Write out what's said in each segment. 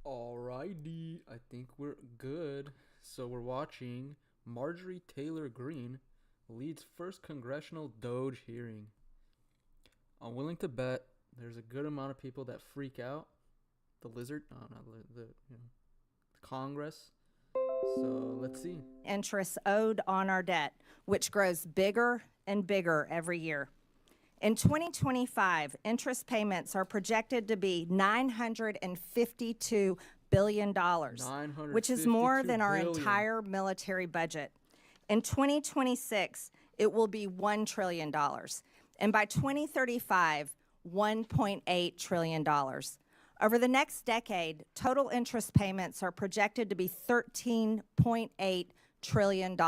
Alrighty, I think we're good. So we're watching Marjorie Taylor Greene leads first congressional DOGE hearing. I'm willing to bet there's a good amount of people that freak out. The lizard, no, not the Congress. So let's see. Interest owed on our debt, which grows bigger and bigger every year. In 2025, interest payments are projected to be $952 billion, which is more than our entire military budget. In 2026, it will be $1 trillion. And by 2035, $1.8 trillion. Over the next decade, total interest payments are projected to be $13.8 trillion.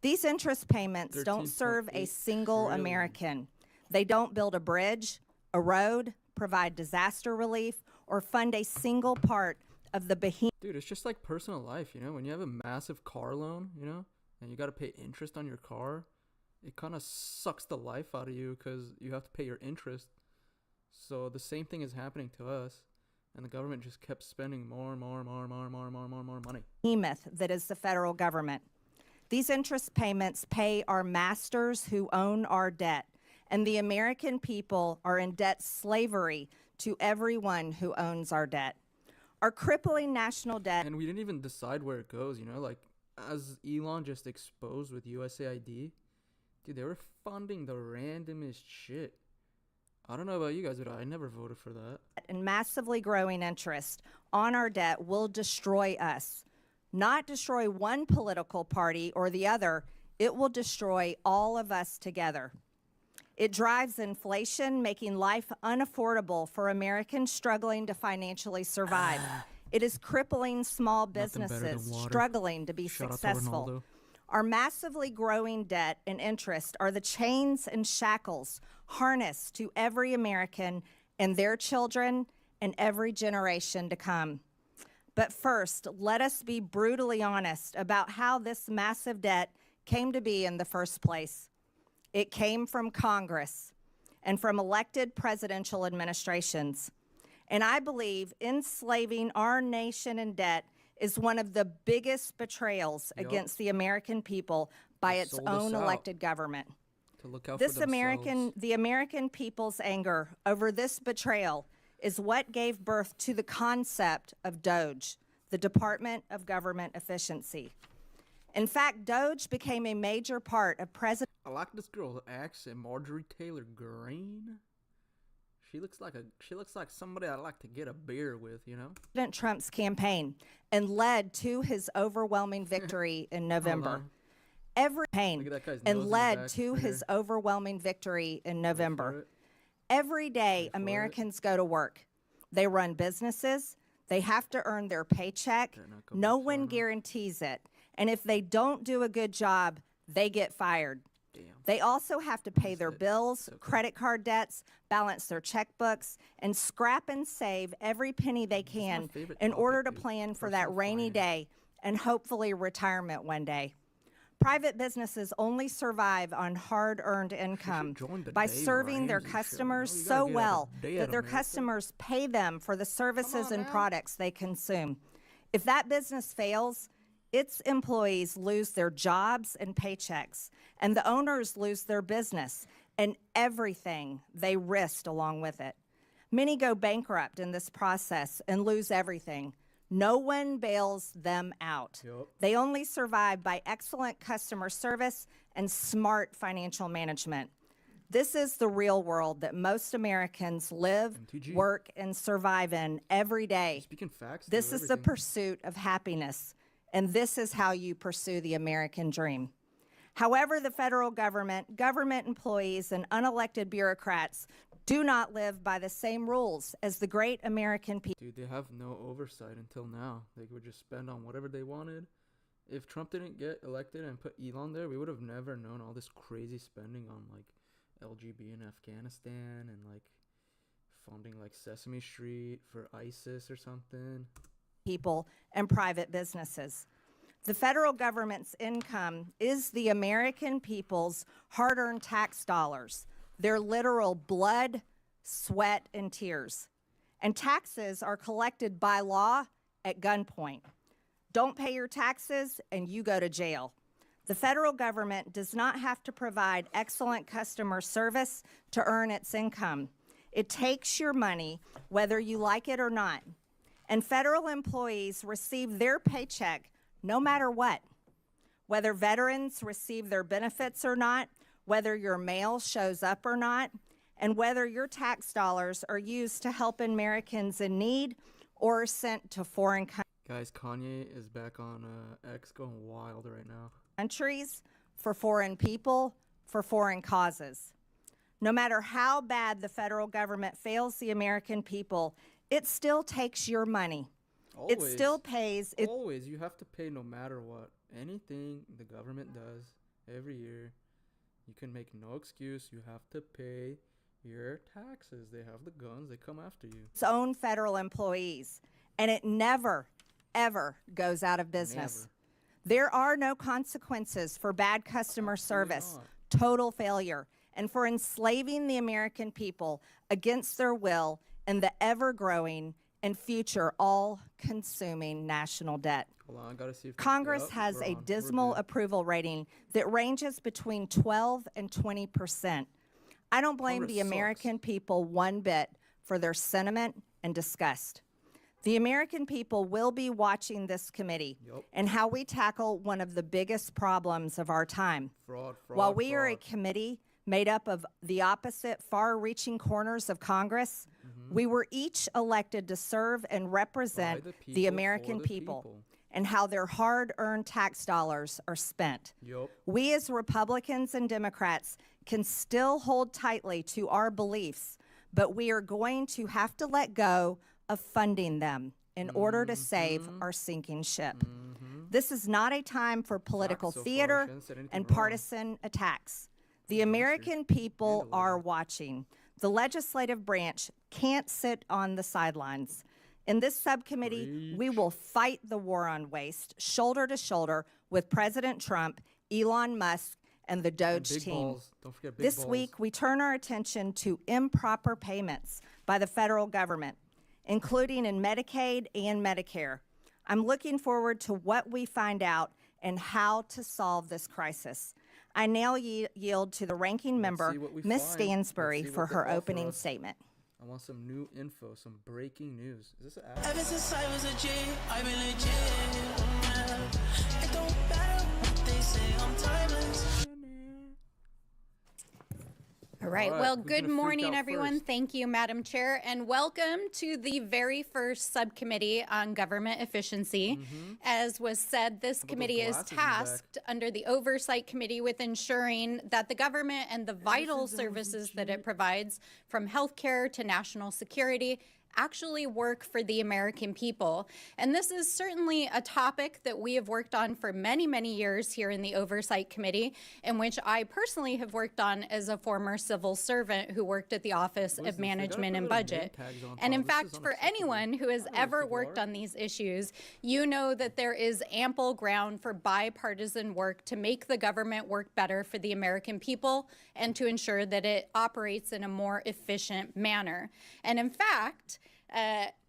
These interest payments don't serve a single American. They don't build a bridge, a road, provide disaster relief, or fund a single part of the behemoth. Dude, it's just like personal life, when you have a massive car loan, and you got to pay interest on your car, it kind of sucks the life out of you because you have to pay your interest. So the same thing is happening to us, and the government just kept spending more and more money. Behemoth that is the federal government. These interest payments pay our masters who own our debt, and the American people are in debt slavery to everyone who owns our debt. Our crippling national debt. And we didn't even decide where it goes, like as Elon just exposed with USAID, dude, they were funding the randomest shit. I don't know about you guys, but I never voted for that. And massively growing interest on our debt will destroy us. Not destroy one political party or the other, it will destroy all of us together. It drives inflation, making life unaffordable for Americans struggling to financially survive. It is crippling small businesses struggling to be successful. Our massively growing debt and interest are the chains and shackles harnessed to every American and their children and every generation to come. But first, let us be brutally honest about how this massive debt came to be in the first place. It came from Congress and from elected presidential administrations. And I believe enslaving our nation in debt is one of the biggest betrayals against the American people by its own elected government. To look out the for American people's anger over this betrayal is what gave birth to the concept of DOGE, the Department of Government Efficiency. In fact, DOGE became a major part of President. I like this girl's accent, Marjorie Taylor Greene. She looks like somebody I'd like to get a beer with, President Trump's campaign and led to his overwhelming victory in November. Every day, Americans go to work. They run businesses. They have to earn their paycheck. No one guarantees it. And if they don't do a good job, they get fired. They also have to pay their bills, credit card debts, balance their checkbooks, and scrap and save every penny they can in order to plan for that rainy day and hopefully retirement one day. Private businesses only survive on hard-earned income by serving their customers so well that their customers pay them for the services and products they consume. If that business fails, its employees lose their jobs and paychecks, and the owners lose their business and everything they risked along with it. Many go bankrupt in this process and lose everything. No one bails them out. They only survive by excellent customer service and smart financial management. This is the real world that most Americans live, work, and survive in every day. Speaking facts, this is the pursuit of happiness, and this is how you pursue the American dream. However, the federal government, government employees, and unelected bureaucrats do not live by the same rules as the great American people. Dude, they have no oversight until now. They would just spend on whatever they wanted. If Trump didn't get elected and put Elon there, we would have never known all this crazy spending on LGB in Afghanistan and funding Sesame Street for ISIS or something. People and private businesses. The federal government's income is the American people's hard-earned tax dollars, their literal blood, sweat, and tears. and taxes are collected by law at gunpoint. Don't pay your taxes and you go to jail. The federal government does not have to provide excellent customer service to earn its income. It takes your money whether you like it or not. And federal employees receive their paycheck no matter what. Whether veterans receive their benefits or not, whether your mail shows up or not, and whether your tax dollars are used to help Americans in need or are sent to foreign Guys, Kanye is back on X going wild right now. Countries, for foreign people, for foreign causes. No matter how bad the federal government fails the American people, it still takes your money. Always. It still pays. Always. You have to pay no matter what. Anything the government does every year, you can make no excuse. You have to pay your taxes. They have the guns. They come after you. Its own federal employees. And it never, ever goes out of business. Never. There are no consequences for bad customer service, total failure, and for enslaving the American people against their will and the ever-growing and future all-consuming national debt. Hold on, I gotta see if Congress has a dismal approval rating that ranges between 12 and 20%. I don't blame Congress the American people one bit for their sentiment and disgust. The American people will be watching this committee and how we tackle one of the biggest problems of our time. While we are a committee made up of the opposite far-reaching corners of Congress, we were each elected to serve and represent the American people and how their hard-earned tax dollars are spent. We as Republicans and Democrats can still hold tightly to our beliefs, but we are going to have to let go of funding them in order to save our sinking ship. This is not a time for political theater and partisan attacks. The American people are watching. The legislative branch can't sit on the sidelines. In this subcommittee, we will fight the war on waste, shoulder to shoulder with President Trump, Elon Musk, and the DOGE team. This week, we turn our attention to improper payments by the federal government, including in Medicaid and Medicare. I'm looking forward to what we find out and how to solve this crisis. I now yield to the ranking member, Ms. Stansbury, for her opening statement. I want some new info, some breaking news. Is this an app? Ever since I was a G, I've been legit. It don't matter what they say, I'm timeless. All right. Well, good morning, everyone. Thank you, Madam Chair, and welcome to the very first subcommittee on government efficiency. As was said, this committee is tasked under the Oversight Committee with ensuring that the government and the vital services that it provides, from healthcare to national security, actually work for the American people. And this is certainly a topic that we have worked on for many, many years here in the Oversight Committee, in which I personally have worked on as a former civil servant who worked at the Office of Management and Budget. And in fact, for anyone who has ever worked on these issues, you know that there is ample ground for bipartisan work to make the government work better for the American people and to ensure that it operates in a more efficient manner. And in fact,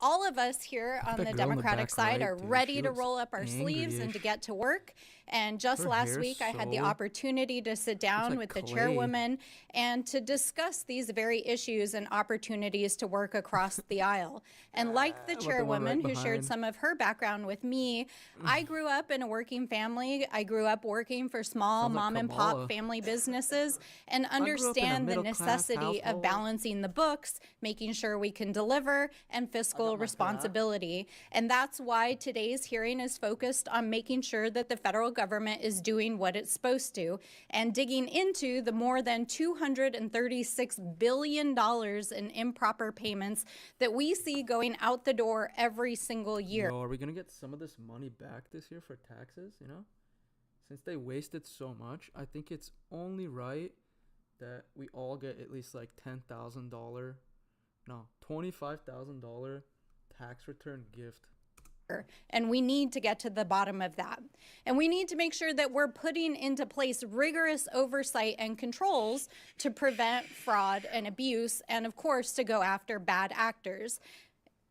all of us here on the Democratic side are ready to roll up our sleeves and to get to work. And just last week, I had the opportunity to sit down with the chairwoman and to discuss these very issues and opportunities to work across the aisle. And like the chairwoman who shared some of her background with me, I grew up in a working family. I grew up working for small mom and pop family businesses and understand the necessity of balancing the books, making sure we can deliver, and fiscal responsibility. And that's why today's hearing is focused on making sure that the federal government is doing what it's supposed to and digging into the more than $236 billion in improper payments that we see going out the door every single year. Are we going to get some of this money back this year for taxes, you know? Since they wasted so much, I think it's only right that we all get at least like $25,000 tax return gift. And we need to get to the bottom of that. And we need to make sure that we're putting into place rigorous oversight and controls to prevent fraud and abuse, and of course, to go after bad actors.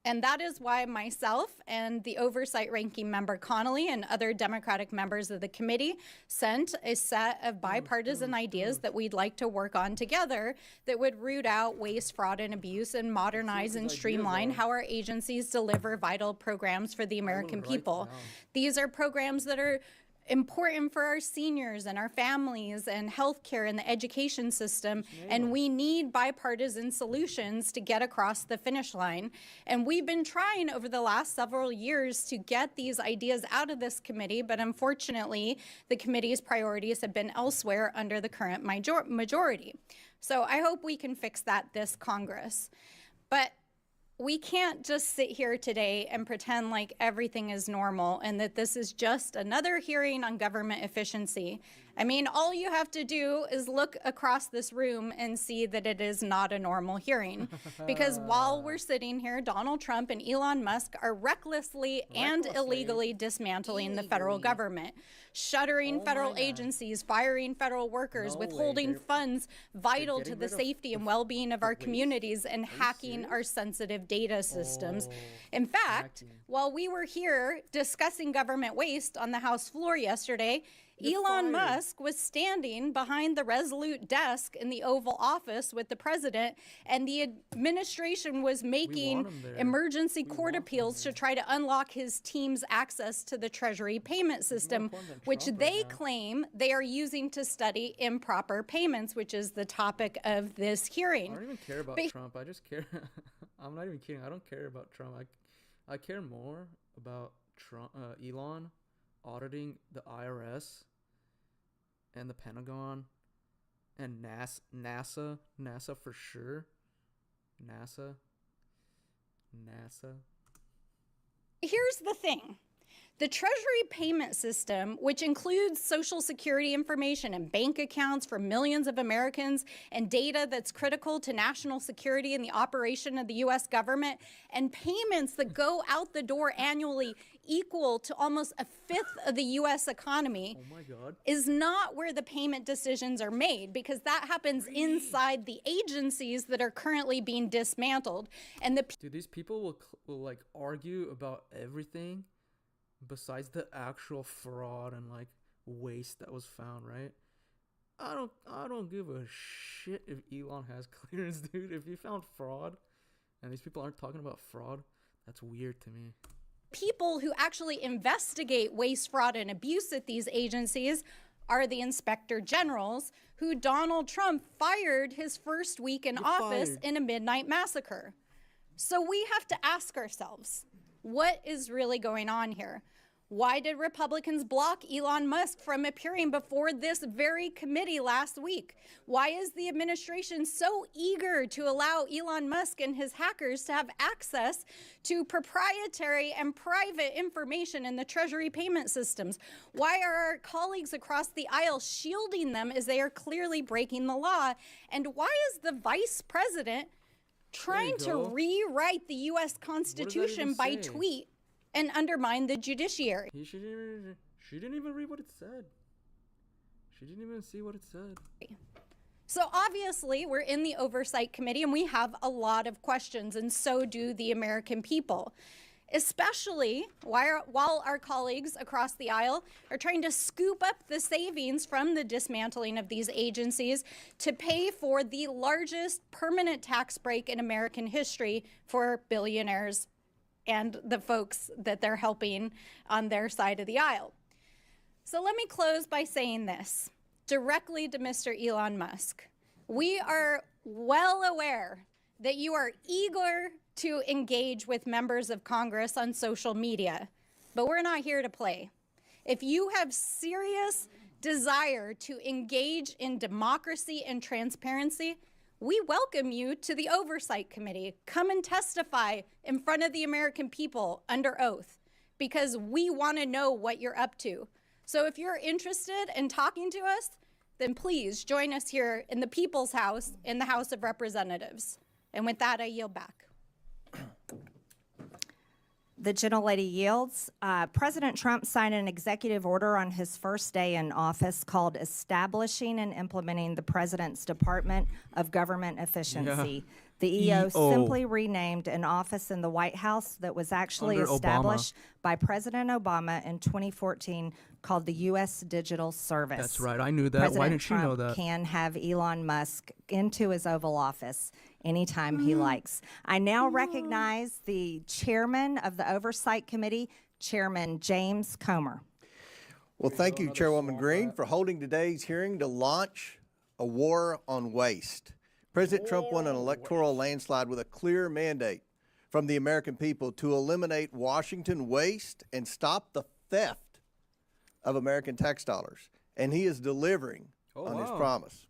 And that is why myself and the Oversight Ranking Member Connolly and other Democratic members of the committee sent a set of bipartisan ideas that we'd like to work on together that would root out waste, fraud, and abuse and modernize and streamline how our agencies deliver vital programs for the American people. These are programs that are important for our seniors and our families and healthcare and the education system. And we need bipartisan solutions to get across the finish line. And we've been trying over the last several years to get these ideas out of this committee, but unfortunately, the committee's priorities have been elsewhere under the current majority. So I hope we can fix that this Congress. But we can't just sit here today and pretend like everything is normal and that this is just another hearing on government efficiency. I mean, all you have to do is look across this room and see that it is not a normal hearing. Because while we're sitting here, Donald Trump and Elon Musk are recklessly and illegally dismantling the federal government, shuttering federal agencies, firing federal workers, withholding funds vital to the safety and well-being of our communities, and hacking our sensitive data systems. In fact, while we were here discussing government waste on the House floor yesterday, Elon Musk was standing behind the Resolute desk in the Oval Office with the president, and the administration was making emergency court appeals to try to unlock his team's access to the Treasury payment system, which they claim they are using to study improper payments, which is the topic of this hearing. I don't even care about Trump. I just care. I'm not even kidding. I don't care about Trump. I care more about Trump, Elon auditing the IRS and the Pentagon and NASA for sure. NASA. Here's the thing. The Treasury payment system, which includes Social Security information and bank accounts for millions of Americans and data that's critical to national security and the operation of the U.S. government, and payments that go out the door annually equal to almost a fifth of the U.S. economy, is not where the payment decisions are made, because that happens inside the agencies that are currently being dismantled. And Dude, these people will like argue about everything besides the actual fraud and like waste that was found, right? I don't give a shit if Elon has clearance, dude. If you found fraud and these people aren't talking about fraud, that's weird to me. People who actually investigate waste, fraud, and abuse at these agencies are the inspector generals, who Donald Trump fired his first week in office in a midnight massacre. So we have to ask ourselves, what is really going on here? Why did Republicans block Elon Musk from appearing before this very committee last week? Why is the administration so eager to allow Elon Musk and his hackers to have access to proprietary and private information in the Treasury payment systems? Why are our colleagues across the aisle shielding them as they are clearly breaking the law? And why is the vice president trying to rewrite the U.S. Constitution by tweet and undermine the judiciary? She didn't even read what it said. She didn't even see what it said. So obviously, we're in the Oversight Committee, and we have a lot of questions, and so do the American people. Especially while our colleagues across the aisle are trying to scoop up the savings from the dismantling of these agencies to pay for the largest permanent tax break in American history for billionaires and the folks that they're helping on their side of the aisle. So let me close by saying this directly to Mr. Elon Musk. We are well aware that you are eager to engage with members of Congress on social media, but we're not here to play. If you have serious desire to engage in democracy and transparency, we welcome you to the Oversight Committee. Come and testify in front of the American people under oath, because we want to know what you're up to. So if you're interested in talking to us, then please join us here in the People's House in the House of Representatives. And with that, I yield back. The gentlelady yields. President Trump signed an executive order on his first day in office called Establishing and Implementing the President's Department of Government Efficiency. The EO simply renamed an office in the White House that was actually Under established by President Obama in 2014 called the U.S. Digital Service. That's right. I knew that. President Why didn't she Trump know that? Can have Elon Musk into his Oval Office anytime he likes. I now recognize the chairman of the Oversight Committee, Chairman James Comer. Well, thank you, Chairwoman Greene, for holding today's hearing to launch a war on waste. President Trump won an electoral landslide with a clear mandate from the American people to eliminate Washington waste and stop the theft of American tax dollars. And he is delivering on his promise.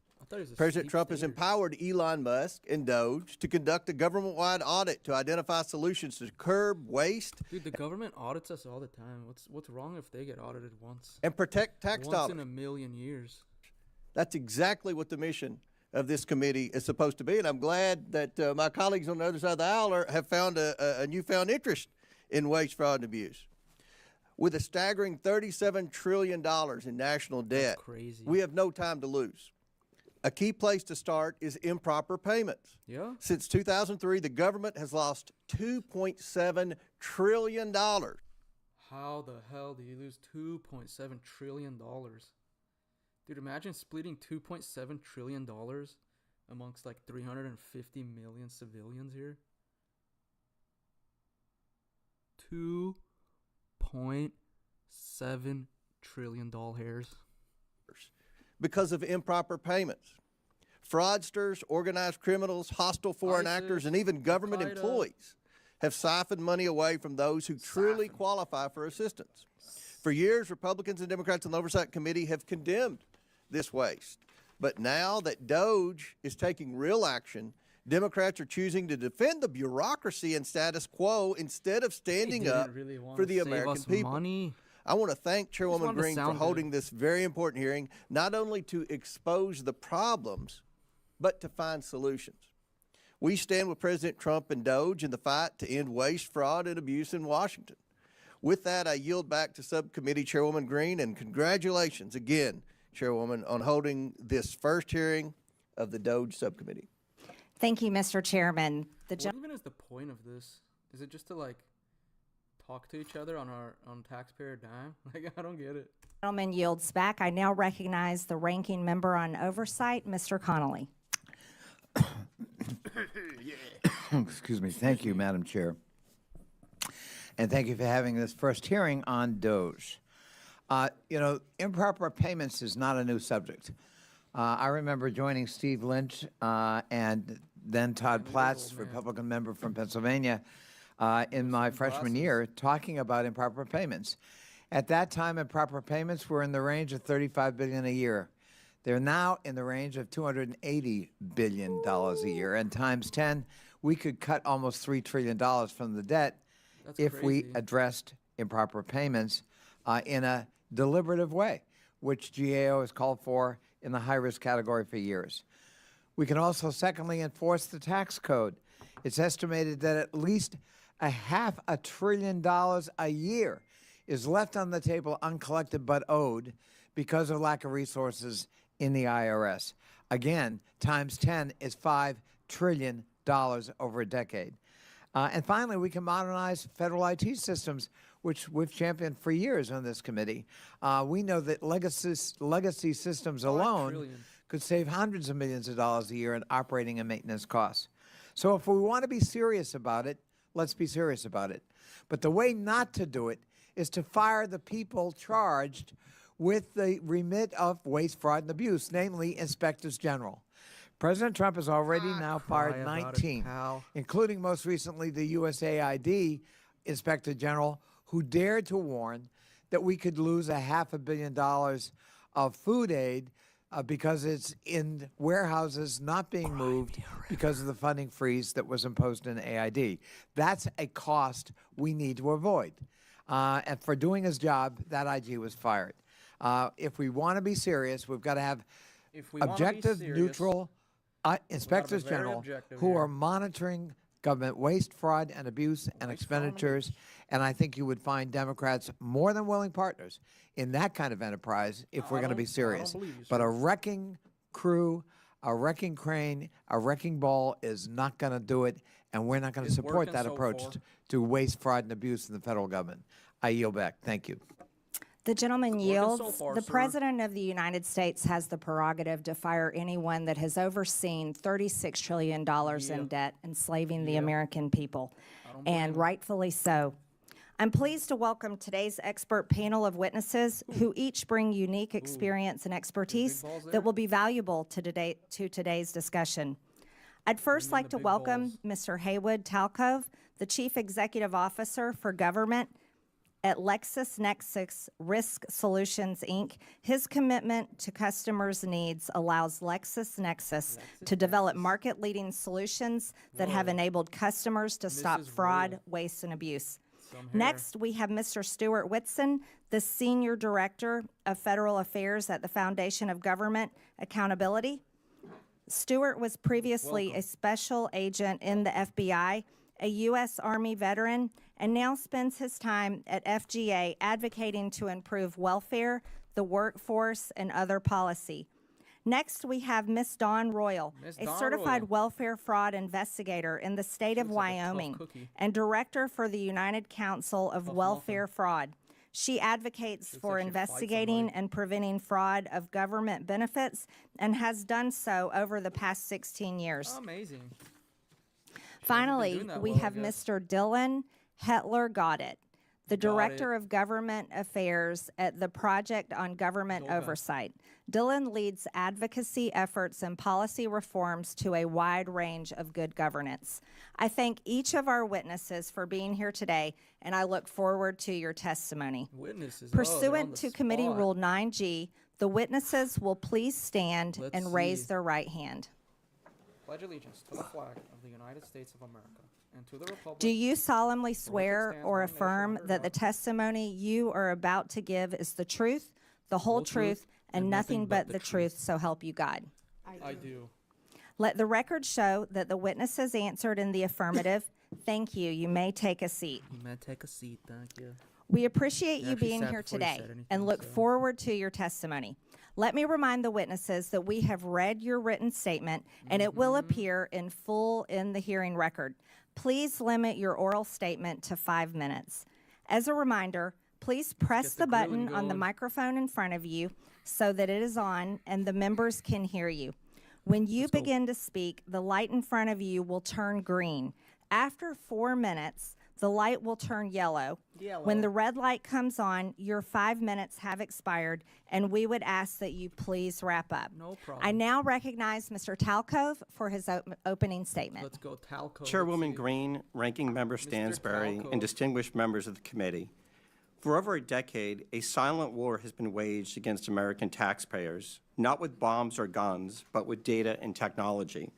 President Trump has empowered Elon Musk and DOGE to conduct a government-wide audit to identify solutions to curb waste. Dude, the government audits us all the time. What's wrong if they get audited once? And protect tax dollars. Once in a million years. That's exactly what the mission of this committee is supposed to be, and I'm glad that my colleagues on the other side of the aisle have found a newfound interest in waste, fraud, and abuse. With a staggering $37 trillion in national debt, we have no time to lose. A key place to start is improper payments. Yeah. Since 2003, the government has lost $2.7 trillion. How the hell do you lose $2.7 trillion? Dude, imagine splitting $2.7 trillion amongst like 350 million civilians here. $2.7 trillion hairs. Because of improper payments. Fraudsters, organized criminals, hostile foreign actors, and even government employees have siphoned money away from those who truly qualify for assistance. For years, Republicans and Democrats on the Oversight Committee have condemned this waste. But now that DOGE is taking real action, Democrats are choosing to defend the bureaucracy and status quo instead of standing up for the American people. I want to thank Chairwoman Greene for holding this very important hearing, not only to expose the problems, but to find solutions. We stand with President Trump and DOGE in the fight to end waste, fraud, and abuse in Washington. With that, I yield back to Subcommittee Chairwoman Greene, and congratulations again, Chairwoman, on holding this first hearing of the DOGE Subcommittee. Thank you, Mr. Chairman. What even is the point of this? Is it just to like talk to each other on taxpayer dime? Like, I don't get it. Gentleman yields back. I now recognize the ranking member on oversight, Mr. Connolly. Excuse me. Thank you, Madam Chair. And thank you for having this first hearing on DOGE. You know, improper payments is not a new subject. I remember joining Steve Lynch and then Todd Platts, Republican member from Pennsylvania, in my freshman year, talking about improper payments. At that time, improper payments were in the range of $35 billion a year. They're now in the range of $280 billion a year, and times 10, we could cut almost $3 trillion from the debt if we addressed improper payments in a deliberative way, which GAO has called for in the high-risk category for years. We can also, secondly, enforce the tax code. It's estimated that at least $500 billion a year is left on the table uncollected but owed because of lack of resources in the IRS. Again, times 10 is $5 trillion over a decade. And finally, we can modernize federal IT systems, which we've championed for years on this committee. We know that legacy systems alone could save hundreds of millions of dollars a year in operating and maintenance costs. So if we want to be serious about it, let's be serious about it. But the way not to do it is to fire the people charged with the remit of waste, fraud, and abuse, namely inspectors general. President Trump has already now fired 19, including most recently the USAID Inspector General, who dared to warn that we could lose $500 million of food aid because it's in warehouses not being moved because of the funding freeze that was imposed in AID. That's a cost we need to avoid. And for doing his job, that IG was fired. If we want to be serious, we've got to have objective, neutral inspectors general who are monitoring government waste, fraud, and abuse and expenditures. And I think you would find Democrats more than willing partners in that kind of enterprise if we're going to be serious. But a wrecking crew, a wrecking crane, a wrecking ball is not going to do it, and we're not going to support that approach to waste, fraud, and abuse in the federal government. I yield back. Thank you. The gentleman yields. The President of the United States has the prerogative to fire anyone that has overseen $36 trillion in debt, enslaving the American people, and rightfully so. I'm pleased to welcome today's expert panel of witnesses who each bring unique experience and expertise that will be valuable to today's discussion. I'd first like to welcome Mr. Haywood Talcove, the Chief Executive Officer for Government at LexisNexis Risk Solutions, Inc. His commitment to customers' needs allows LexisNexis to develop market-leading solutions that have enabled customers to stop fraud, waste, and abuse. Next, we have Mr. Stuart Whitson, the Senior Director of Federal Affairs at the Foundation of Government Accountability. Stuart was previously a special agent in the FBI, a U.S. Army veteran, and now spends his time at FGA advocating to improve welfare, the workforce, and other policy. Next, we have Ms. Dawn Royal, a certified welfare fraud investigator in the state of Wyoming and director for the United Council of Welfare Fraud. She advocates for investigating and preventing fraud of government benefits and has done so over the past 16 years. Amazing. Finally, we have Mr. Dylan Hetler-Goddett, the Director of Government Affairs at the Project on Government Oversight. Dylan leads advocacy efforts and policy reforms to a wide range of good governance. I thank each of our witnesses for being here today, and I look forward to your testimony. Pursuant to Committee Rule 9G, the witnesses will please stand and raise their right hand. Pledge allegiance to the flag of the United States of America and to the republic. Do you solemnly swear or affirm that the testimony you are about to give is the truth, the whole truth, and nothing but the truth, so help you God? I do. Let the record show that the witnesses answered in the affirmative. Thank you. You may take a seat. You may take a seat. Thank you. We appreciate you being here today and look forward to your testimony. Let me remind the witnesses that we have read your written statement and it will appear in full in the hearing record. Please limit your oral statement to 5 minutes. As a reminder, please press the button on the microphone in front of you so that it is on and the members can hear you. When you begin to speak, the light in front of you will turn green. After 4 minutes, the light will turn yellow. When the red light comes on, your 5 minutes have expired, and we would ask that you please wrap up. No problem. I now recognize Mr. Talcove for his opening statement. Let's go, Talcove. Chairwoman Greene, Ranking Member Stansbury, and distinguished members of the committee. For over a decade, a silent war has been waged against American taxpayers, not with bombs or guns, but with data and technology.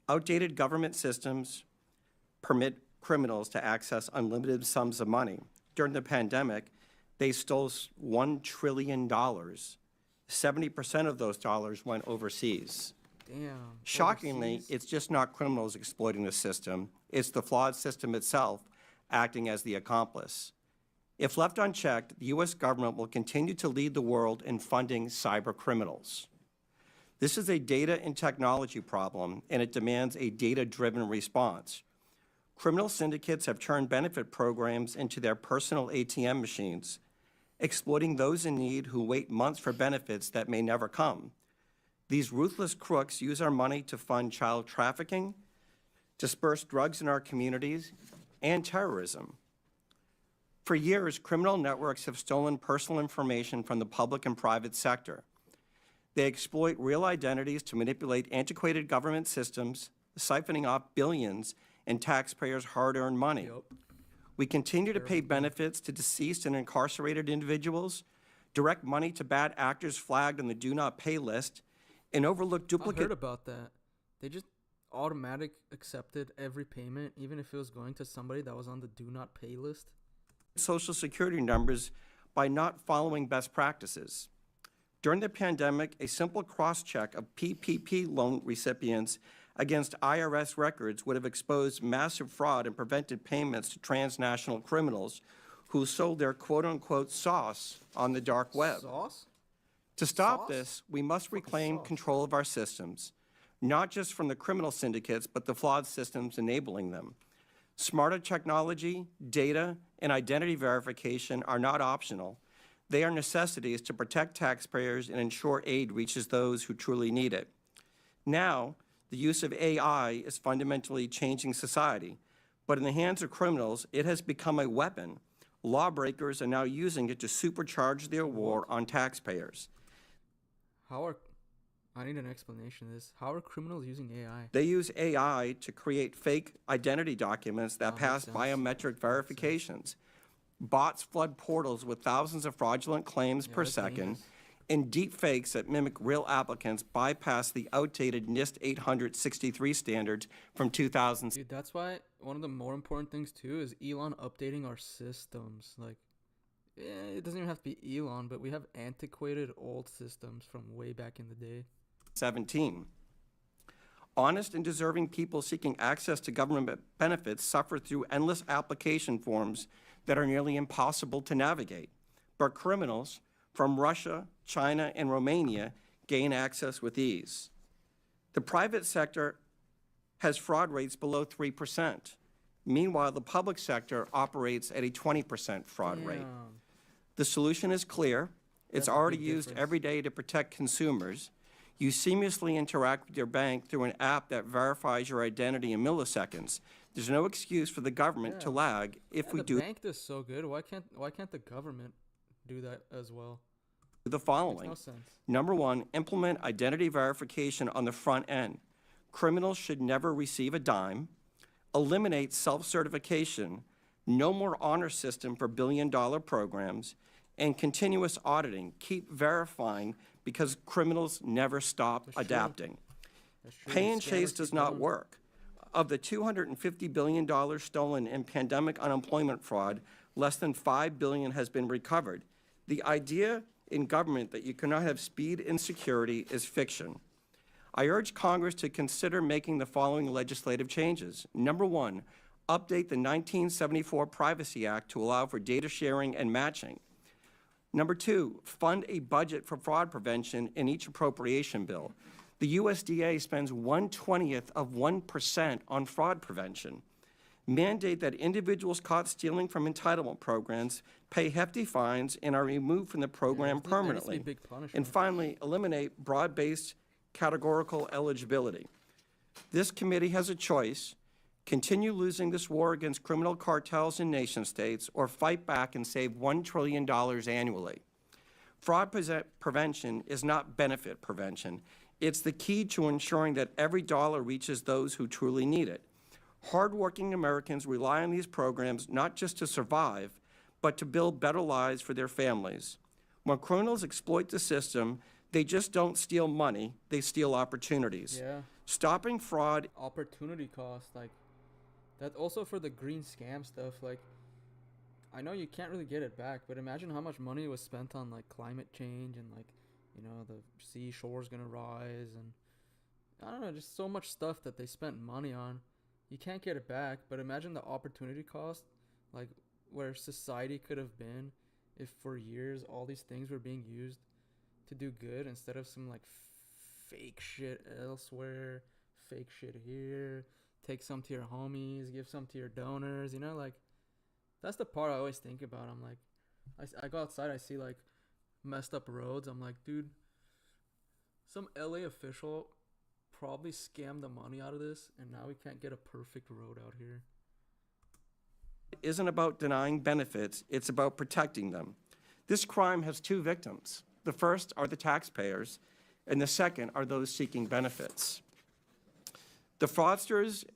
Outdated government systems permit criminals to access unlimited sums of money. During the pandemic, they stole $1 trillion. 70% of those dollars went overseas. Damn. Shockingly, Overseas? it's just not criminals exploiting the system. It's the flawed system itself acting as the accomplice. If left unchecked, the U.S. government will continue to lead the world in funding cyber criminals. This is a data and technology problem, and it demands a data-driven response. Criminal syndicates have turned benefit programs into their personal ATM machines, exploiting those in need who wait months for benefits that may never come. These ruthless crooks use our money to fund child trafficking, disperse drugs in our communities, and terrorism. For years, criminal networks have stolen personal information from the public and private sector. They exploit real identities to manipulate antiquated government systems, siphoning off billions in taxpayers' hard-earned money. We continue to pay benefits to deceased and incarcerated individuals, direct money to bad actors flagged on the do not pay list, and overlook duplicate. I heard about that. They just automatic accepted every payment, even if it was going to somebody that was on the do not pay list. Social Security numbers by not following best practices. During the pandemic, a simple cross-check of PPP loan recipients against IRS records would have exposed massive fraud and prevented payments to transnational criminals who sold their quote-unquote sauce on the dark web. Sauce? To stop Sauce? this, we must reclaim sauce? control of our systems, not just from the criminal syndicates, but the flawed systems enabling them. Smarter technology, data, and identity verification are not optional. They are necessities to protect taxpayers and ensure aid reaches those who truly need it. Now, the use of AI is fundamentally changing society, but in the hands of criminals, it has become a weapon. Lawbreakers are now using it to supercharge their war on taxpayers. I need an explanation of this. How are criminals using AI? They use AI to create fake identity documents that pass biometric verifications. Bots flood portals with thousands of fraudulent claims per second, and deep fakes that mimic real applicants bypass the outdated NIST 863 standards from 2000. Dude, that's why one of the more important things too is Elon updating our systems. Like, it doesn't even have to be Elon, but we have antiquated old systems from way back in the day. 17. Honest and deserving people seeking access to government benefits suffer through endless application forms that are nearly impossible to navigate. But criminals from Russia, China, and Romania gain access with ease. The private sector has fraud rates below 3%. Meanwhile, the public sector operates at a 20% fraud rate. The solution is clear. It's already used every day to protect consumers. You seamlessly interact with your bank through an app that verifies your identity in milliseconds. There's no excuse for the government to lag if we do. The bank does so good. Why can't the government do that as well? The following. Makes no sense. Number one, implement identity verification on the front end. Criminals should never receive a dime. Eliminate self-certification. No more honor system for billion-dollar programs. And continuous auditing. Keep verifying because criminals never stop adapting. Pay and chase does not work. Of the $250 billion stolen in pandemic unemployment fraud, less than $5 billion has been recovered. The idea in government that you cannot have speed and security is fiction. I urge Congress to consider making the following legislative changes. Number one, update the 1974 Privacy Act to allow for data sharing and matching. Number two, fund a budget for fraud prevention in each appropriation bill. The USDA spends 1/20th of 1% on fraud prevention. Mandate that individuals caught stealing from entitlement programs pay hefty fines and are removed from the program permanently. And finally, eliminate broad-based categorical eligibility. This committee has a choice: continue losing this war against criminal cartels and nation states, or fight back and save $1 trillion annually. Fraud prevention is not benefit prevention. It's the key to ensuring that every dollar reaches those who truly need it. Hardworking Americans rely on these programs not just to survive, but to build better lives for their families. When criminals exploit the system, they just don't steal money, they steal opportunities. Yeah. Stopping fraud. Opportunity cost, like, that also for the green scam stuff, like, I know you can't really get it back, but imagine how much money was spent on, like, climate change and, like, you know, the seashore's gonna rise, and I don't know, just so much stuff that they spent money on. You can't get it back, but imagine the opportunity cost, like, where society could have been if for years all these things were being used to do good instead of some, like, fake shit elsewhere, fake shit here, take some to your homies, give some to your donors, you know, like, that's the part I always think about. I'm like, I go outside, I see, like, messed up roads. I'm like, dude, some LA official probably scammed the money out of this, and now we can't get a perfect road out here. It isn't about denying benefits, it's about protecting them. This crime has two victims. The first are the taxpayers, and the second are those seeking benefits. The fraudsters,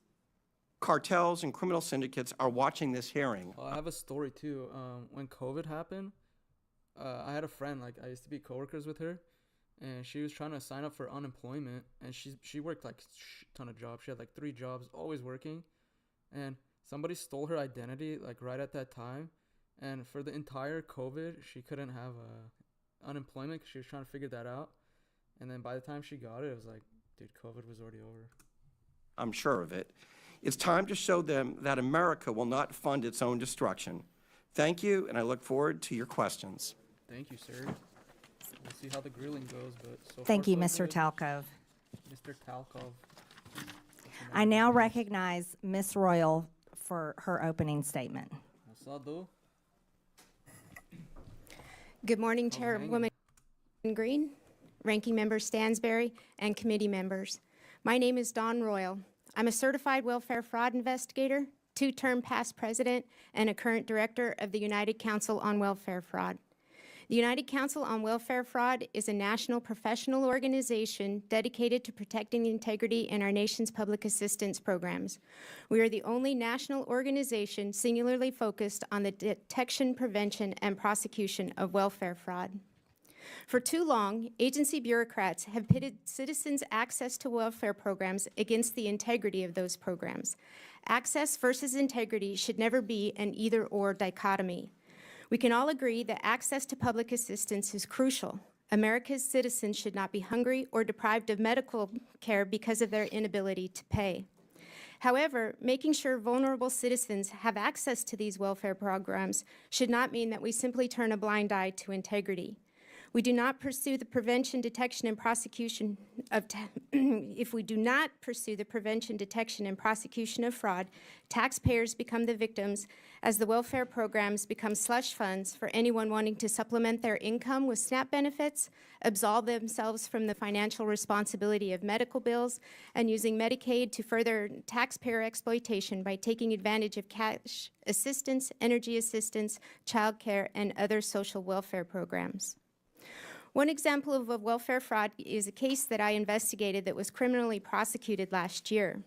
cartels, and criminal syndicates are watching this hearing. I have a story too. When COVID happened, I had a friend, like, I used to be coworkers with her, and she was trying to sign up for unemployment, and she worked like a ton of jobs. She had like 3 jobs, always working, and somebody stole her identity like right at that time, and for the entire COVID, she couldn't have unemployment because she was trying to figure that out. And then by the time she got it, it was like, dude, COVID was already over. I'm sure of it. It's time to show them that America will not fund its own destruction. Thank you, and I look forward to your questions. Thank you, sir. We'll see how the grilling goes, but so Thank far, you, so Mr. good. Talkov. Mr. Talkov. I now recognize Ms. Royal for her opening statement. Asado. Good morning, Chairwoman Greene, Ranking Member Stansberry, and committee members. My name is Dawn Royal. I'm a certified welfare fraud investigator, two-term past president, and a current director of the United Council on Welfare Fraud. The United Council on Welfare Fraud is a national professional organization dedicated to protecting the integrity in our nation's public assistance programs. We are the only national organization singularly focused on the detection, prevention, and prosecution of welfare fraud. For too long, agency bureaucrats have pitted citizens' access to welfare programs against the integrity of those programs. Access versus integrity should never be an either-or dichotomy. We can all agree that access to public assistance is crucial. America's citizens should not be hungry or deprived of medical care because of their inability to pay. However, making sure vulnerable citizens have access to these welfare programs should not mean that we simply turn a blind eye to integrity. We do not pursue the prevention, detection, and prosecution of if we do not pursue the prevention, detection, and prosecution of fraud, taxpayers become the victims as the welfare programs become slush funds for anyone wanting to supplement their income with SNAP benefits, absolve themselves from the financial responsibility of medical bills, and using Medicaid to further taxpayer exploitation by taking advantage of cash assistance, energy assistance, child care, and other social welfare programs. One example of a welfare fraud is a case that I investigated that was criminally prosecuted last year.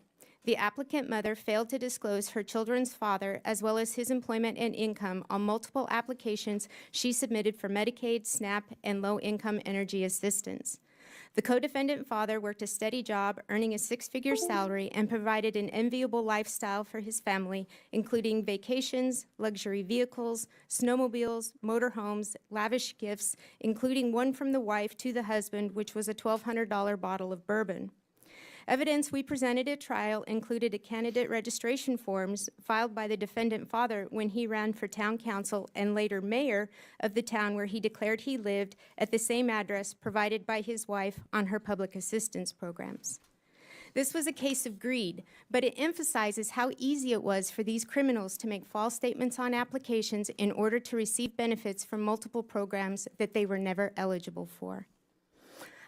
The applicant mother failed to disclose her children's father as well as his employment and income on multiple applications she submitted for Medicaid, SNAP, and low-income energy assistance. The co-defendant father worked a steady job, earning a six-figure salary, and provided an enviable lifestyle for his family, including vacations, luxury vehicles, snowmobiles, motorhomes, lavish gifts, including one from the wife to the husband, which was a $1,200 bottle of bourbon. Evidence we presented at trial included a candidate registration forms filed by the defendant father when he ran for town council and later mayor of the town where he declared he lived at the same address provided by his wife on her public assistance programs. This was a case of greed, but it emphasizes how easy it was for these criminals to make false statements on applications in order to receive benefits from multiple programs that they were never eligible for.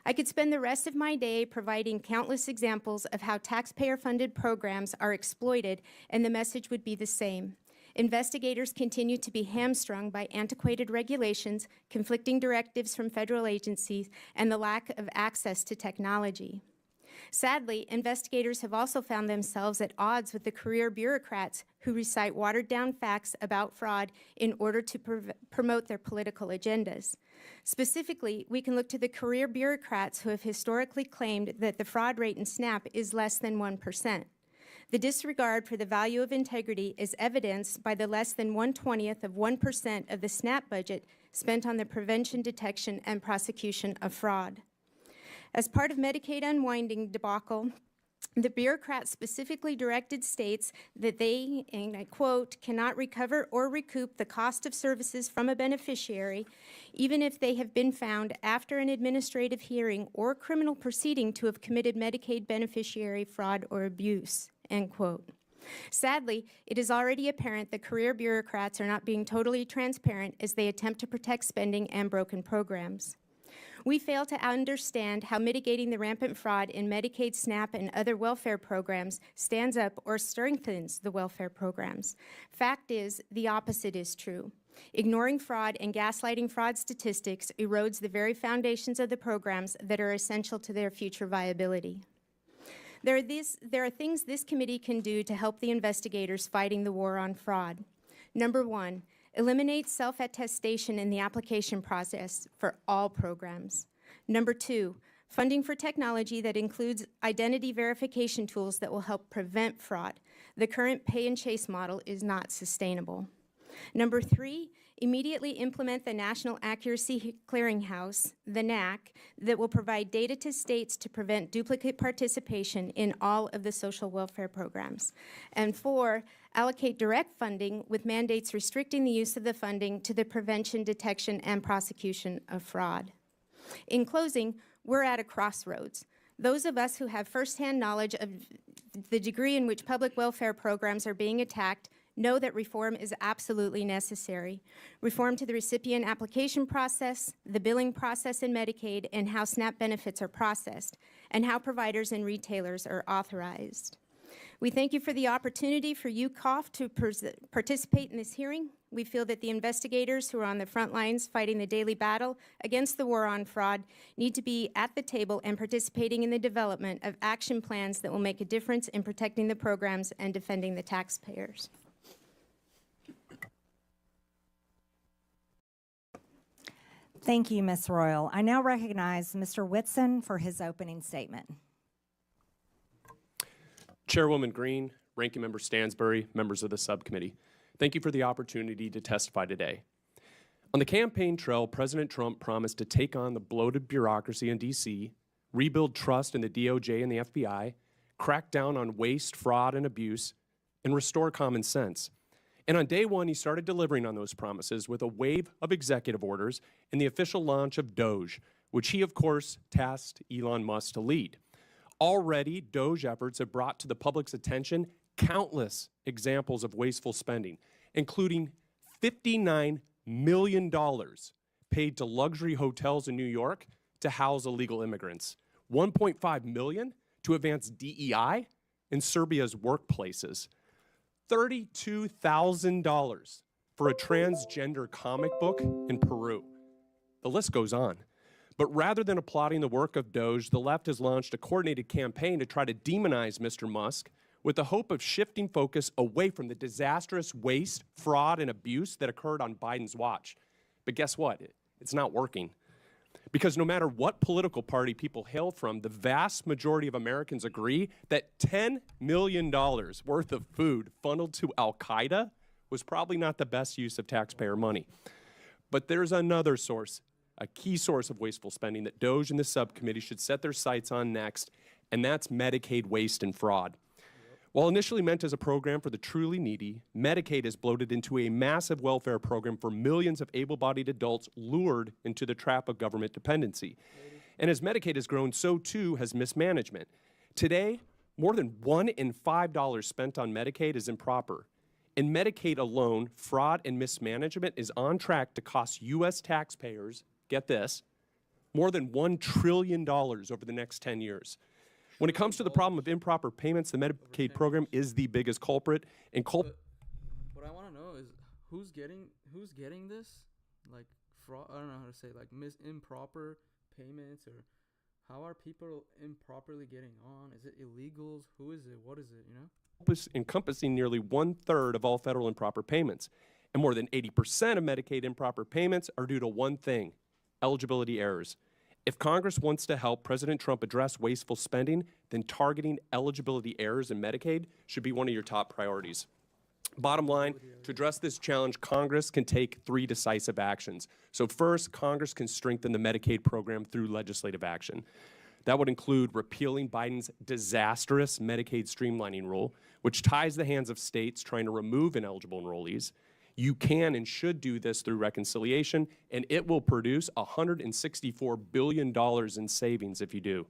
I could spend the rest of my day providing countless examples of how taxpayer-funded programs are exploited, and the message would be the same. Investigators continue to be hamstrung by antiquated regulations, conflicting directives from federal agencies, and the lack of access to technology. Sadly, investigators have also found themselves at odds with the career bureaucrats who recite watered-down facts about fraud in order to promote their political agendas. Specifically, we can look to the career bureaucrats who have historically claimed that the fraud rate in SNAP is less than 1%. The disregard for the value of integrity is evidenced by the less than 1/20th of 1% of the SNAP budget spent on the prevention, detection, and prosecution of fraud. As part of Medicaid unwinding debacle, the bureaucrats specifically directed states that they, and I quote, cannot recover or recoup the cost of services from a beneficiary, even if they have been found after an administrative hearing or criminal proceeding to have committed Medicaid beneficiary fraud or abuse, end quote. Sadly, it is already apparent that career bureaucrats are not being totally transparent as they attempt to protect spending and broken programs. We fail to understand how mitigating the rampant fraud in Medicaid, SNAP, and other welfare programs stands up or strengthens the welfare programs. Fact is, the opposite is true. Ignoring fraud and gaslighting fraud statistics erodes the very foundations of the programs that are essential to their future viability. There are things this committee can do to help the investigators fighting the war on fraud. Number one, eliminate self-attestation in the application process for all programs. Number two, funding for technology that includes identity verification tools that will help prevent fraud. The current pay and chase model is not sustainable. Number 3, immediately implement the National Accuracy Clearinghouse, the NAC, that will provide data to states to prevent duplicate participation in all of the social welfare programs. And 4, allocate direct funding with mandates restricting the use of the funding to the prevention, detection, and prosecution of fraud. In closing, we're at a crossroads. Those of us who have firsthand knowledge of the degree in which public welfare programs are being attacked know that reform is absolutely necessary. Reform to the recipient application process, the billing process in Medicaid, and how SNAP benefits are processed, and how providers and retailers are authorized. We thank you for the opportunity for UCOF to participate in this hearing. We feel that the investigators who are on the front lines fighting the daily battle against the war on fraud need to be at the table and participating in the development of action plans that will make a difference in protecting the programs and defending the taxpayers. Thank you, Ms. Royal. I now recognize Mr. Whitson for his opening statement. Chairwoman Greene, Ranking Member Stansbury, members of the subcommittee, thank you for the opportunity to testify today. On the campaign trail, President Trump promised to take on the bloated bureaucracy in D.C., rebuild trust in the DOJ and the FBI, crack down on waste, fraud, and abuse, and restore common sense. And on day one, he started delivering on those promises with a wave of executive orders and the official launch of DOGE, which he, of course, tasked Elon Musk to lead. Already, DOGE efforts have brought to the public's attention countless examples of wasteful spending, including $59 million paid to luxury hotels in New York to house illegal immigrants, $1.5 million to advance DEI in Serbia's workplaces, $32,000 for a transgender comic book in Peru. The list goes on. But rather than applauding the work of DOGE, the left has launched a coordinated campaign to try to demonize Mr. Musk with the hope of shifting focus away from the disastrous waste, fraud, and abuse that occurred on Biden's watch. But guess what? It's not working. Because no matter what political party people hail from, the vast majority of Americans agree that $10 million worth of food funneled to Al-Qaeda was probably not the best use of taxpayer money. But there's another source, a key source of wasteful spending that DOGE and the subcommittee should set their sights on next, and that's Medicaid waste and fraud. While initially meant as a program for the truly needy, Medicaid is bloated into a massive welfare program for millions of able-bodied adults lured into the trap of government dependency. And as Medicaid has grown, so too has mismanagement. Today, more than $1 in $5 spent on Medicaid is improper. In Medicaid alone, fraud and mismanagement is on track to cost U.S. taxpayers, get this, more than $1 trillion over the next 10 years. When it comes to the problem of improper payments, the Medicaid program is the biggest culprit. And what I want to know is who's getting this? Like fraud? I don't know how to say. Like improper payments, or how are people improperly getting on? Is it illegals? Who is it? What is it? You know? Encompassing nearly 1/3 of all federal improper payments, and more than 80% of Medicaid improper payments are due to one thing: eligibility errors. If Congress wants to help President Trump address wasteful spending, then targeting eligibility errors in Medicaid should be one of your top priorities. Bottom line, to address this challenge, Congress can take 3 decisive actions. So first, Congress can strengthen the Medicaid program through legislative action. That would include repealing Biden's disastrous Medicaid streamlining rule, which ties the hands of states trying to remove ineligible enrollees. You can and should do this through reconciliation, and it will produce $164 billion in savings if you do.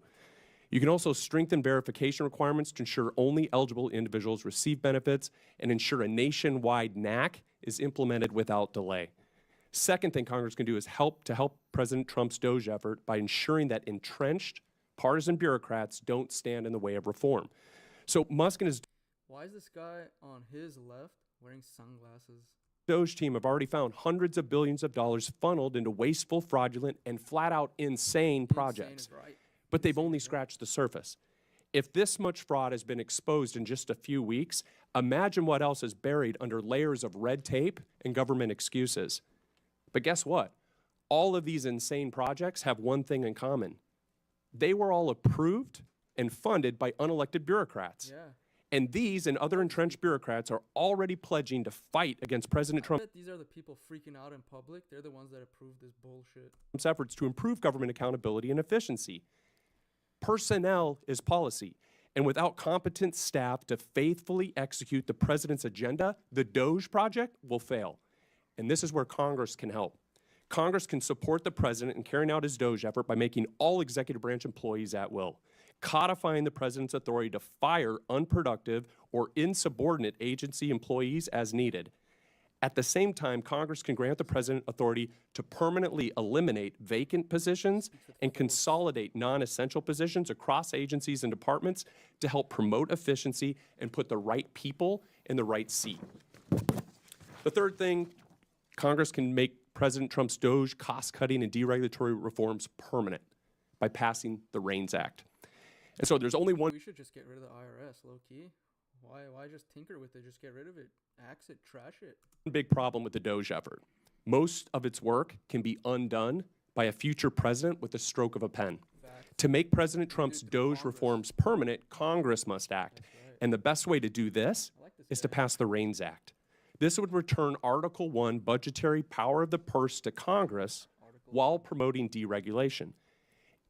You can also strengthen verification requirements to ensure only eligible individuals receive benefits and ensure a nationwide NAC is implemented without delay. Second thing Congress can do is help President Trump's DOGE effort by ensuring that entrenched partisan bureaucrats don't stand in the way of reform. So Musk and his Why is this guy on his left wearing sunglasses? DOGE team have already found hundreds of billions of dollars funneled into wasteful, fraudulent, and flat-out insane projects. Right. But they've only scratched the surface. If this much fraud has been exposed in just a few weeks, imagine what else is buried under layers of red tape and government excuses. But guess what? All of these insane projects have one thing in common. They were all approved and funded by unelected bureaucrats. Yeah. And these and other entrenched bureaucrats are already pledging to fight against President Trump's These are the people freaking out in public. They're the ones that approve this bullshit. efforts to improve government accountability and efficiency. Personnel is policy. And without competent staff to faithfully execute the president's agenda, the DOGE project will fail. And this is where Congress can help. Congress can support the president in carrying out his DOGE effort by making all executive branch employees at will, codifying the president's authority to fire unproductive or insubordinate agency employees as needed. At the same time, Congress can grant the president authority to permanently eliminate vacant positions and consolidate non-essential positions across agencies and departments to help promote efficiency and put the right people in the right seat. The third thing, Congress can make President Trump's DOGE cost-cutting and deregulatory reforms permanent by passing the REINS Act. And so there's only one. We should just get rid of the IRS, low-key. Why just tinker with it? Just get rid of it, axe it, trash it. Big problem with the DOGE effort. Most of its work can be undone by a future president with the stroke of a pen. To make President Trump's DOGE reforms permanent, Congress must act. And the best way to do this is to pass the REINS Act. This would return Article 1 budgetary power of the purse to Congress while promoting deregulation.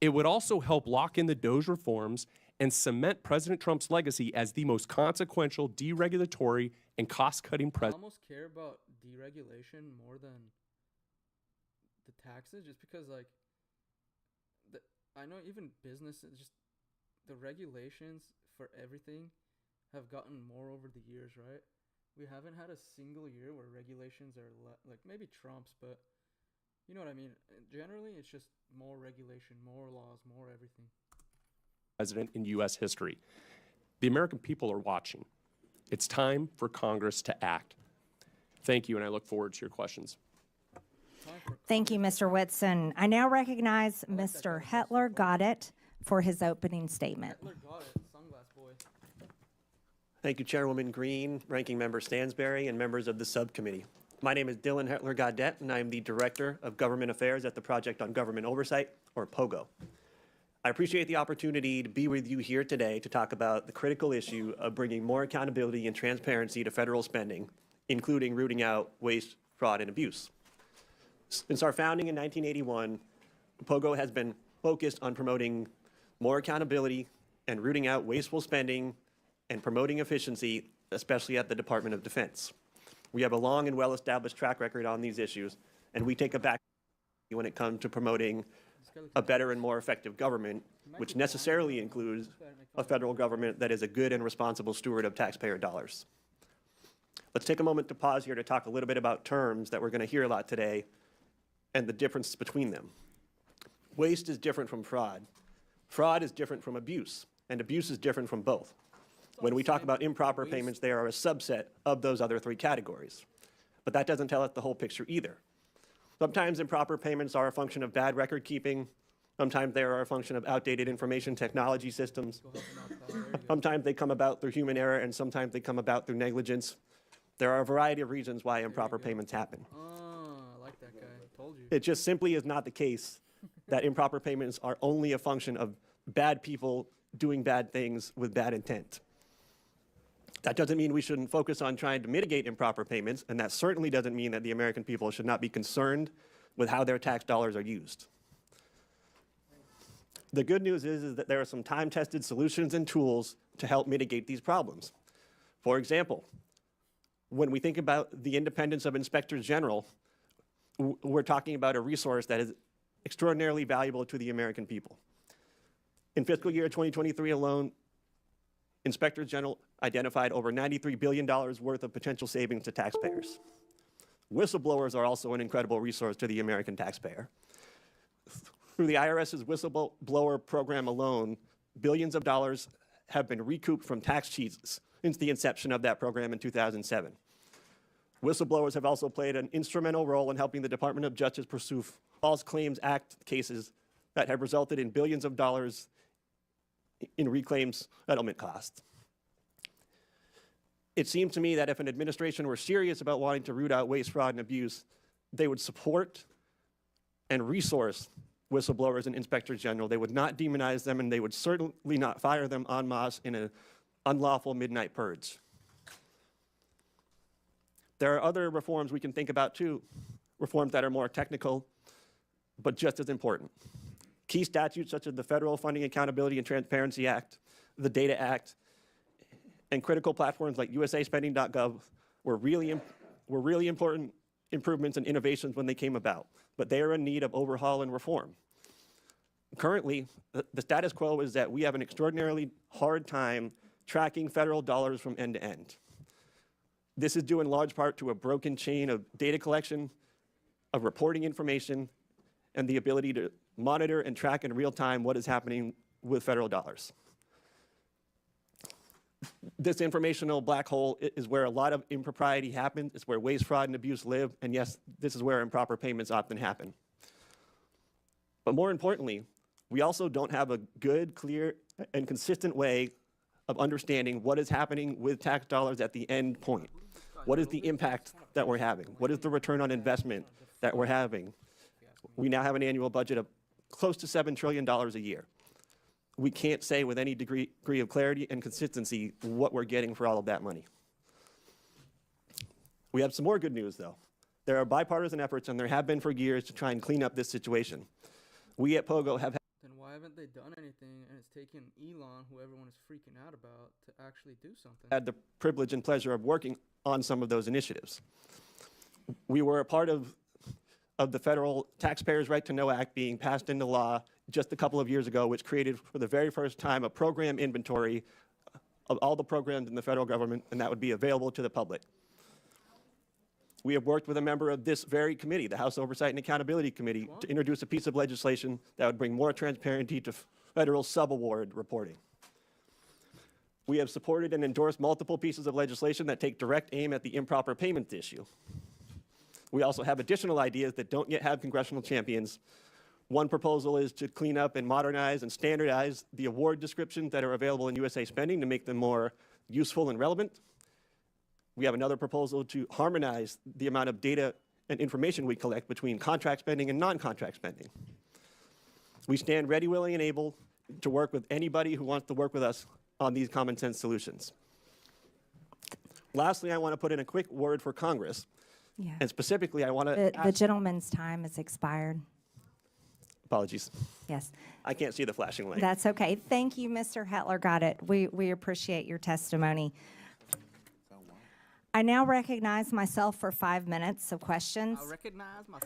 It would also help lock in the DOGE reforms and cement President Trump's legacy as the most consequential deregulatory and cost-cutting I president. almost care about deregulation more than the taxes, just because, like, I know even businesses, just the regulations for everything have gotten more over the years, right? We haven't had a single year where regulations are like maybe Trump's, but you know what I mean. Generally, it's just more regulation, more laws, more everything. President in U.S. history. The American people are watching. It's time for Congress to act. Thank you, and I look forward to your questions. Thank you, Mr. Whitson. I now recognize Mr. Hetler Goddett for his opening statement. Thank you, Chairwoman Greene, Ranking Member Stansberry, and members of the subcommittee. My name is Dylan Hetler Goddett, and I am the Director of Government Affairs at the Project on Government Oversight, or POGO. I appreciate the opportunity to be with you here today to talk about the critical issue of bringing more accountability and transparency to federal spending, including rooting out waste, fraud, and abuse. Since our founding in 1981, POGO has been focused on promoting more accountability and rooting out wasteful spending and promoting efficiency, especially at the Department of Defense. We have a long and well-established track record on these issues, and we take a back when it comes to promoting a better and more effective government, which necessarily includes a federal government that is a good and responsible steward of taxpayer dollars. Let's take a moment to pause here to talk a little bit about terms that we're going to hear a lot today and the difference between them. Waste is different from fraud. Fraud is different from abuse, and abuse is different from both. When we talk about improper payments, they are a subset of those other three categories. But that doesn't tell us the whole picture either. Sometimes improper payments are a function of bad record keeping. Sometimes they are a function of outdated information technology systems. Sometimes they come about through human error, and sometimes they come about through negligence. There are a variety of reasons why improper payments happen. I like that guy. Told you. It just simply is not the case that improper payments are only a function of bad people doing bad things with bad intent. That doesn't mean we shouldn't focus on trying to mitigate improper payments, and that certainly doesn't mean that the American people should not be concerned with how their tax dollars are used. The good news is that there are some time-tested solutions and tools to help mitigate these problems. For example, when we think about the independence of inspectors general, we're talking about a resource that is extraordinarily valuable to the American people. In fiscal year 2023 alone, inspectors general identified over $93 billion worth of potential savings to taxpayers. Whistleblowers are also an incredible resource to the American taxpayer. Through the IRS's whistleblower program alone, billions of dollars have been recouped from tax cheats since the inception of that program in 2007. Whistleblowers have also played an instrumental role in helping the Department of Justice pursue False Claims Act cases that have resulted in billions of dollars in reclaims settlement costs. It seems to me that if an administration were serious about wanting to root out waste, fraud, and abuse, they would support and resource whistleblowers and inspectors general. They would not demonize them, and they would certainly not fire them en masse in a unlawful midnight purge. There are other reforms we can think about too, reforms that are more technical, but just as important. Key statutes such as the Federal Funding Accountability and Transparency Act, the Data Act, and critical platforms like usaspending.gov were really important improvements and innovations when they came about, but they are in need of overhaul and reform. Currently, the status quo is that we have an extraordinarily hard time tracking federal dollars from end to end. This is due in large part to a broken chain of data collection, of reporting information, and the ability to monitor and track in real time what is happening with federal dollars. This informational black hole is where a lot of impropriety happens. It's where waste, fraud, and abuse live. And yes, this is where improper payments often happen. But more importantly, we also don't have a good, clear, and consistent way of understanding what is happening with tax dollars at the end point. What is the impact that we're having? What is the return on investment that we're having? We now have an annual budget of close to $7 trillion a year. We can't say with any degree of clarity and consistency what we're getting for all of that money. We have some more good news, though. There are bipartisan efforts, and there have been for years, to try and clean up this situation. We at POGO have Then why haven't they done anything, and it's taken Elon, who everyone is freaking out about, to actually do something? had the privilege and pleasure of working on some of those initiatives. We were a part of the Federal Taxpayers' Right to Know Act being passed into law just a couple of years ago, which created for the very first time a program inventory of all the programs in the federal government, and that would be available to the public. We have worked with a member of this very committee, the House Oversight and Accountability Committee, to introduce a piece of legislation that would bring more transparency to federal subaward reporting. We have supported and endorsed multiple pieces of legislation that take direct aim at the improper payment issue. We also have additional ideas that don't yet have congressional champions. One proposal is to clean up and modernize and standardize the award descriptions that are available in USA Spending to make them more useful and relevant. We have another proposal to harmonize the amount of data and information we collect between contract spending and non-contract spending. We stand ready, willing, and able to work with anybody who wants to work with us on these common sense solutions. Lastly, I want to put in a quick word for Congress. Yeah. And specifically, I want to The gentleman's time has expired. Apologies. Yes. I can't see the flashing light. That's okay. Thank you, Mr. Hetler. Got it. We appreciate your testimony. I now recognize myself for 5 minutes of questions.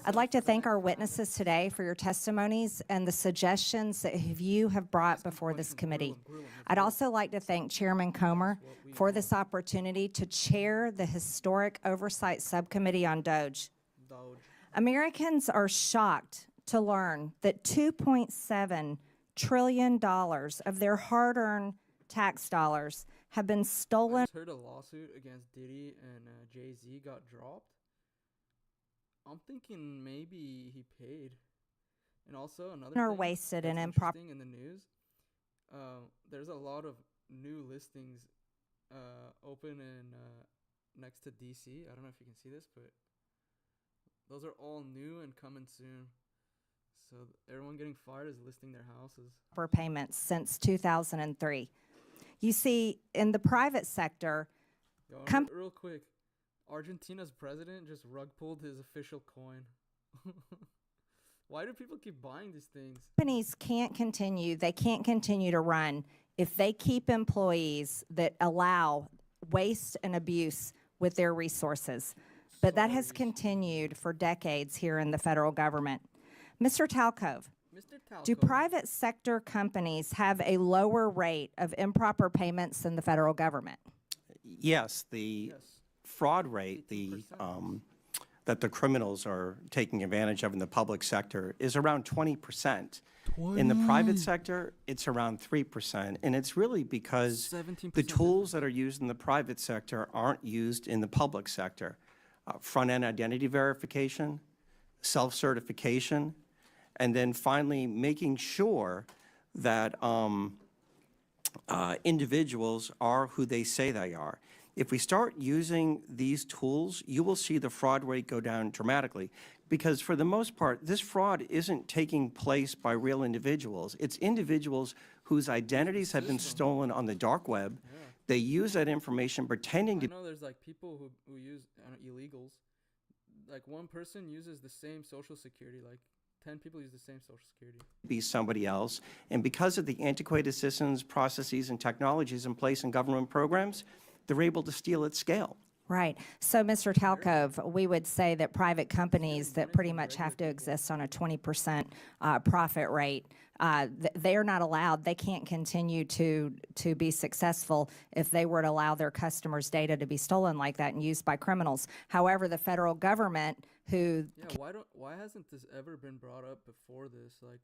I'd like to thank our witnesses today for your testimonies and the suggestions that you have brought before this committee. I'd also like to thank Chairman Comer for this opportunity to chair the Historic Oversight Subcommittee on DOGE. Americans are shocked to learn that $2.7 trillion of their hard-earned tax dollars have been stolen. I just heard a lawsuit against Diddy and Jay-Z got dropped. I'm thinking maybe he paid. And also another Or thing wasted that's and improper. interesting in the news, there's a lot of new listings open in next to DC. I don't know if you can see this, but those are all new and coming soon. So everyone getting fired is listing their houses. For payments since 2003. You see, in the private sector, real quick, Argentina's president just rug pulled his official coin. Why do people keep buying these things? Companies can't continue. They can't continue to run if they keep employees that allow waste and abuse with their resources. But that has continued for decades here in the federal government. Mr. Talcove, do private sector companies have a lower rate of improper payments than the federal government? Yes, the fraud rate that the criminals are taking advantage of in the public sector is around 20%. In the private sector, it's around 3%. And it's really because the tools that are used in the private sector aren't used in the public sector. Front-end identity verification, self-certification, and then finally making sure that individuals are who they say they are. If we start using these tools, you will see the fraud rate go down dramatically, because for the most part, this fraud isn't taking place by real individuals. It's individuals whose identities have been stolen on the dark web. They use that information pretending I to know there's like people who use illegals. Like one person uses the same social security, like 10 people use the same social security. be somebody else. And because of the antiquated systems, processes, and technologies in place in government programs, they're able to steal at scale. Right. So, Mr. Talcove, we would say that private companies that pretty much have to exist on a 20% profit rate, they're not allowed. They can't continue to be successful if they were to allow their customers' data to be stolen like that and used by criminals. However, the federal government, who why hasn't this ever been brought up before this? Like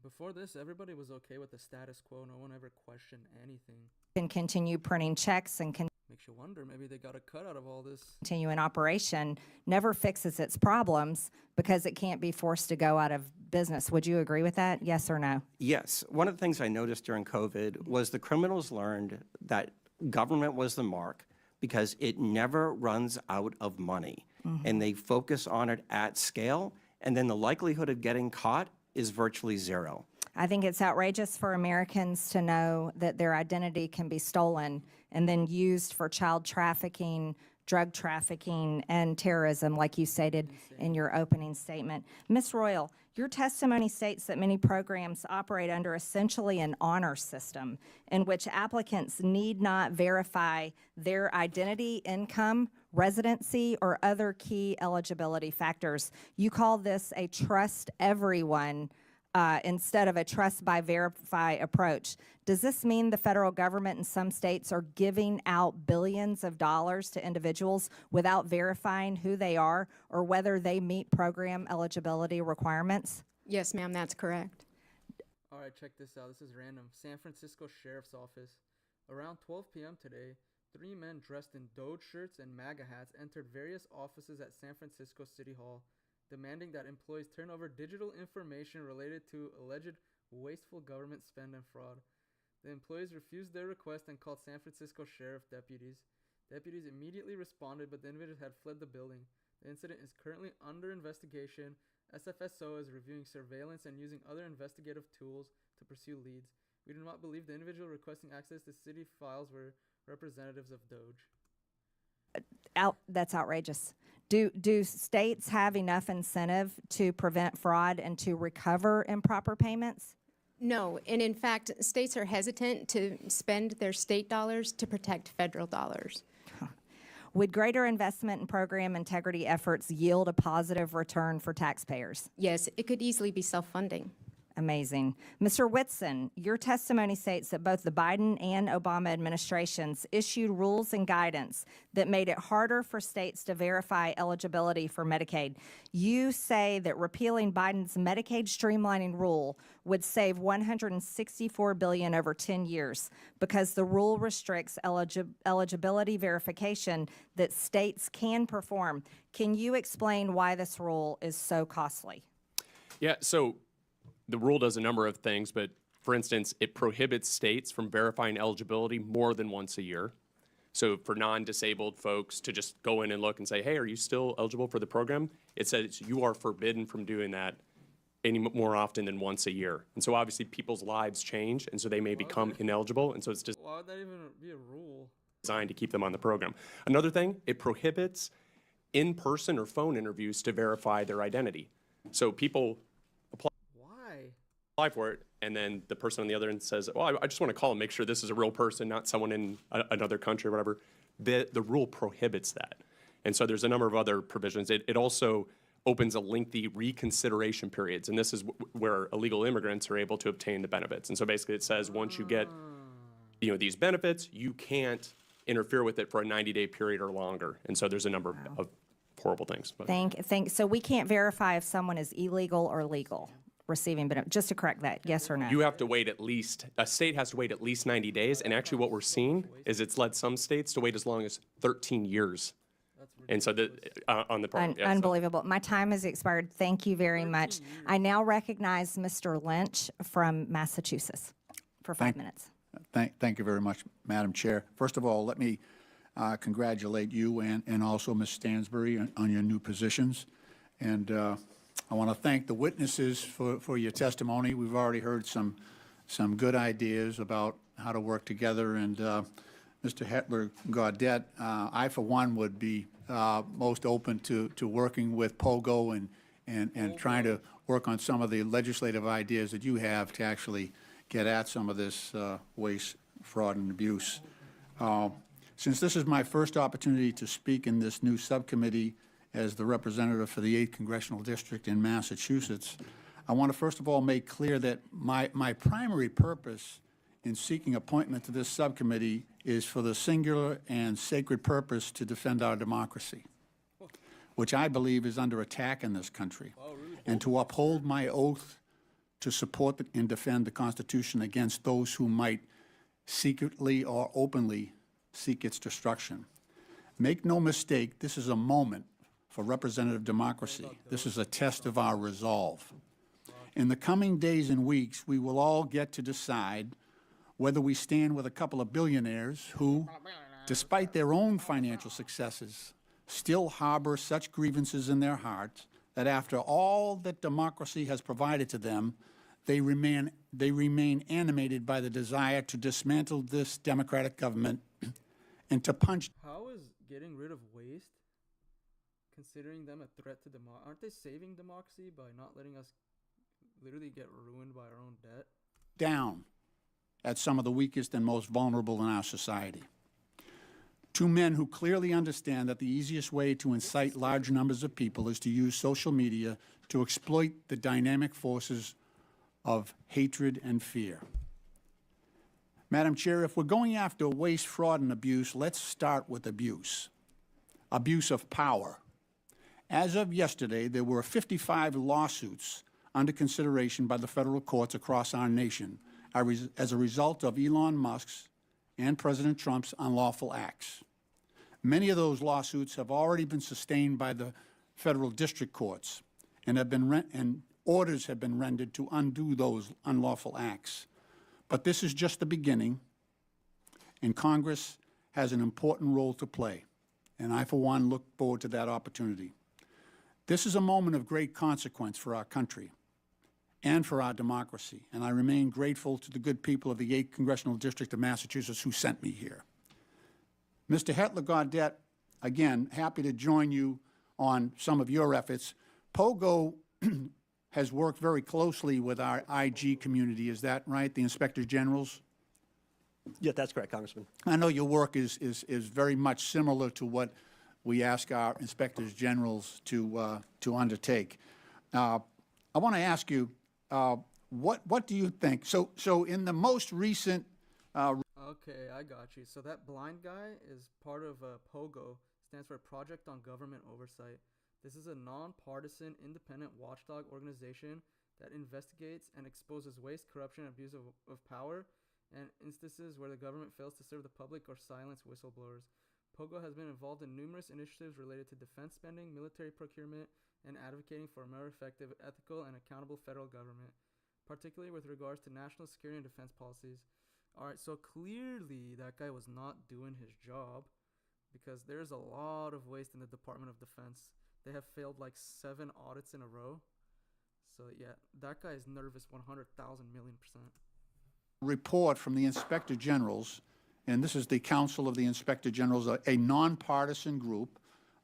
before this, everybody was okay with the status quo. No one ever questioned anything. can continue printing checks and Makes you wonder, maybe they got a cut out of all this. continue in operation, never fixes its problems because it can't be forced to go out of business. Would you agree with that? Yes or no? Yes. One of the things I noticed during COVID was the criminals learned that government was the mark because it never runs out of money. And they focus on it at scale, and then the likelihood of getting caught is virtually zero. I think it's outrageous for Americans to know that their identity can be stolen and then used for child trafficking, drug trafficking, and terrorism, like you stated in your opening statement. Ms. Royal, your testimony states that many programs operate under essentially an honor system in which applicants need not verify their identity, income, residency, or other key eligibility factors. You call this a trust everyone instead of a trust by verify approach. Does this mean the federal government in some states are giving out billions of dollars to individuals without verifying who they are or whether they meet program eligibility requirements? Yes, ma'am, that's correct. All right, check this out. This is random. San Francisco Sheriff's Office. Around 12 p.m. today, 3 men dressed in DOGE shirts and MAGA hats entered various offices at San Francisco City Hall, demanding that employees turn over digital information related to alleged wasteful government spend and fraud. The employees refused their request and called San Francisco Sheriff deputies. Deputies immediately responded, but the individuals had fled the building. The incident is currently under investigation. SFSO is reviewing surveillance and using other investigative tools to pursue leads. We do not believe the individual requesting access to city files were representatives of DOGE. That's outrageous. Do states have enough incentive to prevent fraud and to recover improper payments? No, and in fact, states are hesitant to spend their state dollars to protect federal dollars. Would greater investment in program integrity efforts yield a positive return for taxpayers? Yes, it could easily be self-funding. Amazing. Mr. Whitson, your testimony states that both the Biden and Obama administrations issued rules and guidance that made it harder for states to verify eligibility for Medicaid. You say that repealing Biden's Medicaid streamlining rule would save $164 billion over 10 years because the rule restricts eligibility verification that states can perform. Can you explain why this rule is so costly? Yeah, so the rule does a number of things, but for instance, it prohibits states from verifying eligibility more than once a year. So for non-disabled folks to just go in and look and say, hey, are you still eligible for the program? It says you are forbidden from doing that any more often than once a year. And so obviously people's lives change, and so they may become ineligible. And so it's just Why would that even be a rule? designed to keep them on the program. Another thing, it prohibits in-person or phone interviews to verify their identity. So people apply for it, and then the person on the other end says, well, I just want to call and make sure this is a real person, not someone in another country or whatever. The rule prohibits that. And so there's a number of other provisions. It also opens a lengthy reconsideration periods, and this is where illegal immigrants are able to obtain the benefits. And so basically it says once you get these benefits, you can't interfere with it for a 90-day period or longer. And so there's a number of horrible things. But. So we can't verify if someone is illegal or legal receiving benefits. Just to correct that, yes or no? You have to wait a state has to wait at least 90 days. And actually what we're seeing is it's led some states to wait as long as 13 years. And so on the program. Unbelievable. My time has expired. Thank you very much. I now recognize Mr. Lynch from Massachusetts for 5 minutes. Thank you very much, Madam Chair. First of all, let me congratulate you and also Ms. Stansbury on your new positions. And I want to thank the witnesses for your testimony. We've already heard some good ideas about how to work together, and Mr. Hetler Gaudette, I, for one, would be most open to working with POGO and trying to work on some of the legislative ideas that you have to actually get at some of this waste, fraud, and abuse. Since this is my first opportunity to speak in this new subcommittee as the representative for the 8th Congressional District in Massachusetts, I want to first of all make clear that my primary purpose in seeking appointment to this subcommittee is for the singular and sacred purpose to defend our democracy, which I believe is under attack in this country, and to uphold my oath to support and defend the Constitution against those who might secretly or openly seek its destruction. Make no mistake, this is a moment for representative democracy. This is a test of our resolve. In the coming days and weeks, we will all get to decide whether we stand with a couple of billionaires who, despite their own financial successes, still harbor such grievances in their hearts that after all that democracy has provided to them, they remain animated by the desire to dismantle this democratic government and to punch. How is getting rid of waste considering them a threat to democracy? Aren't they saving democracy by not letting us literally get ruined by our own debt? Down at some of the weakest and most vulnerable in our society. Two men who clearly understand that the easiest way to incite large numbers of people is to use social media to exploit the dynamic forces of hatred and fear. Madam Chair, if we're going after waste, fraud, and abuse, let's start with abuse. Abuse of power. As of yesterday, there were 55 lawsuits under consideration by the federal courts across our nation as a result of Elon Musk's and President Trump's unlawful acts. Many of those lawsuits have already been sustained by the federal district courts and orders have been rendered to undo those unlawful acts. But this is just the beginning, and Congress has an important role to play, and I, for one, look forward to that opportunity. This is a moment of great consequence for our country and for our democracy, and I remain grateful to the good people of the 8th Congressional District of Massachusetts who sent me here. Mr. Hetler Gaudette, again, happy to join you on some of your efforts. POGO has worked very closely with our IG community, is that right, the Inspector Generals? Yeah, that's correct, Congressman. I know your work is very much similar to what we ask our Inspectors Generals to undertake. I want to ask you, what do you think? So in the most recent Okay, I got you. So that blind guy is part of POGO, stands for Project on Government Oversight. This is a nonpartisan, independent watchdog organization that investigates and exposes waste, corruption, and abuse of power, and instances where the government fails to serve the public or silence whistleblowers. POGO has been involved in numerous initiatives related to defense spending, military procurement, and advocating for a more effective, ethical, and accountable federal government, particularly with regards to national security and defense policies. All right, so clearly that guy was not doing his job because there's a lot of waste in the Department of Defense. They have failed like 7 audits in a row. So yeah, that guy is nervous 100,000 million%. Report from the Inspector Generals, and this is the Council of the Inspector Generals, a nonpartisan group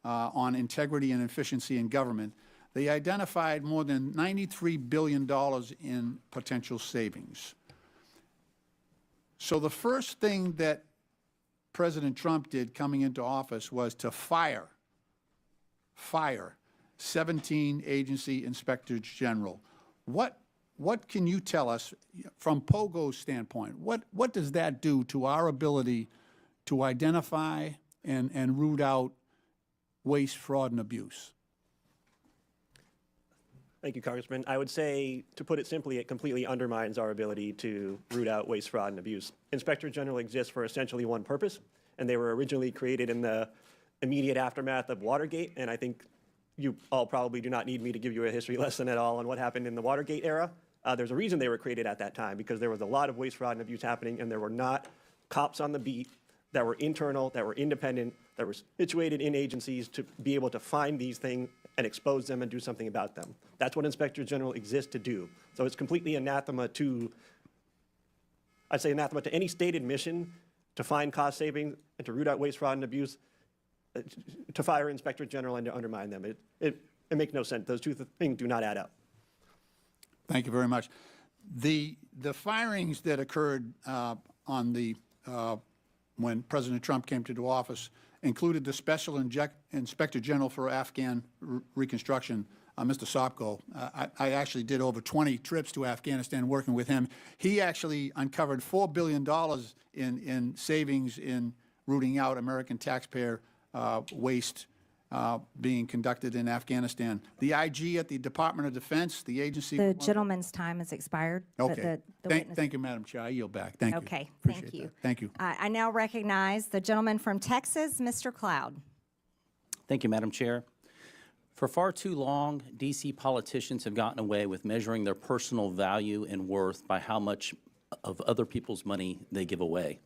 on integrity and efficiency in government. They identified more than $93 billion in potential savings. So the first thing that President Trump did coming into office was to fire 17 agency inspectors general. What can you tell us from POGO's standpoint? What does that do to our ability to identify and root out waste, fraud, and abuse? Thank you, Congressman. I would say, to put it simply, it completely undermines our ability to root out waste, fraud, and abuse. Inspector General exists for essentially one purpose, and they were originally created in the immediate aftermath of Watergate, and I think you all probably do not need me to give you a history lesson at all on what happened in the Watergate era. There's a reason they were created at that time, because there was a lot of waste, fraud, and abuse happening, and there were not cops on the beat that were internal, that were independent, that were situated in agencies to be able to find these things and expose them and do something about them. That's what Inspector General exists to do. So it's completely anathema to, I'd say anathema to any stated mission to find cost savings and to root out waste, fraud, and abuse, to fire Inspector General and to undermine them. It makes no sense. Those two things do not add up. Thank you very much. The firings that occurred when President Trump came to office included the Special Inspector General for Afghan Reconstruction, Mr. Sopko. I actually did over 20 trips to Afghanistan working with him. He actually uncovered $4 billion in savings in rooting out American taxpayer waste being conducted in Afghanistan. The IG at the Department of Defense, the agency. The gentleman's time has expired. Okay. Thank you, Madam Chair. I yield back. Thank you. Okay, Appreciate thank you. that. Thank you. I now recognize the gentleman from Texas, Mr. Cloud. Thank you, Madam Chair. For far too long, D.C. politicians have gotten away with measuring their personal value and worth by how much of other people's money they give away.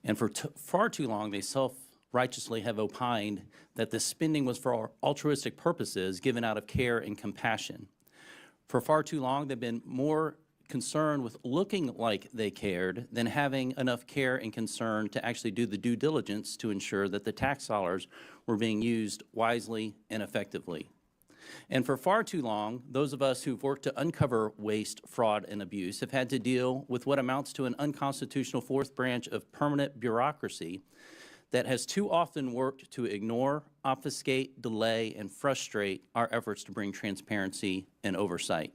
And for far too long, they self-righteously have opined that this spending was for altruistic purposes given out of care and compassion. For far too long, they've been more concerned with looking like they cared than having enough care and concern to actually do the due diligence to ensure that the tax dollars were being used wisely and effectively. And for far too long, those of us who've worked to uncover waste, fraud, and abuse have had to deal with what amounts to an unconstitutional fourth branch of permanent bureaucracy that has too often worked to ignore, obfuscate, delay, and frustrate our efforts to bring transparency and oversight.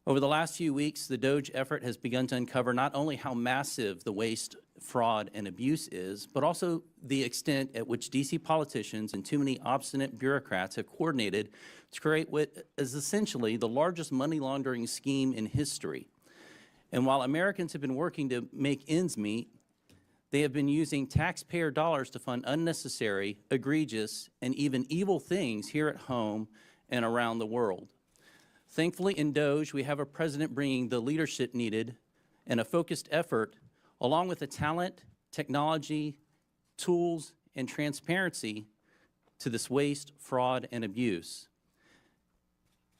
Over the last few weeks, the DOGE effort has begun to uncover not only how massive the waste, fraud, and abuse is, but also the extent at which D.C. politicians and too many obstinate bureaucrats have coordinated to create what is essentially the largest money laundering scheme in history. And while Americans have been working to make ends meet, they have been using taxpayer dollars to fund unnecessary, egregious, and even evil things here at home and around the world. Thankfully, in DOGE, we have a president bringing the leadership needed and a focused effort, along with the talent, technology, tools, and transparency to this waste, fraud, and abuse.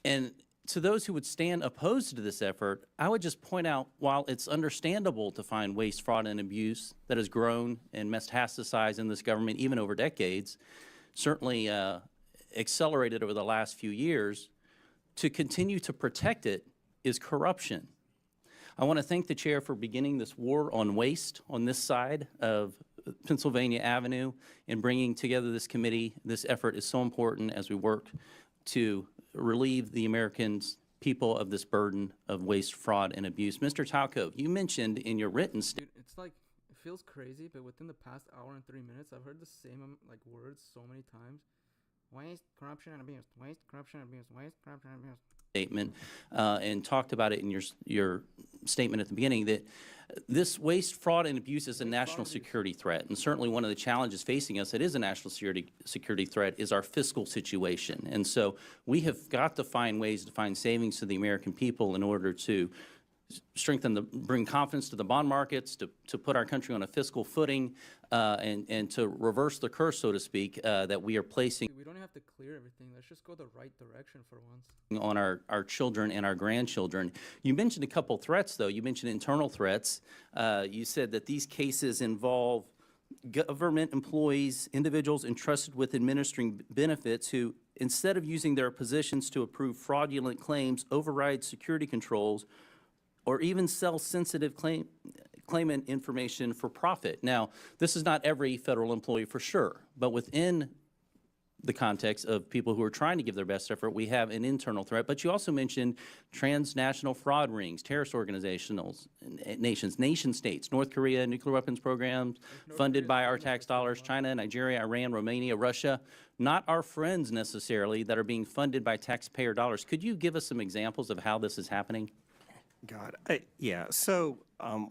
And to those who would stand opposed to this effort, I would just point out, while it's understandable to find waste, fraud, and abuse that has grown and metastasized in this government even over decades, certainly accelerated over the last few years, to continue to protect it is corruption. I want to thank the chair for beginning this war on waste on this side of Pennsylvania Avenue and bringing together this committee. This effort is so important as we work to relieve the American people of this burden of waste, fraud, and abuse. Mr. Talco, you mentioned in your written statement. It's like, it feels crazy, but within the past hour and 3 minutes, I've heard the same words so many times. Waste, corruption, and abuse. Waste, corruption, and abuse. Waste, corruption, and abuse. Statement and talked about it in your statement at the beginning that this waste, fraud, and abuse is a national security threat. And certainly one of the challenges facing us that is a national security threat is our fiscal situation. And so we have got to find ways to find savings to the American people in order to bring confidence to the bond markets, to put our country on a fiscal footing, and to reverse the curse, so to speak, that we are placing. We don't have to clear everything. Let's just go the right direction for once. On our children and our grandchildren. You mentioned a couple threats, though. You mentioned internal threats. You said that these cases involve government employees, individuals entrusted with administering benefits who, instead of using their positions to approve fraudulent claims, override security controls, or even sell sensitive claimant information for profit. Now, this is not every federal employee for sure, but within the context of people who are trying to give their best effort, we have an internal threat. But you also mentioned transnational fraud rings, terrorist organizations, nation states, North Korea, nuclear weapons programs funded by our tax dollars, China, Nigeria, Iran, Romania, Russia, not our friends necessarily that are being funded by taxpayer dollars. Could you give us some examples of how this is happening? God, yeah. So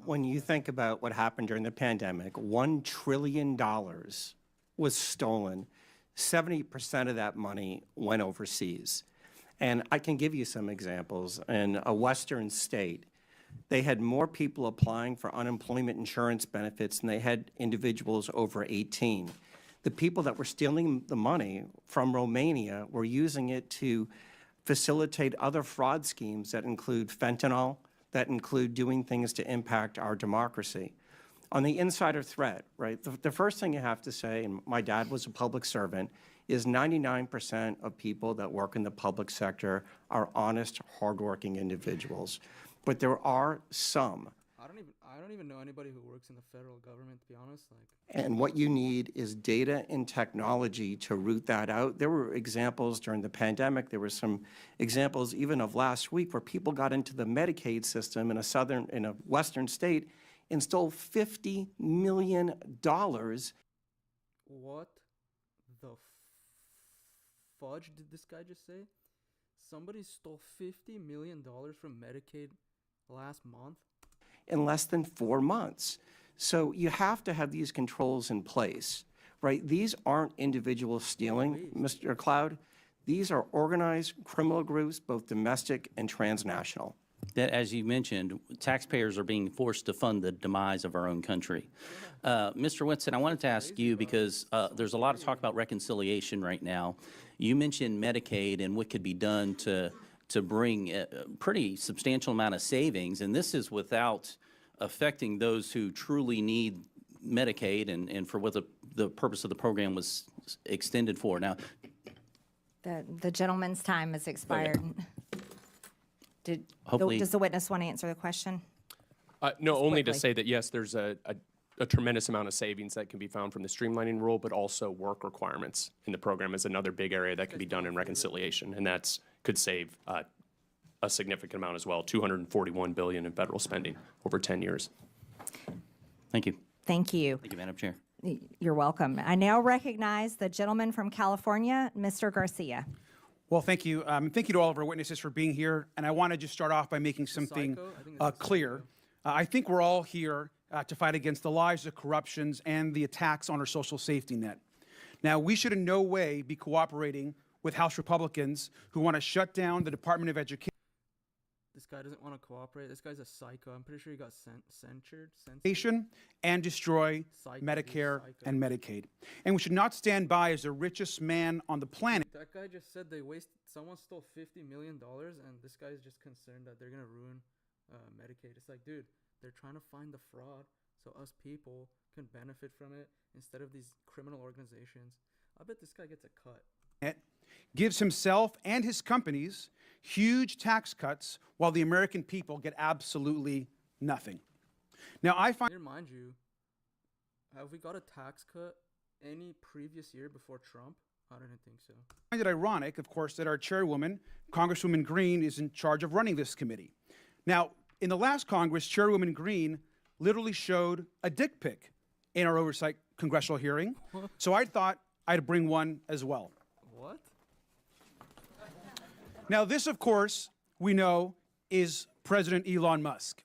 when you think about what happened during the pandemic, $1 trillion was stolen. 70% of that money went overseas. And I can give you some examples. In a western state, they had more people applying for unemployment insurance benefits than they had individuals over 18. The people that were stealing the money from Romania were using it to facilitate other fraud schemes that include fentanyl, that include doing things to impact our democracy. On the insider threat, right, the first thing you have to say, and my dad was a public servant, is 99% of people that work in the public sector are honest, hardworking individuals. But there are some. I don't even know anybody who works in the federal government, to be honest. And what you need is data and technology to root that out. There were examples during the pandemic. There were some examples even of last week where people got into the Medicaid system in a western state and stole $50 million. What the fudge did this guy just say? Somebody stole $50 million from Medicaid last month? In less than 4 months. So you have to have these controls in place, right? These aren't individuals stealing, Mr. Cloud. These are organized criminal groups, both domestic and transnational. That, as you mentioned, taxpayers are being forced to fund the demise of our own country. Mr. Whitson, I wanted to ask you, because there's a lot of talk about reconciliation right now. You mentioned Medicaid and what could be done to bring a pretty substantial amount of savings, and this is without affecting those who truly need Medicaid and for what the purpose of the program was extended for. Now, The gentleman's time has expired. Hopefully- Does the witness want to answer the question? No, only to quickly. say that, yes, there's a tremendous amount of savings that can be found from the streamlining rule, but also work requirements in the program is another big area that can be done in reconciliation, and that's could save a significant amount as well, $241 billion in federal spending over 10 years. thank you. Thank you. Thank you, Madam Chair. You're welcome. I now recognize the gentleman from California, Mr. Garcia. Well, thank you. Thank you to all of our witnesses for being here. And I want to just start off by making something clear. I think we're all here to fight against the lies, the corruptions, and the attacks on our social safety net. Now, we should in no way be cooperating with House Republicans who want to shut down the Department of Education. This guy doesn't want to cooperate. This guy's a psycho. I'm pretty sure he got censured. And destroy Medicare and Medicaid. And we should not stand by as the richest man on the planet. That guy just said someone stole $50 million, and this guy's just concerned that they're going to ruin Medicaid. It's like, dude, they're trying to find the fraud so us people can benefit from it instead of these criminal organizations. I bet this guy gets a cut. Gives himself and his companies huge tax cuts while the American people get absolutely nothing. Now, I find... Mind you, have we got a tax cut any previous year before Trump? I didn't think so. I find it ironic, of course, that our chairwoman, Congresswoman Greene, is in charge of running this committee. Now, in the last Congress, Chairwoman Greene literally showed a dick pic in our oversight congressional hearing. So I thought I'd bring one as well. What? Now, this, of course, we know is President Elon Musk.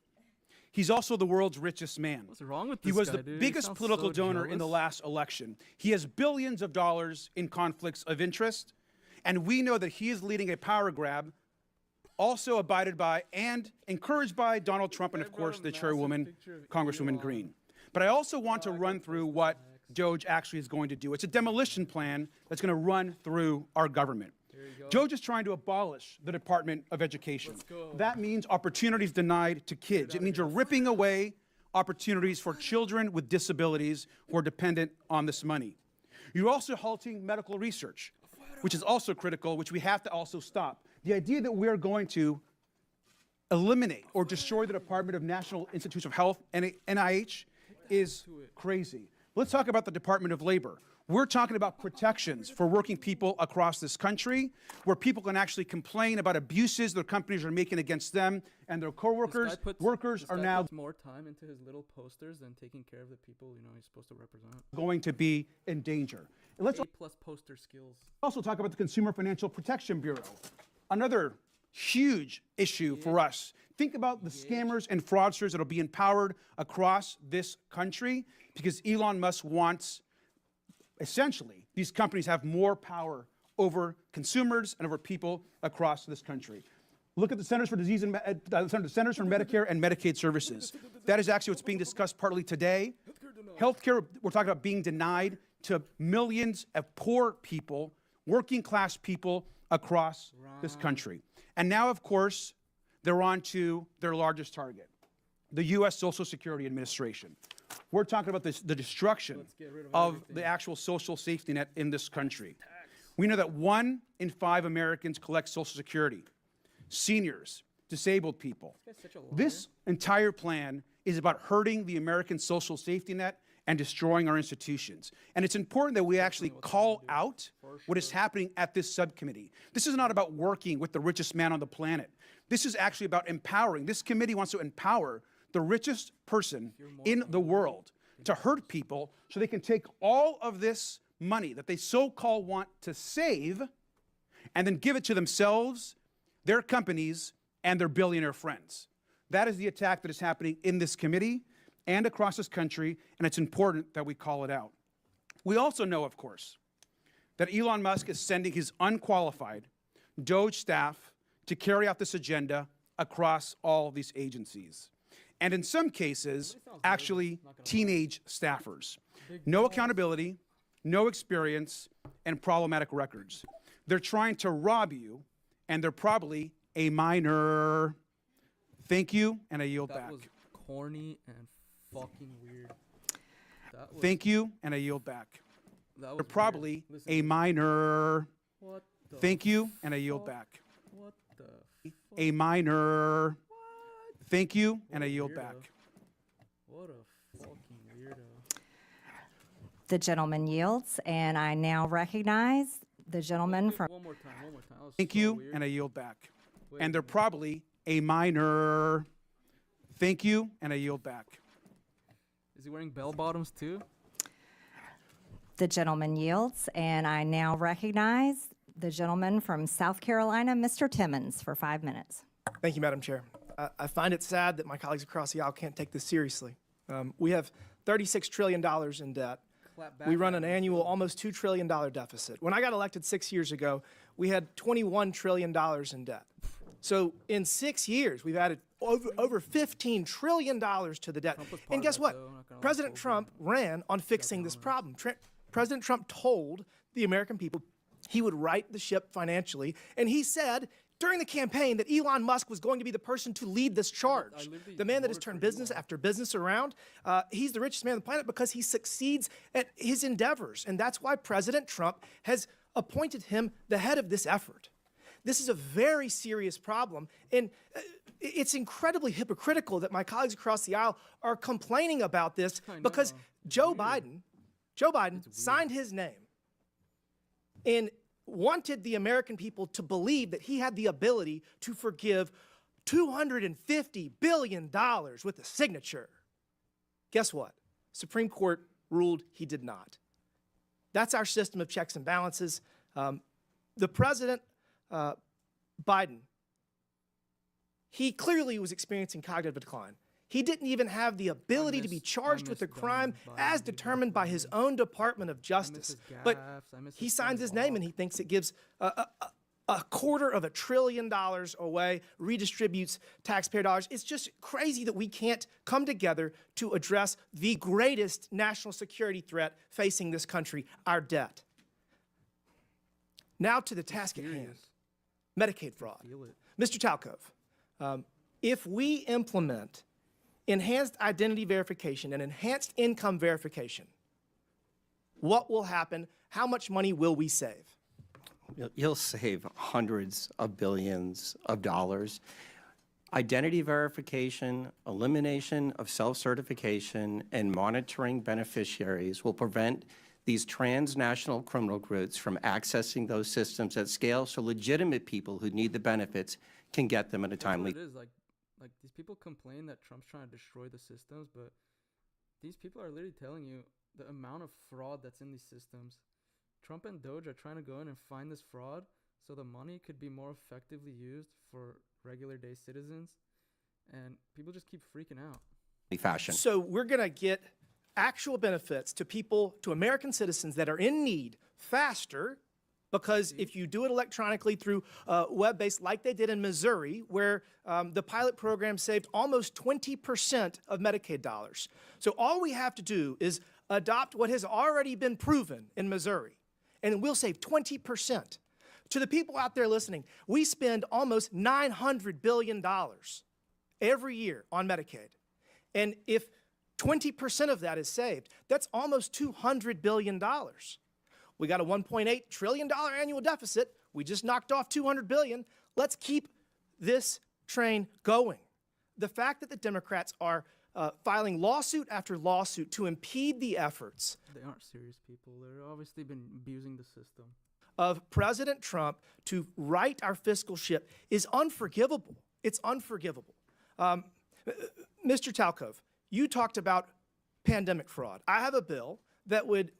He's also the world's richest man. What's wrong with this He was guy, the dude? biggest political donor in the jealous. last election. He has billions of dollars in conflicts of interest, and we know that he is leading a power grab, also abided by and encouraged by Donald Trump and, of course, the chairwoman, Congresswoman Greene. But I also want to run through what DOGE actually is going to do. It's a demolition plan that's going to run through our government. DOGE is trying to abolish the Department of Education. That means opportunities denied to kids. It means you're ripping away opportunities for children with disabilities who are dependent on this money. You're also halting medical research, which is also critical, which we have to also stop. The idea that we're going to eliminate or destroy the Department of National Institutes of Health, NIH, is crazy. Let's talk about the Department of Labor. We're talking about protections for working people across this country, where people can actually complain about abuses their companies are making against them and their coworkers. Workers are now puts more time into his little posters than taking care of the people he's supposed to represent. going to be in danger. And let's A+ poster skills. also talk about the Consumer Financial Protection Bureau, another huge issue for us. Think about the scammers and fraudsters that will be empowered across this country because Elon Musk wants, essentially, these companies have more power over consumers and over people across this country. Look at the Centers for Disease and Centers for Medicare and Medicaid Services. That is actually what's being discussed partly today. Healthcare, we're talking about being denied to millions of poor people, working class people across this country. And now, of course, they're on to their largest target, the U.S. Social Security Administration. We're talking about the destruction of the actual social safety net in this country. We know that 1 in 5 Americans collect Social Security. Seniors, disabled people. This entire plan is about hurting the American social safety net and destroying our institutions. And it's important that we actually call out what is happening at this subcommittee. This is not about working with the richest man on the planet. This is actually about empowering. This committee wants to empower the richest person in the world to hurt people so they can take all of this money that they so-called want to save and then give it to themselves, their companies, and their billionaire friends. That is the attack that is happening in this committee and across this country, and it's important that we call it out. We also know, of course, that Elon Musk is sending his unqualified DOGE staff to carry out this agenda across all these agencies. And in some cases, actually teenage staffers. No accountability, no experience, and problematic records. They're trying to rob you, and they're probably a minor. Thank you, and I yield back. That was corny and fucking weird. Thank you, and I yield back. They're probably a minor. What the Thank you, and I yield back. What the A minor. Thank you, and I yield back. What a fucking weirdo. The gentleman yields, and I now recognize the gentleman from. One more time. Thank you, and I yield back. And they're probably a minor. Thank you, and I yield back. Is he wearing bell bottoms too? The gentleman yields, and I now recognize the gentleman from South Carolina, Mr. Timmons, for 5 minutes. Thank you, Madam Chair. I find it sad that my colleagues across the aisle can't take this seriously. We have $36 trillion in debt. We run an annual almost $2 trillion deficit. When I got elected 6 years ago, we had $21 trillion in debt. So in 6 years, we've added over $15 trillion to the debt. And guess what? President Trump ran on fixing this problem. President Trump told the American people he would right the ship financially, and he said during the campaign that Elon Musk was going to be the person to lead this charge. The man that has turned business after business around. He's the richest man on the planet because he succeeds at his endeavors, and that's why President Trump has appointed him the head of this effort. This is a very serious problem, and it's incredibly hypocritical that my colleagues across the aisle are complaining about this because Joe Biden signed his name and wanted the American people to believe that he had the ability to forgive $250 billion with a signature. Guess what? Supreme Court ruled he did not. That's our system of checks and balances. The president, Biden, he clearly was experiencing cognitive decline. He didn't even have the ability to be charged with a crime as determined by his own Department of Justice. But he signs his name and he thinks it gives $250 billion away, redistributes taxpayer dollars. It's just crazy that we can't come together to address the greatest national security threat facing this country, our debt. Now to the task at hand, Medicaid fraud. Mr. Talcove, if we implement enhanced identity verification and enhanced income verification, what will happen? How much money will we save? You'll save hundreds of billions of dollars. Identity verification, elimination of self-certification, and monitoring beneficiaries will prevent these transnational criminal groups from accessing those systems at scale so legitimate people who need the benefits can get them at a timely. It is like these people complain that Trump's trying to destroy the systems, but these people are literally telling you the amount of fraud that's in these systems. Trump and DOGE are trying to go in and find this fraud so the money could be more effectively used for regular day citizens, and people just keep freaking out. Fashion. So we're going to get actual benefits to people, to American citizens that are in need faster, because if you do it electronically through web-based, like they did in Missouri, where the pilot program saved almost 20% of Medicaid dollars. So all we have to do is adopt what has already been proven in Missouri, and we'll save 20%. To the people out there listening, we spend almost $900 billion every year on Medicaid. And if 20% of that is saved. That's almost $200 billion. We got a $1.8 trillion annual deficit. We just knocked off $200 billion. Let's keep this train going. The fact that the Democrats are filing lawsuit after lawsuit to impede the efforts. They aren't serious people. They're obviously been abusing the system. Of President Trump to right our fiscal ship is unforgivable. It's unforgivable. Mr. Talkov, you talked about pandemic fraud. I have a bill that would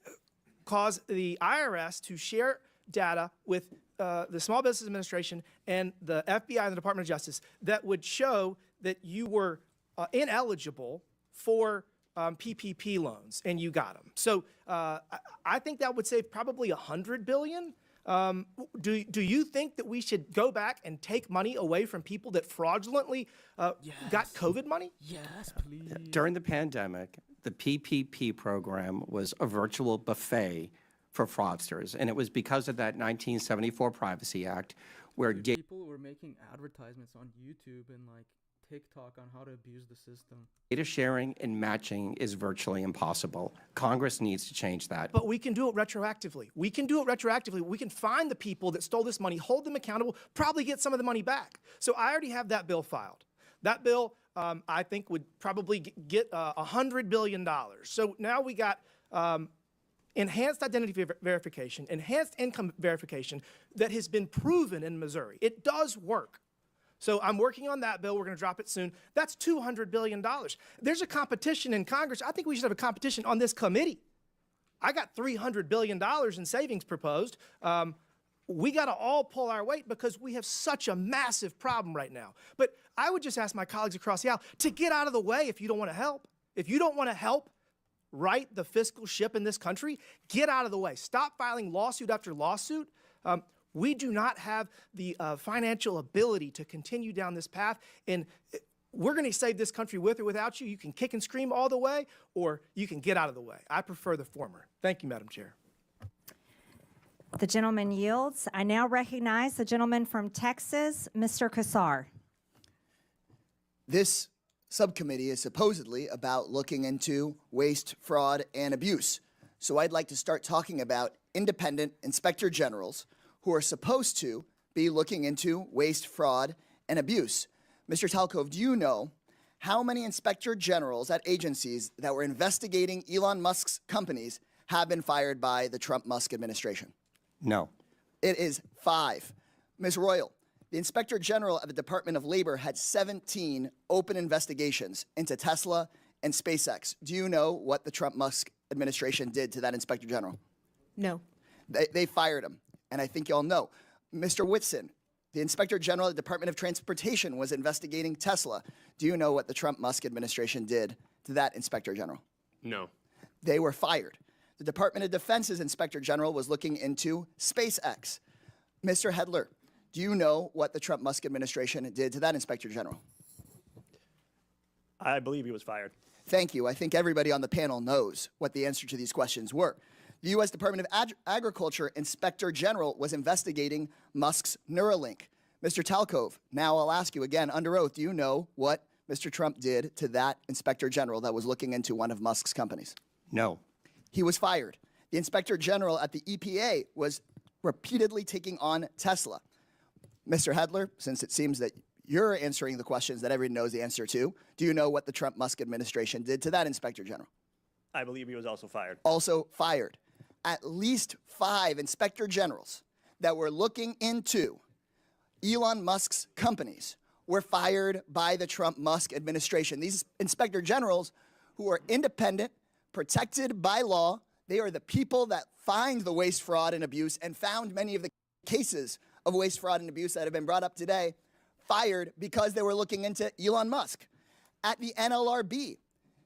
cause the IRS to share data with the Small Business Administration and the FBI and the Department of Justice that would show that you were ineligible for PPP loans, and you got them. So I think that would save probably $100 billion. Do you think that we should go back and take money away from people that fraudulently got COVID money? Yes, please. During the pandemic, the PPP program was a virtual buffet for fraudsters, and it was because of that 1974 Privacy Act where people were making advertisements on YouTube and like TikTok on how to abuse the system. data sharing and matching is virtually impossible. Congress needs to change that. But we can do it retroactively. We can do it retroactively. We can find the people that stole this money, hold them accountable, probably get some of the money back. So I already have that bill filed. That bill, I think, would probably get $100 billion. So now we got enhanced identity verification, enhanced income verification that has been proven in Missouri. It does work. So I'm working on that bill. We're going to drop it soon. That's $200 billion. There's a competition in Congress. I think we should have a competition on this committee. I got $300 billion in savings proposed. We got to all pull our weight because we have such a massive problem right now. But I would just ask my colleagues across the aisle to get out of the way if you don't want to help. If you don't want to help right the fiscal ship in this country, get out of the way. Stop filing lawsuit after lawsuit. We do not have the financial ability to continue down this path, and we're going to save this country with or without you. You can kick and scream all the way, or you can get out of the way. I prefer the former. Thank you, Madam Chair. The gentleman yields. I now recognize the gentleman from Texas, Mr. Kassar. This subcommittee is supposedly about looking into waste, fraud, and abuse. So I'd like to start talking about independent inspector generals who are supposed to be looking into waste, fraud, and abuse. Mr. Talkov, do you know how many inspector generals at agencies that were investigating Elon Musk's companies have been fired by the Trump-Musk administration? No. It is 5. Ms. Royal, the Inspector General of the Department of Labor had 17 open investigations into Tesla and SpaceX. Do you know what the Trump-Musk administration did to that Inspector General? No. They fired him. And I think y'all know. Mr. Whitson, the Inspector General of the Department of Transportation was investigating Tesla. Do you know what the Trump-Musk administration did to that Inspector General? No. They were fired. The Department of Defense's Inspector General was looking into SpaceX. Mr. Hedler, do you know what the Trump-Musk administration did to that Inspector General? I believe he was fired. Thank you. I think everybody on the panel knows what the answer to these questions were. The U.S. Department of Agriculture Inspector General was investigating Musk's Neuralink. Mr. Talkov, now I'll ask you again under oath, do you know what Mr. Trump did to that Inspector General that was looking into one of Musk's companies? No. He was fired. The Inspector General at the EPA was repeatedly taking on Tesla. Mr. Hedler, since it seems that you're answering the questions that everyone knows the answer to, do you know what the Trump-Musk administration did to that Inspector General? I believe he was also fired. Also fired. At least 5 inspector generals that were looking into Elon Musk's companies were fired by the Trump-Musk administration. These inspector generals who are independent, protected by law, they are the people that find the waste, fraud, and abuse and found many of the cases of waste, fraud, and abuse that have been brought up today, fired because they were looking into Elon Musk. At the NLRB,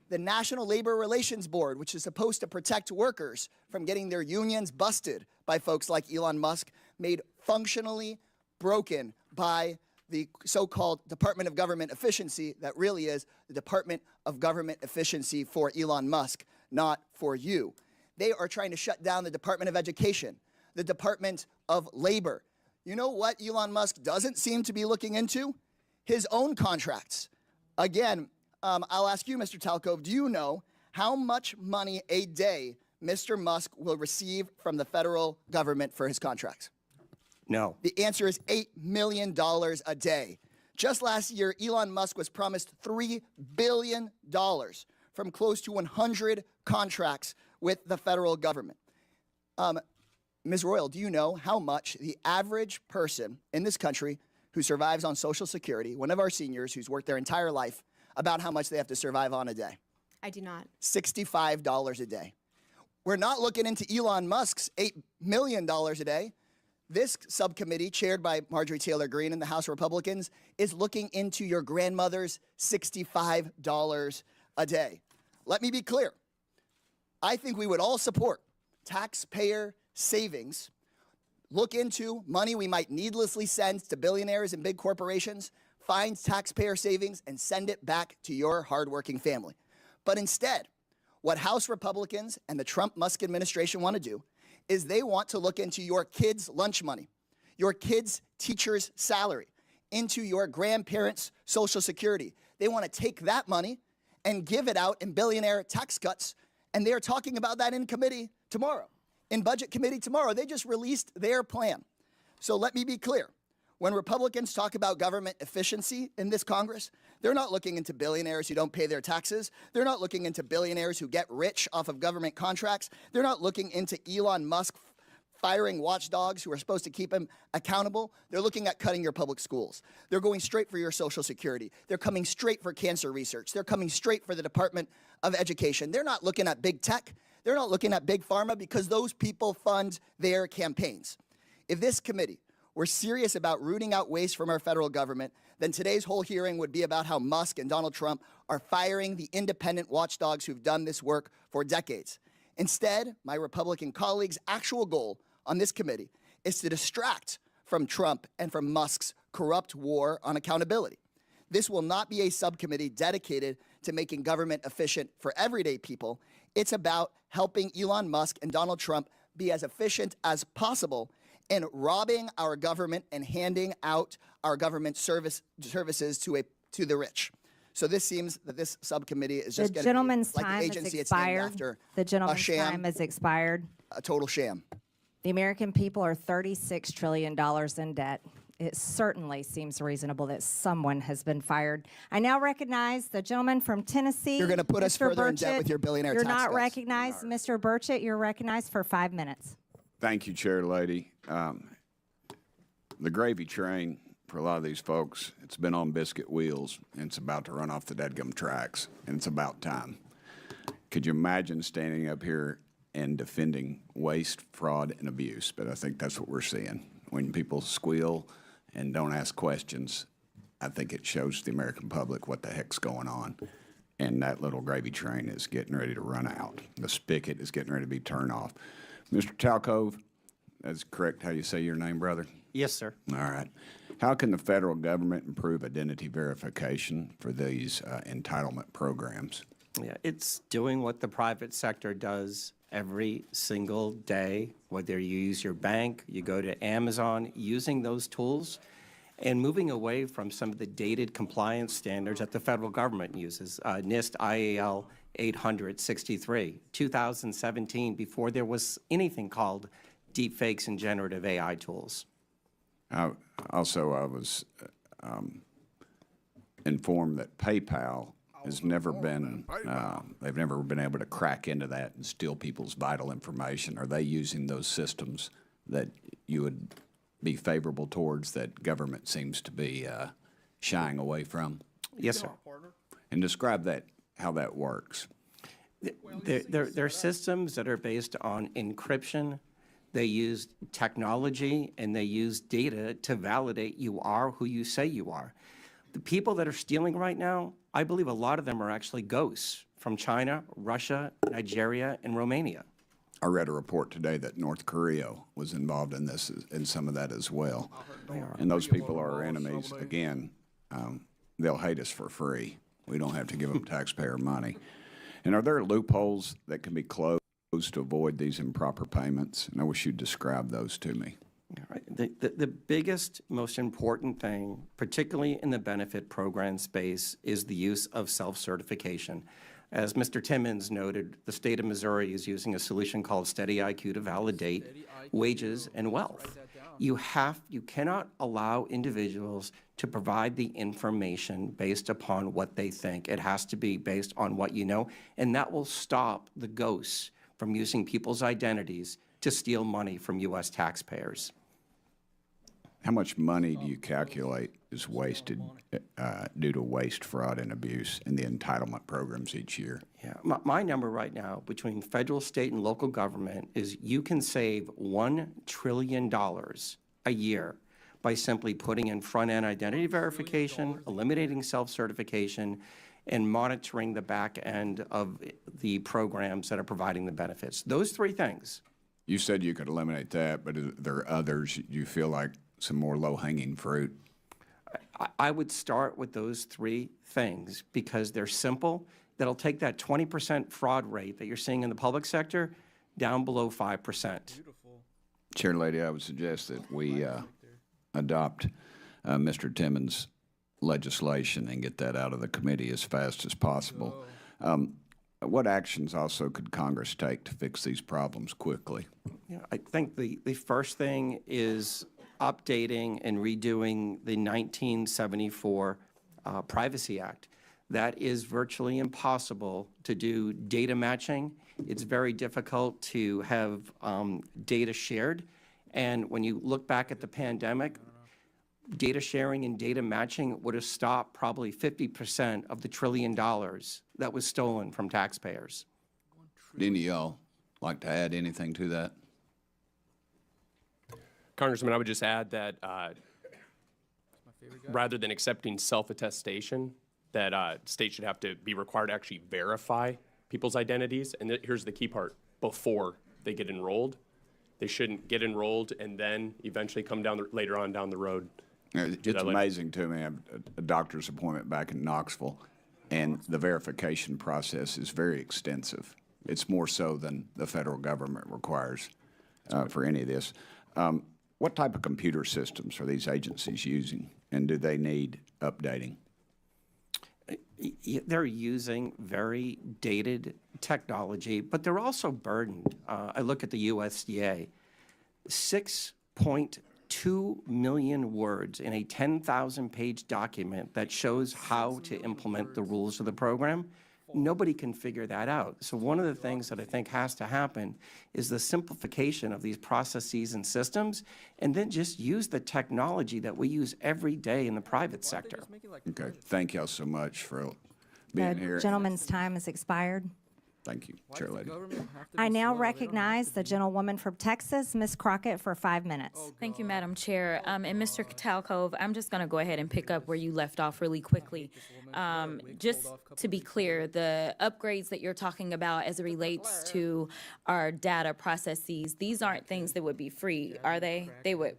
the National Labor Relations Board, which is supposed to protect workers from getting their unions busted by folks like Elon Musk, made functionally broken by the so-called Department of Government Efficiency that really is the Department of Government Efficiency for Elon Musk, not for you. They are trying to shut down the Department of Education, the Department of Labor. You know what Elon Musk doesn't seem to be looking into? His own contracts. Again, I'll ask you, Mr. Talcove, do you know how much money a day Mr. Musk will receive from the federal government for his contracts? No. The answer is $8 million a day. Just last year, Elon Musk was promised $3 billion from close to 100 contracts with the federal government. Ms. Royal, do you know how much the average person in this country who survives on Social Security, one of our seniors who's worked their entire life, about how much they have to survive on a day? I do not. $65 a day. We're not looking into Elon Musk's $8 million a day. This subcommittee, chaired by Marjorie Taylor Greene and the House Republicans, is looking into your grandmother's $65 a day. Let me be clear. I think we would all support taxpayer savings, look into money we might needlessly send to billionaires and big corporations, find taxpayer savings, and send it back to your hardworking family. But instead, what House Republicans and the Trump-Musk administration want to do is they want to look into your kids' lunch money, your kids' teacher's salary, into your grandparents' Social Security. They want to take that money and give it out in billionaire tax cuts, and they're talking about that in committee tomorrow. In Budget Committee tomorrow, they just released their plan. So let me be clear. When Republicans talk about government efficiency in this Congress, they're not looking into billionaires who don't pay their taxes. They're not looking into billionaires who get rich off of government contracts. They're not looking into Elon Musk firing watchdogs who are supposed to keep him accountable. They're looking at cutting your public schools. They're going straight for your Social Security. They're coming straight for cancer research. They're coming straight for the Department of Education. They're not looking at big tech. They're not looking at big pharma because those people fund their campaigns. If this committee were serious about rooting out waste from our federal government, then today's whole hearing would be about how Musk and Donald Trump are firing the independent watchdogs who've done this work for decades. Instead, my Republican colleagues' actual goal on this committee is to distract from Trump and from Musk's corrupt war on accountability. This will not be a subcommittee dedicated to making government efficient for everyday people. It's about helping Elon Musk and Donald Trump be as efficient as possible in robbing our government and handing out our government services to the rich. So this seems that this subcommittee is just The going to be gentleman's like time the has agency it's named expired. after. The gentleman's a sham, time has expired. a total sham. The American people are $36 trillion in debt. It certainly seems reasonable that someone has been fired. I now recognize the gentleman from Tennessee. You're going to put us Mr. further in debt Burchett. with your billionaire You're tax not cuts. recognized. Mr. Burchett, you're recognized for 5 minutes. Thank you, Chair Lady. The gravy train for a lot of these folks, it's been on biscuit wheels, and it's about to run off the dadgum tracks, and it's about time. Could you imagine standing up here and defending waste, fraud, and abuse? But I think that's what we're seeing. When people squeal and don't ask questions, I think it shows the American public what the heck's going on. And that little gravy train is getting ready to run out. The spigot is getting ready to be turned off. Mr. Talcove, that's correct how you say your name, brother? Yes, sir. All right. How can the federal government improve identity verification for these entitlement programs? Yeah, it's doing what the private sector does every single day, whether you use your bank, you go to Amazon, using those tools and moving away from some of the dated compliance standards that the federal government uses. NIST IAL 863, 2017, before there was anything called deepfakes and generative AI tools. I was informed that PayPal has never been, they've never been able to crack into that and steal people's vital information. Are they using those systems that you would be favorable towards that government seems to be shying away from? Yes, sir. And describe that, how that works. They're systems that are based on encryption. They use technology and they use data to validate you are who you say you are. The people that are stealing right now, I believe a lot of them are actually ghosts from China, Russia, Nigeria, and Romania. I read a report today that North Korea was involved in this, in some of that as well. And those people are our enemies. Again, they'll hate us for free. We don't have to give them taxpayer money. And are there loopholes that can be closed to avoid these improper payments? And I wish you'd describe those to me. Right. The biggest, most important thing, particularly in the benefit program space, is the use of self-certification. As Mr. Timmons noted, the state of Missouri is using a solution called Steady IQ to validate wages and wealth. You cannot allow individuals to provide the information based upon what they think. It has to be based on what you know, and that will stop the ghosts from using people's identities to steal money from U.S. taxpayers. How much money do you calculate is wasted due to waste, fraud, and abuse in the entitlement programs each year? Yeah, my number right now between federal, state, and local government is you can save $1 trillion a year by simply putting in front-end identity verification, eliminating self-certification, and monitoring the back end of the programs that are providing the benefits. Those three things. You said you could eliminate that, but are there others you feel like some more low-hanging fruit? I would start with those three things because they're simple. That'll take that 20% fraud rate that you're seeing in the public sector down below 5%. Chair Lady, I would suggest that we adopt Mr. Timmons' legislation and get that out of the committee as fast as possible. What actions also could Congress take to fix these problems quickly? Yeah, I think the first thing is updating and redoing the 1974 Privacy Act. That is virtually impossible to do data matching. It's very difficult to have data shared. And when you look back at the pandemic, data sharing and data matching would have stopped probably 50% of the $1 trillion that was stolen from taxpayers. Any of y'all like to add anything to that? Congressman, I would just add that rather than accepting self-attestation, that states should have to be required to actually verify people's identities. And here's the key part: before they get enrolled, they shouldn't get enrolled and then eventually come down later on down the road. It's amazing to me. I have a doctor's appointment back in Knoxville, and the verification process is very extensive. It's more so than the federal government requires for any of this. What type of computer systems are these agencies using, and do they need updating? They're using very dated technology, but they're also burdened. I look at the USDA, 6.2 million words in a 10,000-page document that shows how to implement the rules of the program. Nobody can figure that out. So one of the things that I think has to happen is the simplification of these processes and systems, and then just use the technology that we use every day in the private sector. Okay, thank y'all so much for being here. The gentleman's time has expired. Thank you, Chair Lady. I now recognize the gentlewoman from Texas, Ms. Crockett, for 5 minutes. Thank you, Madam Chair. And Mr. Talcove, I'm just going to go ahead and pick up where you left off really quickly. Just to be clear, the upgrades that you're talking about as it relates to our data processes, these aren't things that would be free, are they? They would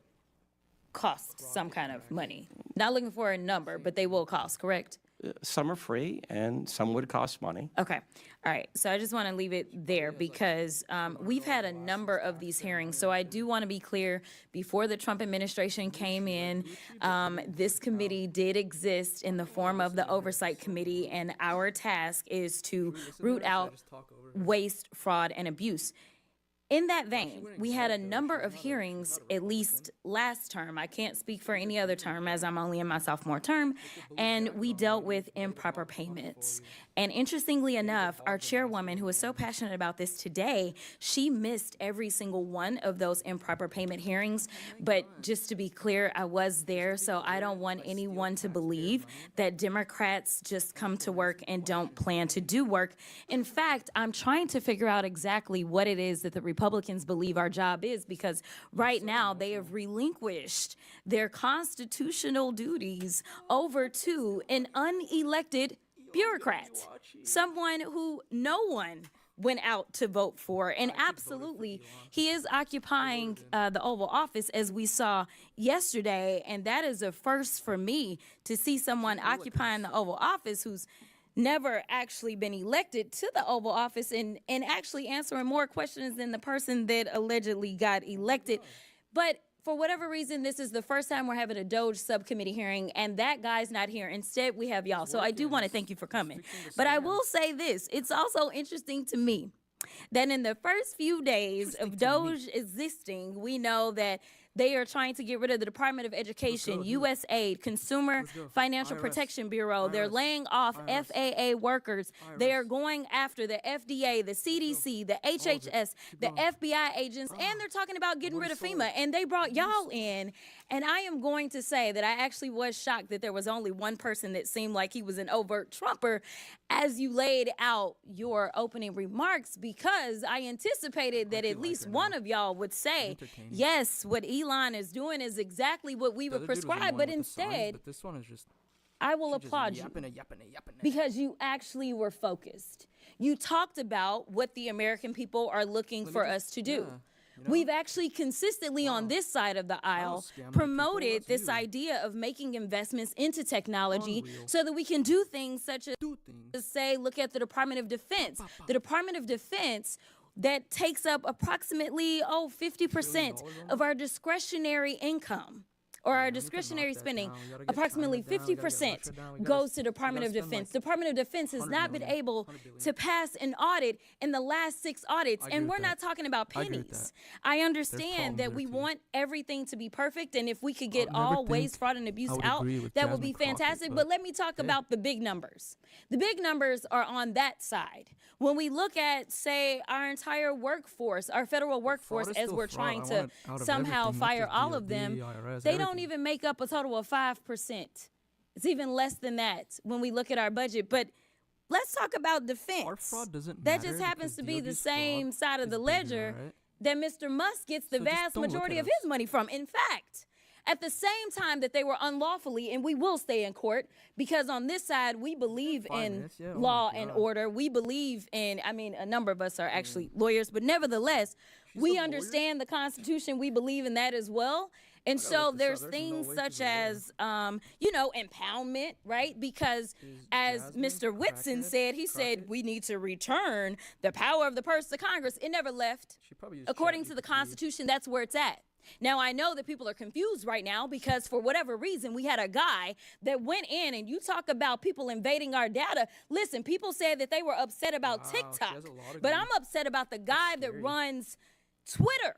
cost some kind of money. Not looking for a number, but they will cost, correct? Some are free and some would cost money. Okay. All right. So I just want to leave it there because we've had a number of these hearings. So I do want to be clear, before the Trump administration came in, this committee did exist in the form of the Oversight Committee, and our task is to root out waste, fraud, and abuse. In that vein, we had a number of hearings, at least last term. I can't speak for any other term as I'm only in my sophomore term, and we dealt with improper payments. And interestingly enough, our chairwoman, who is so passionate about this today, she missed every single one of those improper payment hearings. But just to be clear, I was there, so I don't want anyone to believe that Democrats just come to work and don't plan to do work. In fact, I'm trying to figure out exactly what it is that the Republicans believe our job is, because right now they have relinquished their constitutional duties over to an unelected bureaucrat, someone who no one went out to vote for. And absolutely, he is occupying the Oval Office, as we saw yesterday. And that is a first for me, to see someone occupying the Oval Office who's never actually been elected to the Oval Office and actually answering more questions than the person that allegedly got elected. But for whatever reason, this is the first time we're having a DOGE subcommittee hearing, and that guy's not here. Instead, we have y'all. So I do want to thank you for coming. But I will say this. It's also interesting to me that in the first few days of DOGE existing, we know that they are trying to get rid of the Department of Education, USAID, Consumer Financial Protection Bureau. They're laying off FAA workers. They are going after the FDA, the CDC, the HHS, the FBI agents, and they're talking about getting rid of FEMA. And they brought y'all in. And I am going to say that I actually was shocked that there was only one person that seemed like he was an overt Trumper as you laid out your opening remarks, because I anticipated that at least one of y'all would say, yes, what Elon is doing is exactly what we would prescribe, but instead, but this one is just, I will applaud you because you actually were focused. You talked about what the American people are looking for us to do. You know? We've actually consistently on this side of the aisle promoted this idea of making investments into technology so that we can do things such as say, look at the Department of Defense. The Department of Defense that takes up approximately 50% of our discretionary income. Or our discretionary spending, approximately 50% goes to Department of Defense. Department of Defense has not been able to pass an audit in the last 6 audits, and we're not talking about pennies. I understand that we want everything to be perfect, and if we could get all waste, fraud, and abuse out, that would be fantastic. But let me talk about the big numbers. The big numbers are on that side. When we look at, say, our entire workforce, our federal workforce, as we're trying to somehow fire all of them, they don't even make up a total of 5%. It's even less than that when we look at our budget. But let's talk about defense. Our fraud doesn't that matter just happens to be the DOG's same fraud side of the is ledger bigger, right? that Mr. Musk gets the So just vast don't look majority at of us. his money from. In fact, at the same time that they were unlawfully, and we will stay in court, because on this side, we believe in law and order. We believe in, I mean, a number of us are actually lawyers, but nevertheless, we understand the Constitution. We believe in that as well. And so there's things such as, impoundment, right? Because as Mr. Whitson said, he said we need to return the power of the purse to Congress. It never left. According to the Constitution, that's where it's at. Now, I know that people are confused right now because for whatever reason, we had a guy that went in, and you talk about people invading our data. Listen, people said that they were upset about TikTok, but I'm upset about the guy that runs Twitter,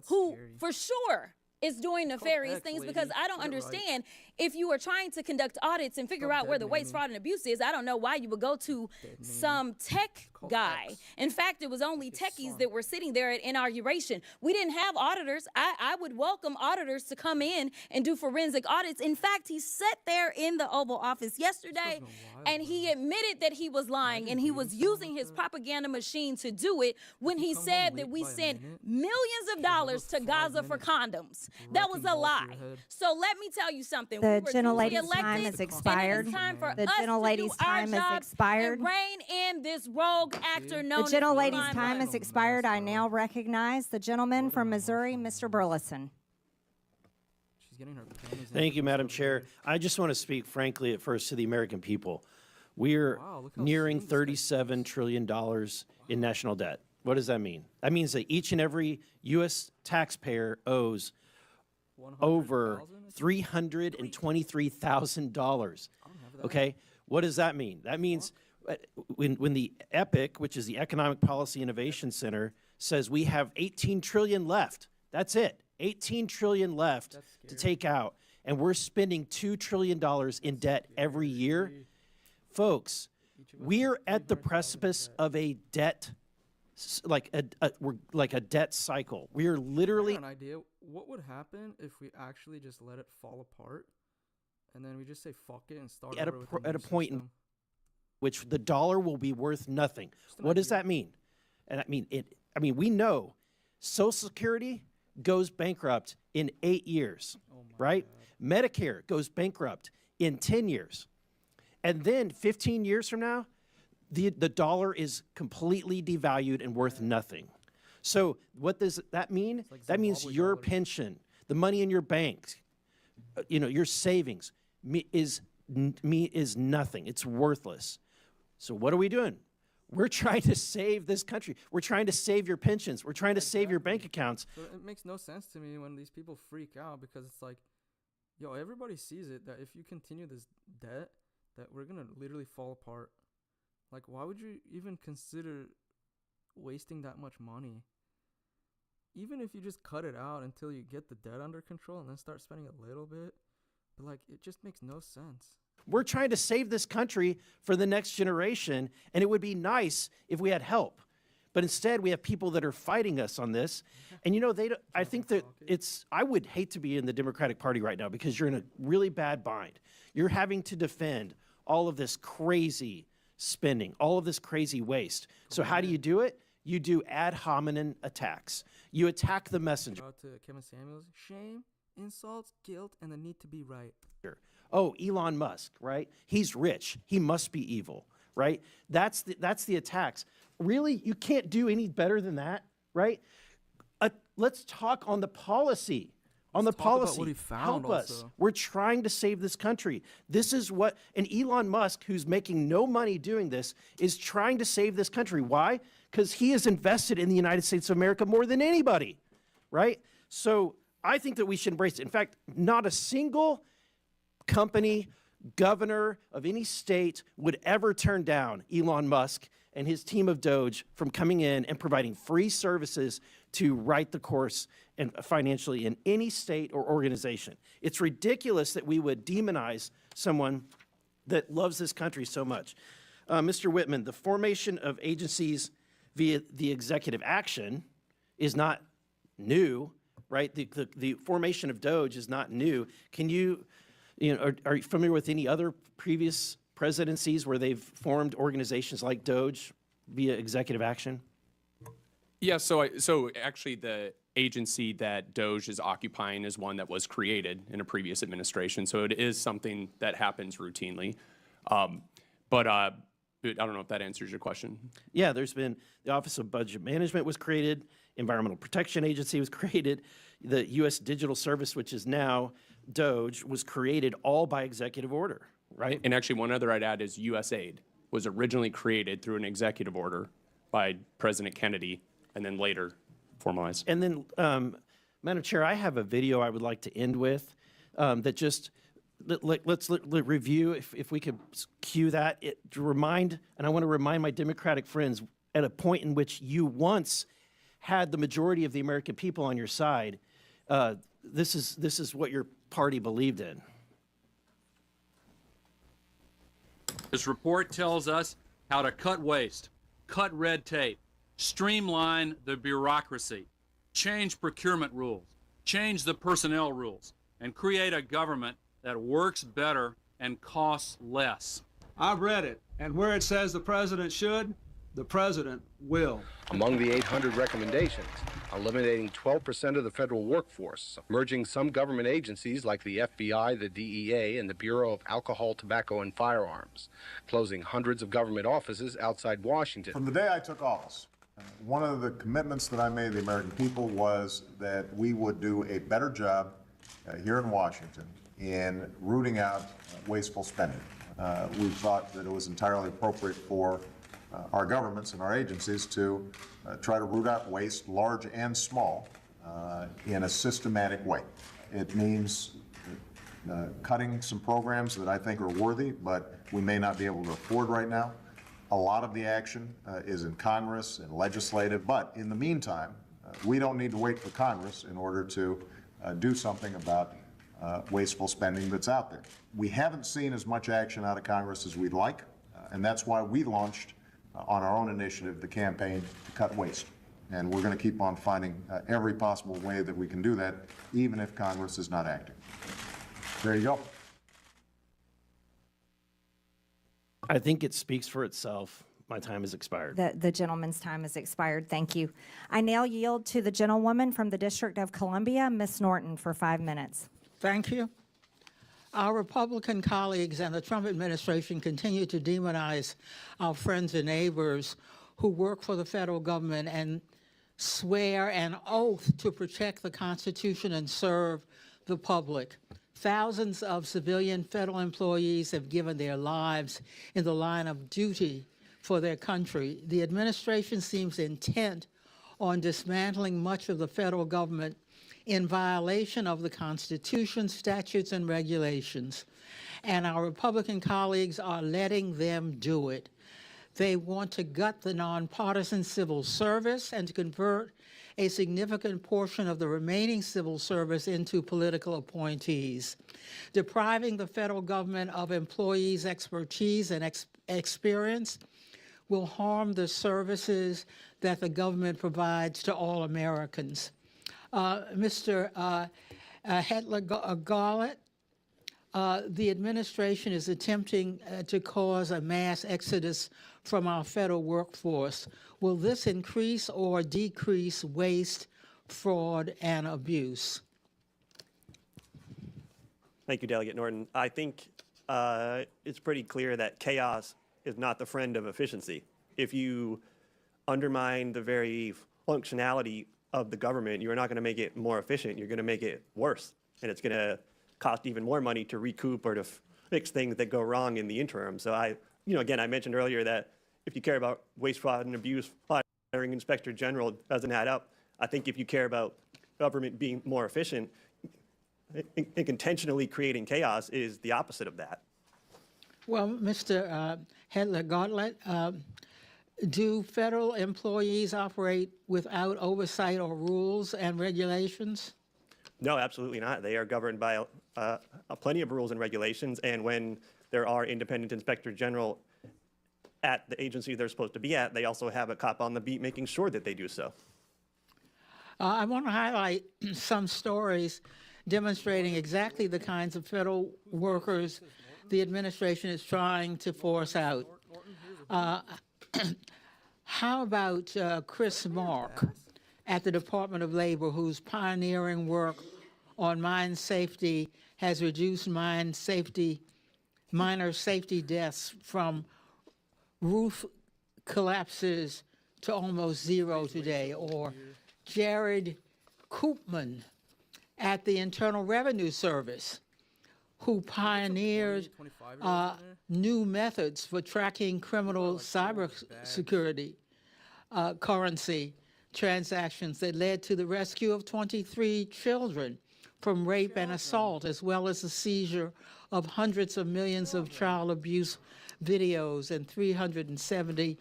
who for sure is doing nefarious things, because I don't understand if you are trying to conduct audits and figure out where the waste, fraud, and abuse is. I don't know why you would go to some tech guy. In fact, it was only techies that were sitting there at inauguration. We didn't have auditors. I would welcome auditors to come in and do forensic audits. In fact, he sat there in the Oval Office yesterday and he admitted that he was lying and he was using his propaganda machine to do it when he said that we sent millions of dollars to Gaza for condoms. That was a lie. So let me tell you something. The gentlelady's time has expired. The gentlelady's time has expired. And rein in this rogue actor known The gentlelady's time has expired. I now recognize the gentleman from Missouri, Mr. Burleson. Thank you, Madam Chair. I just want to speak frankly at first to the American people. We're nearing $37 trillion in national debt. What does that mean? That means that each and every U.S. taxpayer owes over $323,000. Okay? What does that mean? That means when the EPIC, which is the Economic Policy Innovation Center, says we have 18 trillion left. That's it. 18 trillion left to take out. And we're spending $2 trillion in debt every year. Folks, we're at the precipice of a debt, like a debt cycle. We are literally. I have an idea. What would happen if we actually just let it fall apart, and then we just say fuck it and start at over with a point in which the dollar will be worth nothing. What does that mean? And I mean we know Social Security goes bankrupt in 8 years, right? Medicare goes bankrupt in 10 years. And then 15 years from now, the dollar is completely devalued and worth nothing. So what does that mean? That means your pension, the money in your bank, your savings is nothing. It's worthless. So what are we doing? We're trying to save this country. We're trying to save your pensions. We're trying to save your bank accounts. So it makes no sense to me when these people freak out, because it's like, yo, everybody sees it that if you continue this debt, that we're going to literally fall apart. Like, why would you even consider wasting that much money? Even if you just cut it out until you get the debt under control and then start spending a little bit, but like, it just makes no sense. We're trying to save this country for the next generation, and it would be nice if we had help. But instead, we have people that are fighting us on this. And, you know, I think that I would hate to be in the Democratic Party right now, because you're in a really bad bind. You're having to defend all of this crazy spending, all of this crazy waste. So how do you do it? You do ad hominem attacks. You attack the messenger. To Kevin Samuels, shame, insults, guilt, and the need to be right. Oh, Elon Musk, right? He's rich. He must be evil, right? That's the attacks. Really? You can't do any better than that, right? Let's talk on the policy. On the policy. About what he found Help us. also. We're trying to save this country. This is what, and Elon Musk, who's making no money doing this, is trying to save this country. Why? Because he has invested in the United States of America more than anybody, right? So I think that we should embrace it. In fact, not a single company, governor of any state would ever turn down Elon Musk and his team of DOGE from coming in and providing free services to right the course and financially in any state or organization. It's ridiculous that we would demonize someone that loves this country so much. Mr. Whitman, the formation of agencies via the executive action is not new, right? The formation of DOGE is not new. Can you, are you familiar with any other previous presidencies where they've formed organizations like DOGE via executive action? Yeah, so actually the agency that DOGE is occupying is one that was created in a previous administration, so it is something that happens routinely. But I don't know if that answers your question. Yeah, there's been the Office of Budget Management was created, Environmental Protection Agency was created, the U.S. Digital Service, which is now DOGE, was created all by executive order, right? And actually one other I'd add is USAID was originally created through an executive order by President Kennedy and then later formalized. And then, Madam Chair, I have a video I would like to end with that just, let's review, if we could cue that, to remind, and I want to remind my Democratic friends, at a point in which you once had the majority of the American people on your side, this is what your party believed in. This report tells us how to cut waste, cut red tape, streamline the bureaucracy, change procurement rules, change the personnel rules, and create a government that works better and costs less. I've read it, and where it says the president should, the president will. Among the 800 recommendations, eliminating 12% of the federal workforce, merging some government agencies like the FBI, the DEA, and the Bureau of Alcohol, Tobacco, and Firearms, closing hundreds of government offices outside Washington. From the day I took office, one of the commitments that I made to the American people was that we would do a better job here in Washington in rooting out wasteful spending. We thought that it was entirely appropriate for our governments and our agencies to try to root out waste, large and small, in a systematic way. It means cutting some programs that I think are worthy, but we may not be able to afford right now. A lot of the action is in Congress and legislative, but in the meantime, we don't need to wait for Congress in order to do something about wasteful spending that's out there. We haven't seen as much action out of Congress as we'd like, and that's why we launched on our own initiative the campaign to cut waste. And we're going to keep on finding every possible way that we can do that, even if Congress is not acting. There you go. I think it speaks for itself. My time has expired. The gentleman's time has expired. Thank you. I now yield to the gentlewoman from the District of Columbia, Ms. Norton, for 5 minutes. Thank you. Our Republican colleagues and the Trump administration continue to demonize our friends and neighbors who work for the federal government and swear an oath to protect the Constitution and serve the public. Thousands of civilian federal employees have given their lives in the line of duty for their country. The administration seems intent on dismantling much of the federal government in violation of the Constitution, statutes, and regulations. And our Republican colleagues are letting them do it. They want to gut the nonpartisan civil service and to convert a significant portion of the remaining civil service into political appointees, depriving the federal government of employees' expertise and experience will harm the services that the government provides to all Americans. Mr. Hetler-Garlett, the administration is attempting to cause a mass exodus from our federal workforce. Will this increase or decrease waste, fraud, and abuse? Thank you, Delegate Norton. I think it's pretty clear that chaos is not the friend of efficiency. If you undermine the very functionality of the government, you're not going to make it more efficient. You're going to make it worse. And it's going to cost even more money to recoup or to fix things that go wrong in the interim. So again, I mentioned earlier that if you care about waste, fraud, and abuse, hiring Inspector General doesn't add up. I think if you care about government being more efficient, intentionally creating chaos is the opposite of that. Well, Mr. Hetler-Garlett, do federal employees operate without oversight or rules and regulations? No, absolutely not. They are governed by plenty of rules and regulations, and when there are independent inspector general at the agency they're supposed to be at, they also have a cop on the beat making sure that they do so. I want to highlight some stories demonstrating exactly the kinds of federal workers the administration is trying to force out. How about Chris Mark at the Department of Labor, whose pioneering work on mine safety has reduced minor safety deaths from roof collapses to almost zero today? Or Jared Koopman at the Internal Revenue Service, who pioneered new methods for tracking criminal cybersecurity currency transactions that led to the rescue of 23 children from rape and assault, as well as the seizure of hundreds of millions of child abuse videos and 370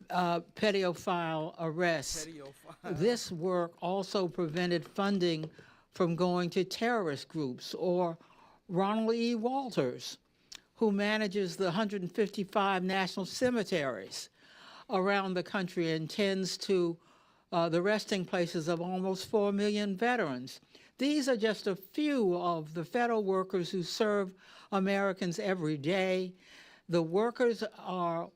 pedophile arrests. This work also prevented funding from going to terrorist groups. Or Ronald E. Walters, who manages the 155 national cemeteries around the country and tends to the resting places of almost 4 million veterans. These are just a few of the federal workers who serve Americans every day. The workers are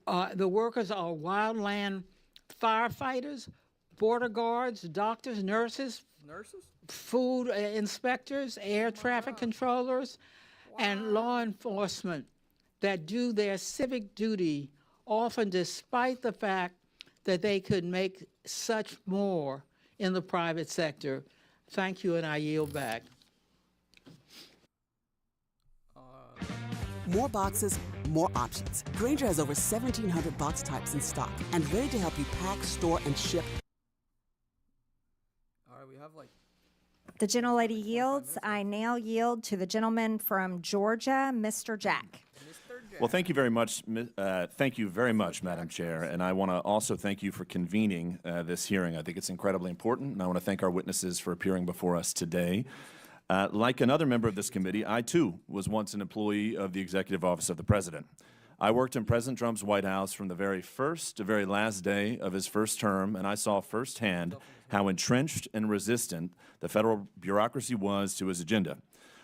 wildland firefighters, border guards, doctors, nurses, food inspectors, air traffic controllers, and law enforcement that do their civic duty, often despite the fact that they could make such more in the private sector. Thank you, and I yield back. More boxes, more options. Grainger has over 1,700 box types in stock and ready to help you pack, store, and ship. All right, we have like... The gentlelady yields. I now yield to the gentleman from Georgia, Mr. Jack. Well, thank you very much. Thank you very much, Madam Chair. And I want to also thank you for convening this hearing. I think it's incredibly important, and I want to thank our witnesses for appearing before us today. Like another member of this committee, I too was once an employee of the Executive Office of the President. I worked in President Trump's White House from the very first to very last day of his first term, and I saw firsthand how entrenched and resistant the federal bureaucracy was to his agenda.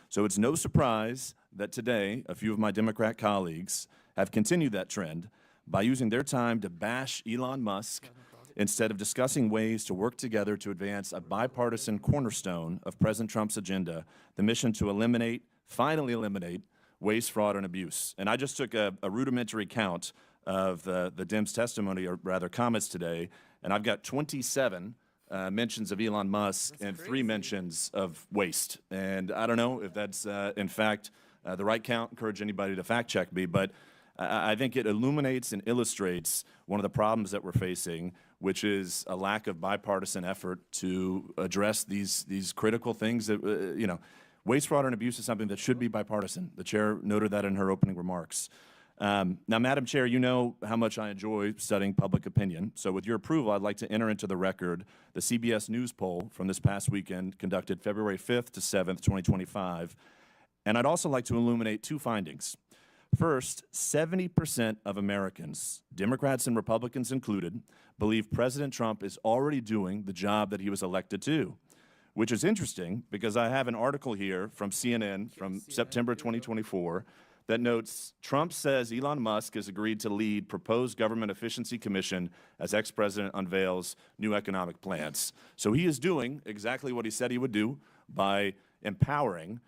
So it's no surprise that today a few of my Democrat colleagues have continued that trend by using their time to bash Elon Musk instead of discussing ways to work together to advance a bipartisan cornerstone of President Trump's agenda, the mission to finally eliminate waste, fraud, and abuse. And I just took a rudimentary count of the Dems' testimony, or rather comments today, and I've got 27 mentions of Elon Musk and 3 mentions of waste. And I don't know if that's, in fact, the right count. Encourage anybody to fact check me, but I think it illuminates and illustrates one of the problems that we're facing, which is a lack of bipartisan effort to address these critical things that, waste, fraud, and abuse is something that should be bipartisan. The chair noted that in her opening remarks. Now, Madam Chair, you know how much I enjoy studying public opinion. So with your approval, I'd like to enter into the record the CBS News poll from this past weekend conducted February 5th to 7th, 2025. And I'd also like to illuminate two findings. First, 70% of Americans, Democrats and Republicans included, believe President Trump is already doing the job that he was elected to, which is interesting because I have an article here from CNN from September 2024 that notes Trump says Elon Musk has agreed to lead proposed government efficiency commission as ex-president unveils new economic plans. So he is doing exactly what he said he would do by empowering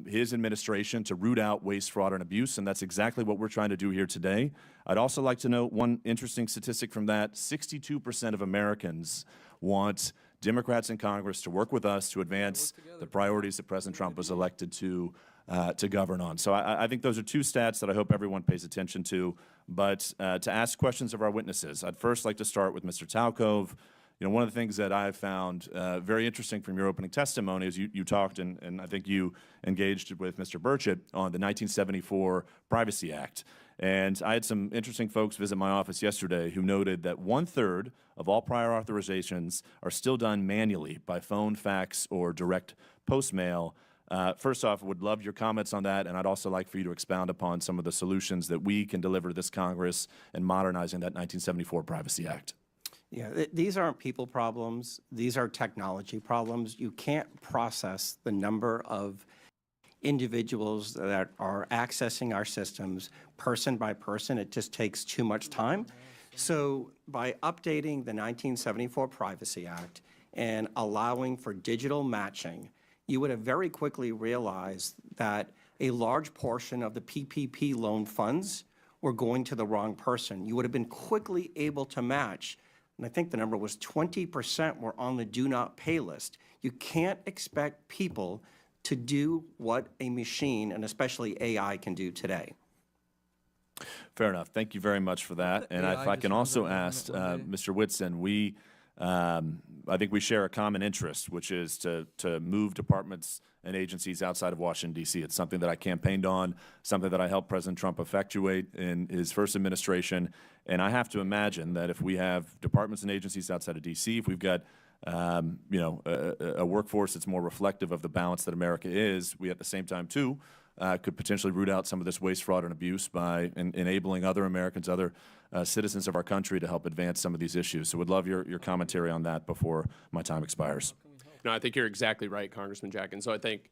his administration to root out waste, fraud, and abuse, and that's exactly what we're trying to do here today. I'd also like to note one interesting statistic from that. 62% of Americans want Democrats in Congress to work with us to advance the priorities that President Trump was elected to govern on. So I think those are two stats that I hope everyone pays attention to. But to ask questions of our witnesses, I'd first like to start with Mr. Talcove. One of the things that I've found very interesting from your opening testimony is you talked, and I think you engaged with Mr. Burchett on the 1974 Privacy Act. And I had some interesting folks visit my office yesterday who noted that 1/3 of all prior authorizations are still done manually by phone, fax, or direct post mail. First off, would love your comments on that, and I'd also like for you to expound upon some of the solutions that we can deliver to this Congress in modernizing that 1974 Privacy Act. Yeah, these aren't people problems. These are technology problems. You can't process the number of individuals that are accessing our systems person by person. It just takes too much time. So by updating the 1974 Privacy Act and allowing for digital matching, you would have very quickly realized that a large portion of the PPP loan funds were going to the wrong person. You would have been quickly able to match, and I think the number was 20% were on the do not pay list. You can't expect people to do what a machine, and especially AI, can do today. Fair enough. Thank you very much for that. And if I can also ask Mr. Whitson, I think we share a common interest, which is to move departments and agencies outside of Washington, D.C. It's something that I campaigned on, something that I helped President Trump effectuate in his first administration. And I have to imagine that if we have departments and agencies outside of D.C., if we've got a workforce that's more reflective of the balance that America is, we at the same time, too, could potentially root out some of this waste, fraud, and abuse by enabling other Americans, other citizens of our country to help advance some of these issues. So would love your commentary on that before my time expires. No, I think you're exactly right, Congressman Jack. And so I think,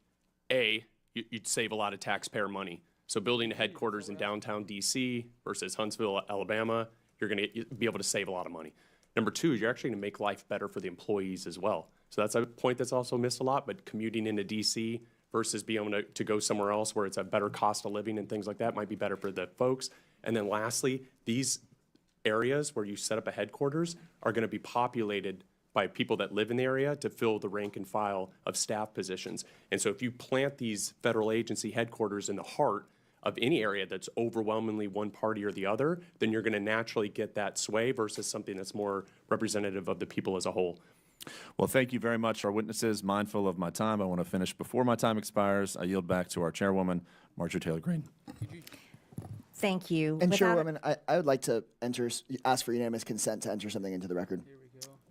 you'd save a lot of taxpayer money. So building a headquarters in downtown D.C. versus Huntsville, Alabama, you're going to be able to save a lot of money. Number two, you're actually going to make life better for the employees as well. So that's a point that's also missed a lot, but commuting into D.C. versus being able to go somewhere else where it's a better cost of living and things like that might be better for the folks. And then lastly, these areas where you set up a headquarters are going to be populated by people that live in the area to fill the rank and file of staff positions. And so if you plant these federal agency headquarters in the heart of any area that's overwhelmingly one party or the other, then you're going to naturally get that sway versus something that's more representative of the people as a whole. Well, thank you very much, our witnesses. Mindful of my time, I want to finish before my time expires. I yield back to our chairwoman, Marjorie Taylor Greene. Thank you. And Chairwoman, I would like to ask for unanimous consent to enter something into the record.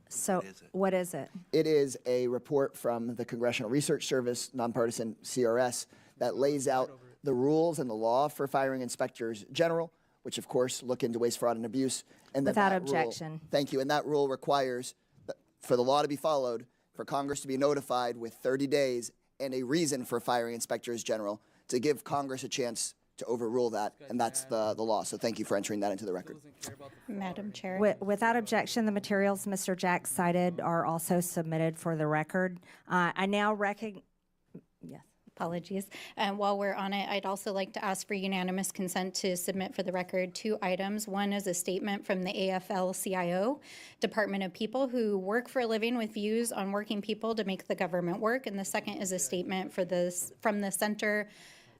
So what is it? It is a report from the Congressional Research Service, nonpartisan CRS, that lays out the rules and the law for firing inspectors general, which of course look into waste, fraud, and abuse. And Without objection. Thank you. And that rule requires for the law to be followed, for Congress to be notified with 30 days and a reason for firing inspectors general to give Congress a chance to overrule that, and that's the law. So thank you for entering that into the record. Madam Chair. Without objection, the materials Mr. Jack cited are also submitted for the record. I now recognize. Yes. Apologies. While we're on it, I'd also like to ask for unanimous consent to submit for the record 2 items. One is a statement from the AFL-CIO, Department of People who work for a living with views on working people to make the government work. And the second is a statement from the Center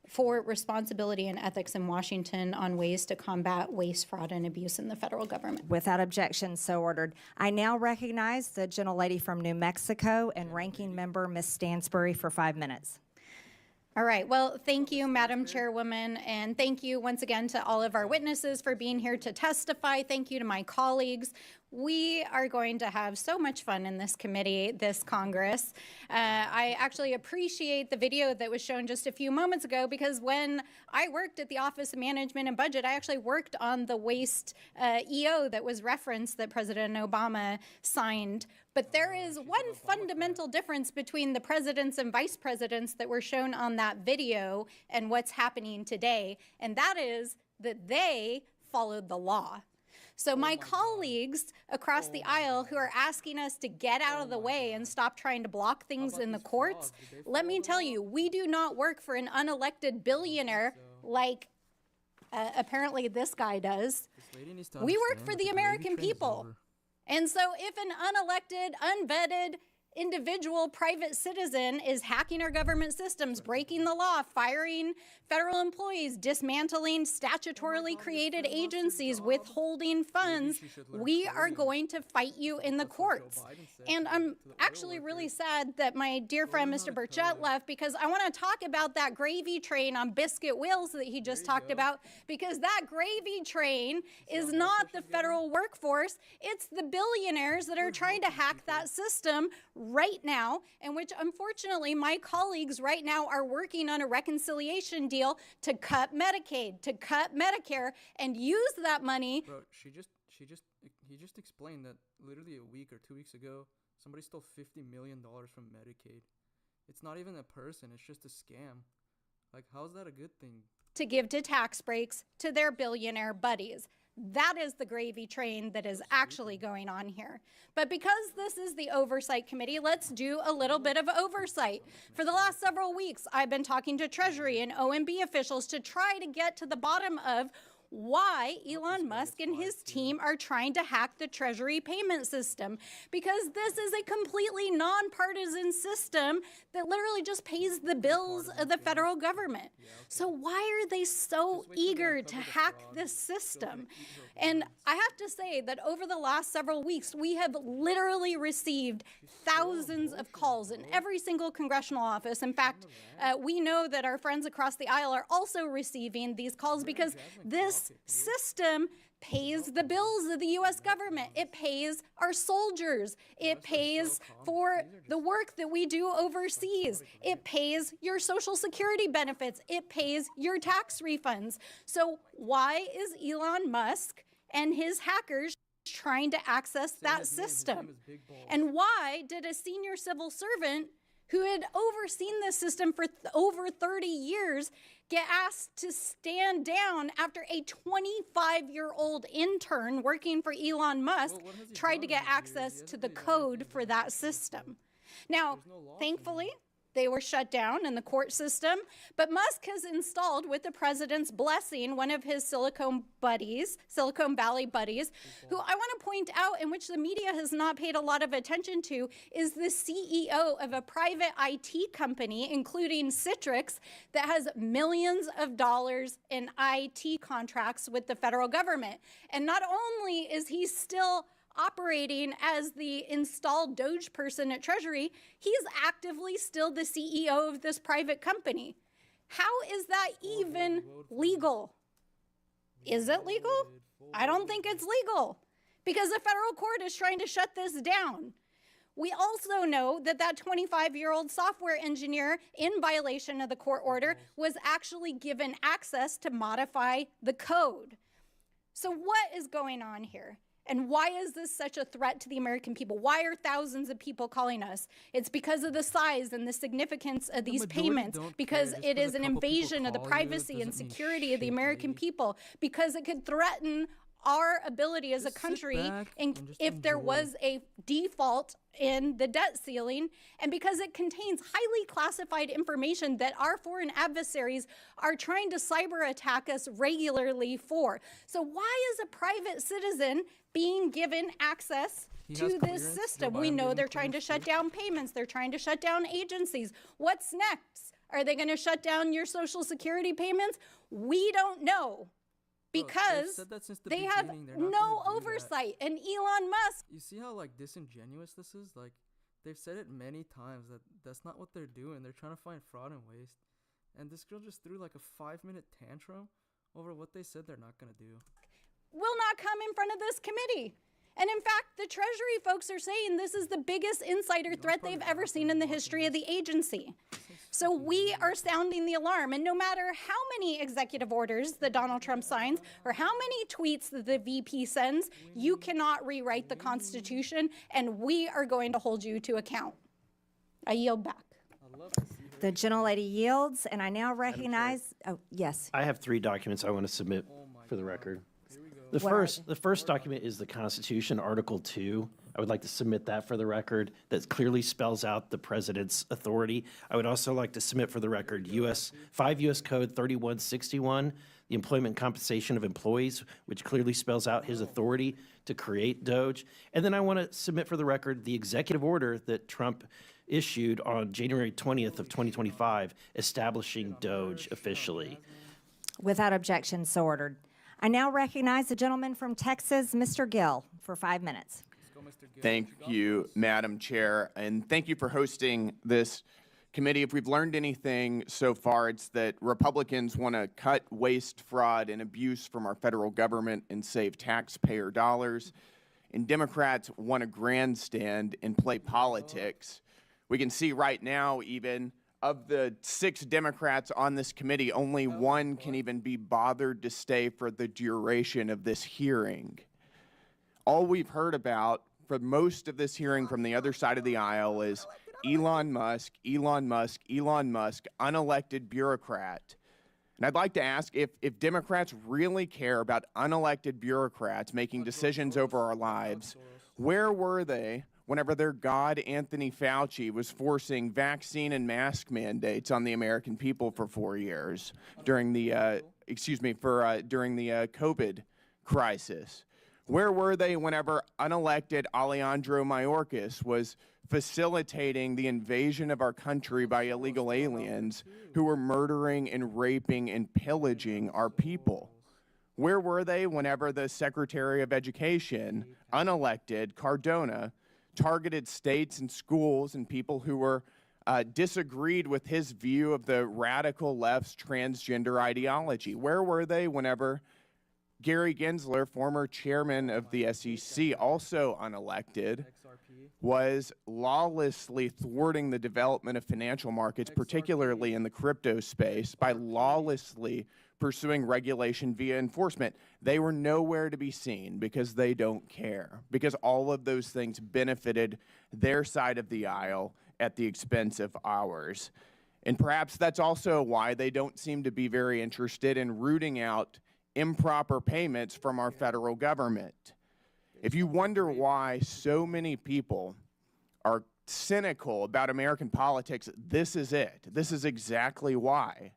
for responsibility and ethics in Washington on ways to combat waste, fraud, and abuse in the federal government. Without objection, so ordered. I now recognize the gentlelady from New Mexico and Ranking Member Ms. Stansbury for 5 minutes. All right. Well, thank you, Madam Chairwoman, and thank you once again to all of our witnesses for being here to testify. Thank you to my colleagues. We are going to have so much fun in this committee, this Congress. I actually appreciate the video that was shown just a few moments ago, because when I worked at the Office of Management and Budget, I actually worked on the waste EO that was referenced that President Obama signed. But there is one fundamental difference between the presidents and vice presidents that were shown on that video and what's happening today, and that is that they followed the law. So my colleagues across the aisle who are asking us to get out of the way and stop trying to block things in the courts, let me tell you, we do not work for an unelected billionaire like apparently this guy does. We work for the American people. And so if an unelected, unvetted individual private citizen is hacking our government systems, breaking the law, firing federal employees, dismantling statutorily created agencies, withholding funds, we are going to fight you in the courts. And I'm actually really sad that my dear friend Mr. Burchett left, because I want to talk about that gravy train on biscuit wheels that he just talked about, because that gravy train is not the federal workforce, it's the billionaires that are trying to hack that system right now, and which unfortunately my colleagues right now are working on a reconciliation deal to cut Medicaid, to cut Medicare, and use that money. Bro, he just explained that literally a week or 2 weeks ago, somebody stole $50 million from Medicaid. It's not even a person, it's just a scam. Like, how's that a good thing? To give to tax breaks to their billionaire buddies. That is the gravy train that is actually going on here. But because this is the Oversight Committee, let's do a little bit of oversight. For the last several weeks, I've been talking to Treasury and OMB officials to try to get to the bottom of why Elon Musk and his team are trying to hack the Treasury payment system, because this is a completely nonpartisan system that literally just pays the bills of the federal government. So why are they so eager to hack this system? And I have to say that over the last several weeks, we have literally received thousands of calls in every single congressional office. In fact, we know that our friends across the aisle are also receiving these calls, because this system pays the bills of the U.S. government. It pays our soldiers. It pays for the work that we do overseas. It pays your Social Security benefits. It pays your tax refunds. So why is Elon Musk and his hackers trying to access that system? And why did a senior civil servant who had overseen this system for over 30 years get asked to stand down after a 25-year-old intern working for Elon Musk tried to get access to the code for that system? Now, thankfully, they were shut down in the court system, but Musk has installed, with the president's blessing, one of his Silicon Valley buddies, who I want to point out, in which the media has not paid a lot of attention to, is the CEO of a private IT company, including Citrix, that has millions of dollars in IT contracts with the federal government. And not only is he still operating as the installed DOGE person at Treasury, he's actively still the CEO of this private company. How is that even legal? Is it legal? I don't think it's legal, because the federal court is trying to shut this down. We also know that that 25-year-old software engineer, in violation of the court order, was actually given access to modify the code. So what is going on here? And why is this such a threat to the American people? Why are thousands of people calling us? It's because of the size and the significance of these payments, because it is an invasion of the privacy and security of the American people, because it could threaten our ability as a country if there was a default in the debt ceiling, and because it contains highly classified information that our foreign adversaries are trying to cyber attack us regularly for. So why is a private citizen being given access to this system? We know they're trying to shut down payments. They're trying to shut down agencies. What's next? Are they going to shut down your Social Security payments? We don't know, because they have no oversight. And Elon Musk. You see how like disingenuous this is? Like, they've said it many times that that's not what they're doing. They're trying to find fraud and waste. And this girl just threw like a 5-minute tantrum over what they said they're not going to do. Will not come in front of this committee. And in fact, the Treasury folks are saying this is the biggest insider threat they've ever seen in the history of the agency. So we are sounding the alarm. And no matter how many executive orders that Donald Trump signs or how many tweets that the VP sends, you cannot rewrite the Constitution, and we are going to hold you to account. I yield back. The gentlelady yields, and I now recognize, oh, yes. I have 3 documents I want to submit for the record. The first document is the Constitution, Article 2. I would like to submit that for the record. That clearly spells out the president's authority. I would also like to submit for the record 5 U.S. Code 3161, the employment compensation of employees, which clearly spells out his authority to create DOGE. And then I want to submit for the record the executive order that Trump issued on January 20th of 2025, establishing DOGE officially. Without objection, so ordered. I now recognize the gentleman from Texas, Mr. Gill, for 5 minutes. Thank you, Madam Chair, and thank you for hosting this committee. If we've learned anything so far, it's that Republicans want to cut waste, fraud, and abuse from our federal government and save taxpayer dollars, and Democrats want to grandstand and play politics. We can see right now, even, of the 6 Democrats on this committee, only 1 can even be bothered to stay for the duration of this hearing. All we've heard about for most of this hearing from the other side of the aisle is Elon Musk, Elon Musk, Elon Musk, unelected bureaucrat. And I'd like to ask if Democrats really care about unelected bureaucrats making decisions over our lives, where were they whenever their god Anthony Fauci was forcing vaccine and mask mandates on the American people for 4 years during the during the COVID crisis? Where were they whenever unelected Alejandro Mayorkas was facilitating the invasion of our country by illegal aliens who were murdering and raping and pillaging our people? Where were they whenever the Secretary of Education, unelected Cardona, targeted states and schools and people who were disagreed with his view of the radical left's transgender ideology? Where were they whenever Gary Gensler, former chairman of the SEC, also unelected, was lawlessly thwarting the development of financial markets, particularly in the crypto space, by lawlessly pursuing regulation via enforcement? They were nowhere to be seen because they don't care, because all of those things benefited their side of the aisle at the expense of ours. And perhaps that's also why they don't seem to be very interested in rooting out improper payments from our federal government. If you wonder why so many people are cynical about American politics, this is it. This is exactly why.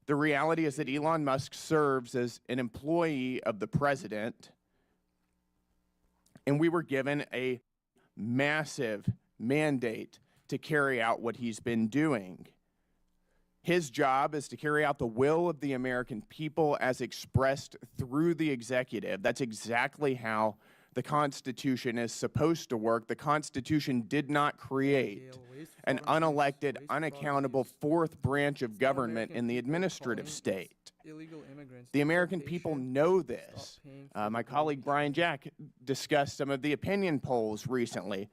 The reality is that Elon Musk serves as an employee of the president, and we were given a massive mandate to carry out what he's been doing. His job is to carry out the will of the American people as expressed through the executive. That's exactly how the Constitution is supposed to work. The Constitution did not create an unelected, unaccountable 4th branch of government in the administrative state. The American people know this. My colleague Brian Jack discussed some of the opinion polls recently.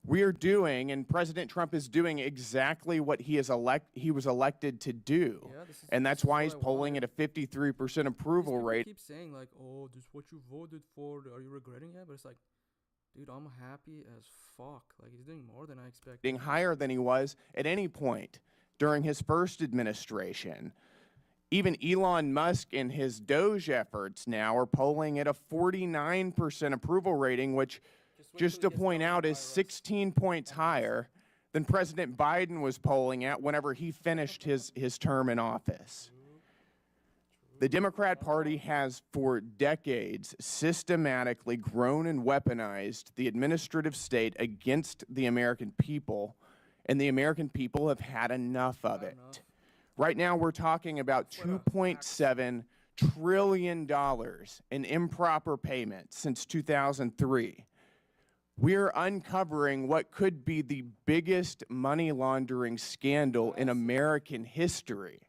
We are doing, and President Trump is doing, exactly what he was elected to do. And that's why he's polling at a 53% approval rate. Keep saying like, oh, this is what you voted for. Are you regretting it? But it's like, dude, I'm happy as fuck. Like, he's doing more than I expected. Being higher than he was at any point during his first administration. Even Elon Musk and his DOGE efforts now are polling at a 49% approval rating, which, just to point out, is 16 points higher than President Biden was polling at whenever he finished his term in office. The Democrat Party has for decades systematically grown and weaponized the administrative state against the American people and the American people have had enough of it. Right now, we're talking about $2.7 trillion in improper payments since 2003. We're uncovering what could be the biggest money laundering scandal in American history.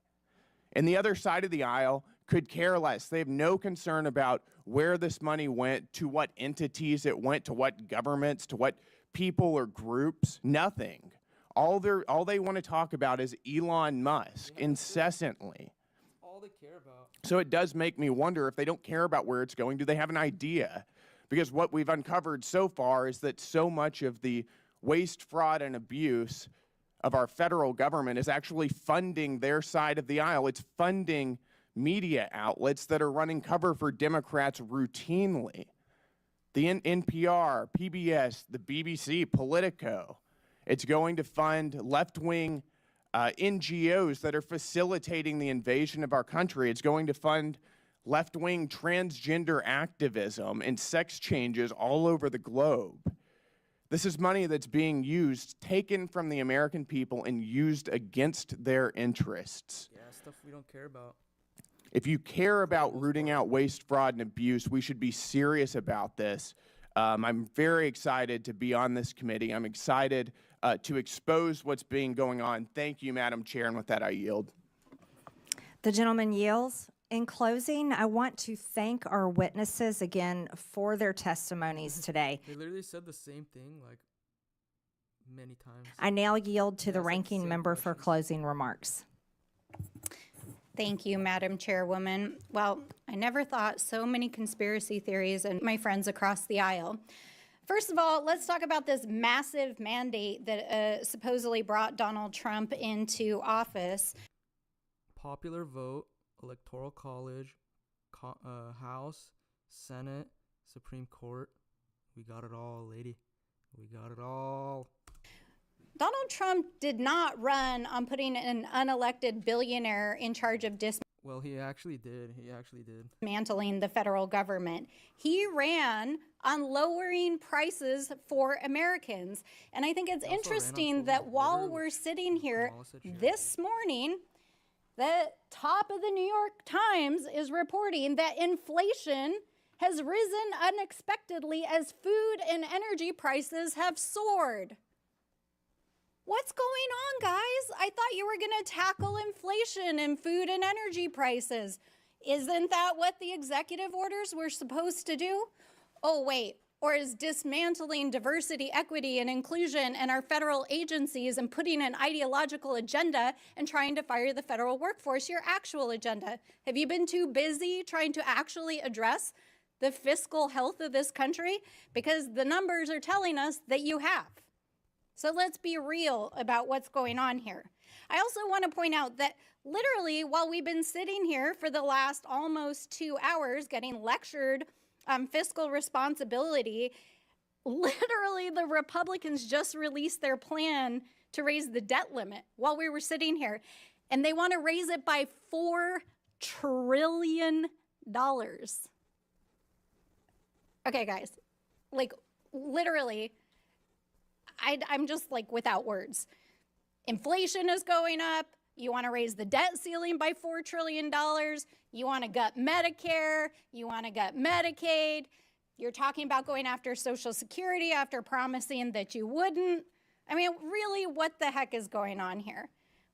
And the other side of the aisle could care less. They have no concern about where this money went, to what entities it went, to what governments, to what people or groups. Nothing. All they want to talk about is Elon Musk incessantly. All they care about. So it does make me wonder, if they don't care about where it's going, do they have an idea? Because what we've uncovered so far is that so much of the waste, fraud, and abuse of our federal government is actually funding their side of the aisle. It's funding media outlets that are running cover for Democrats routinely. The NPR, PBS, the BBC, Politico. It's going to fund left-wing NGOs that are facilitating the invasion of our country. It's going to fund left-wing transgender activism and sex changes all over the globe. This is money that's being used, taken from the American people and used against their interests. Yeah, stuff we don't care about. If you care about rooting out waste, fraud, and abuse, we should be serious about this. I'm very excited to be on this committee. I'm excited to expose what's being going on. Thank you, Madam Chair, and with that, I yield. The gentleman yields. In closing, I want to thank our witnesses again for their testimonies today. They literally said the same thing like many times. I now yield to the ranking member for closing remarks. Thank you, Madam Chairwoman. Well, I never thought so many conspiracy theories and my friends across the aisle. First of all, let's talk about this massive mandate that supposedly brought Donald Trump into office. Popular vote, Electoral College, House, Senate, Supreme Court. We got it all, lady. We got it all. Donald Trump did not run on putting an unelected billionaire in charge of Well, he actually did. dismantling the federal government. He ran on lowering prices for Americans. And I think it's interesting that while we're sitting here this morning, the top of the New York Times is reporting that inflation has risen unexpectedly as food and energy prices have soared. What's going on, guys? I thought you were going to tackle inflation and food and energy prices. Isn't that what the executive orders were supposed to do? Oh, wait. Or is dismantling diversity, equity, and inclusion in our federal agencies and putting an ideological agenda and trying to fire the federal workforce your actual agenda? Have you been too busy trying to actually address the fiscal health of this country? Because the numbers are telling us that you have. So let's be real about what's going on here. I also want to point out that literally while we've been sitting here for the last almost 2 hours getting lectured on fiscal responsibility, literally the Republicans just released their plan to raise the debt limit while we were sitting here. And they want to raise it by $4 trillion. Okay, guys, like literally, I'm just like without words. Inflation is going up. You want to raise the debt ceiling by $4 trillion. You want to gut Medicare. You want to gut Medicaid. You're talking about going after Social Security after promising that you wouldn't. I mean, really, what the heck is going on here?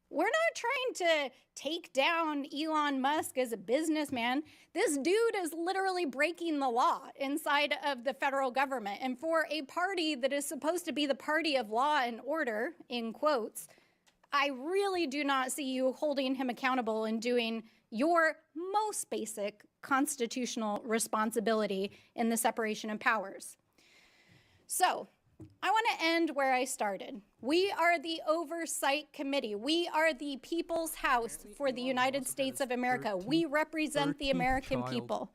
We're not trying to take down Elon Musk as a businessman. This dude is literally breaking the law inside of the federal government. And for a party that is supposed to be the party of law and order, in quotes, I really do not see you holding him accountable and doing your most basic constitutional responsibility in the separation of powers. So, I want to end where I started. We are the Oversight Committee. We are the People's House for the United States of America. We represent the American people.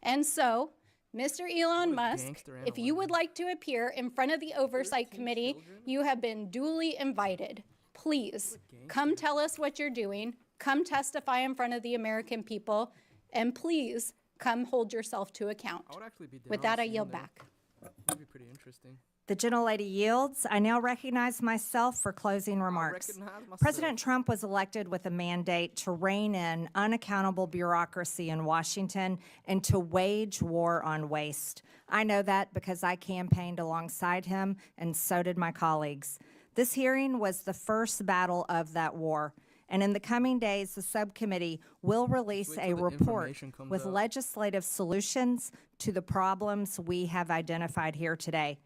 And so, Mr. Elon Musk, if you would like to appear in front of the Oversight Committee, you have been duly invited. Please, come tell us what you're doing. Come testify in front of the American people. And please, come hold yourself to account. With that, I yield back. That'd be pretty interesting. The gentlelady yields. I now recognize myself for closing remarks. President Trump was elected with a mandate to rein in unaccountable bureaucracy in Washington and to wage war on waste. I know that because I campaigned alongside him, and so did my colleagues. This hearing was the first battle of that war. And in the coming days, the subcommittee will release a report with legislative solutions to the problems we have identified here today.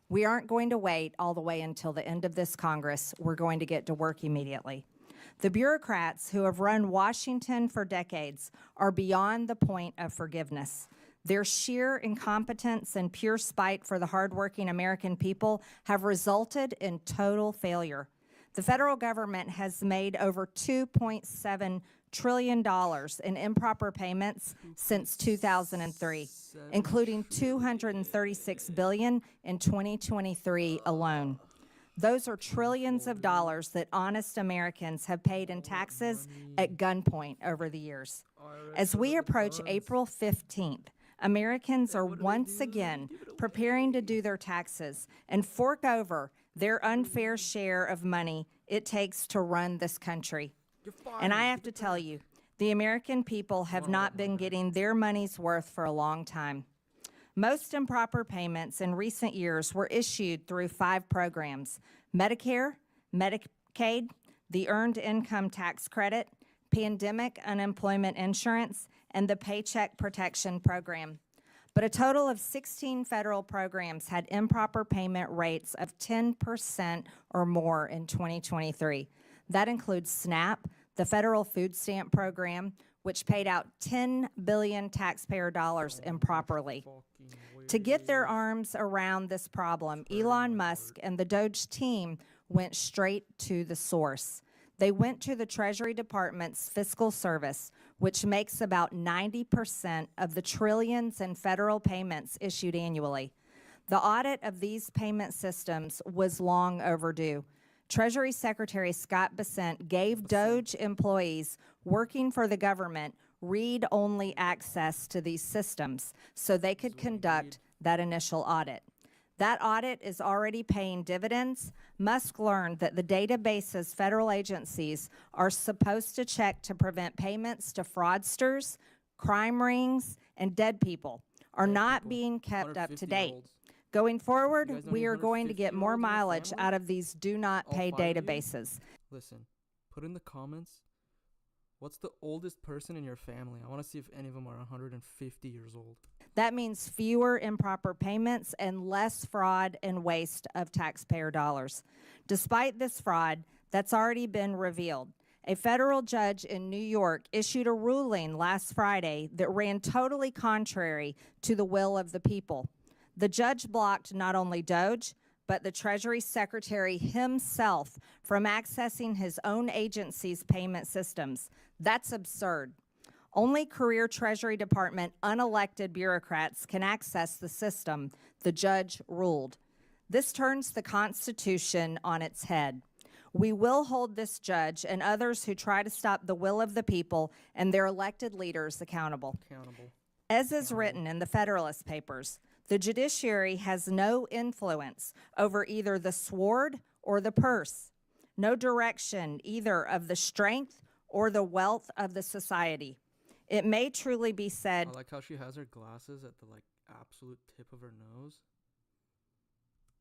We aren't going to wait all the way until the end of this Congress. We're going to get to work immediately. The bureaucrats who have run Washington for decades are beyond the point of forgiveness. Their sheer incompetence and pure spite for the hardworking American people have resulted in total failure. The federal government has made over $2.7 trillion in improper payments since 2003, including $236 billion in 2023 alone. Those are trillions of dollars that honest Americans have paid in taxes at gunpoint over the years. As we approach April 15th, Americans are once again preparing to do their taxes and fork over their unfair share of money it takes to run this country. And I have to tell you, the American people have not been getting their money's worth for a long time. Most improper payments in recent years were issued through 5 programs: Medicare, Medicaid, the Earned Income Tax Credit, Pandemic Unemployment Insurance, and the Paycheck Protection Program. But a total of 16 federal programs had improper payment rates of 10% or more in 2023. That includes SNAP, the federal food stamp program, which paid out $10 billion taxpayer dollars improperly. To get their arms around this problem, Elon Musk and the DOGE team went straight to the source. They went to the Treasury Department's Fiscal Service, which makes about 90% of the trillions in federal payments issued annually. The audit of these payment systems was long overdue. Treasury Secretary Scott Bessent gave DOGE employees working for the government read-only access to these systems so they could conduct that initial audit. That audit is already paying dividends. Musk learned that the databases federal agencies are supposed to check to prevent payments to fraudsters, crime rings, and dead people are not being kept up to date. Going forward, we are going to get more mileage out of these do-not-pay databases. Listen, put in the comments, what's the oldest person in your family? I want to see if any of them are 150 years old. That means fewer improper payments and less fraud and waste of taxpayer dollars. Despite this fraud that's already been revealed, a federal judge in New York issued a ruling last Friday that ran totally contrary to the will of the people. The judge blocked not only DOGE, but the Treasury Secretary himself from accessing his own agency's payment systems. That's absurd. Only career Treasury Department unelected bureaucrats can access the system, the judge ruled. This turns the Constitution on its head. We will hold this judge and others who try to stop the will of the people and their elected leaders accountable. As is written in the Federalist Papers, the judiciary has no influence over either the sword or the purse, no direction either of the strength or the wealth of the society. It may truly be said. I like how she has her glasses at the absolute tip of her nose.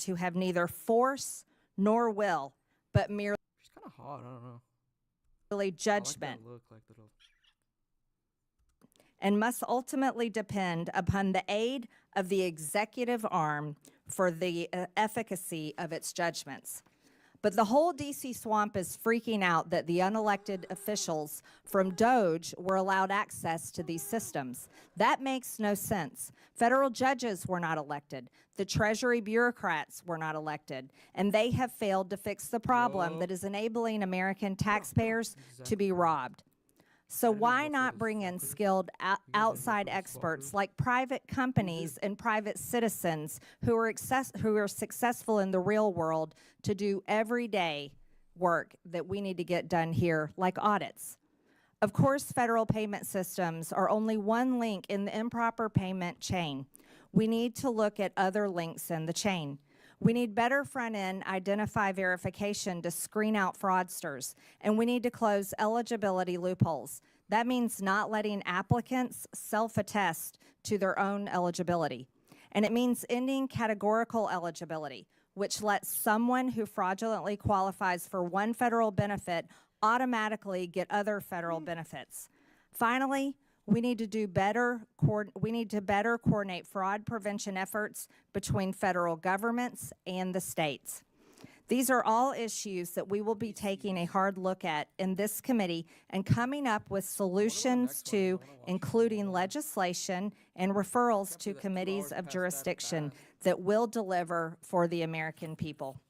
To have neither force nor will, but merely. She's kind of hot. I don't know. Really judgment. I like that look, little. And must ultimately depend upon the aid of the executive arm for the efficacy of its judgments. But the whole D.C. swamp is freaking out that the unelected officials from DOGE were allowed access to these systems. That makes no sense. Federal judges were not elected. The Treasury bureaucrats were not elected. And they have failed to fix the problem that is enabling American taxpayers to be robbed. So why not bring in skilled outside experts like private companies and private citizens who are successful in the real world to do everyday work that we need to get done here, like audits? Of course, federal payment systems are only one link in the improper payment chain. We need to look at other links in the chain. We need better front-end identify verification to screen out fraudsters, and we need to close eligibility loopholes. That means not letting applicants self-attest to their own eligibility. And it means ending categorical eligibility, which lets someone who fraudulently qualifies for one federal benefit automatically get other federal benefits. Finally, we need to better coordinate fraud prevention efforts between federal governments and the states. These are all issues that we will be taking a hard look at in this committee and coming up with solutions to, including legislation and referrals to committees of jurisdiction that will deliver for the American people.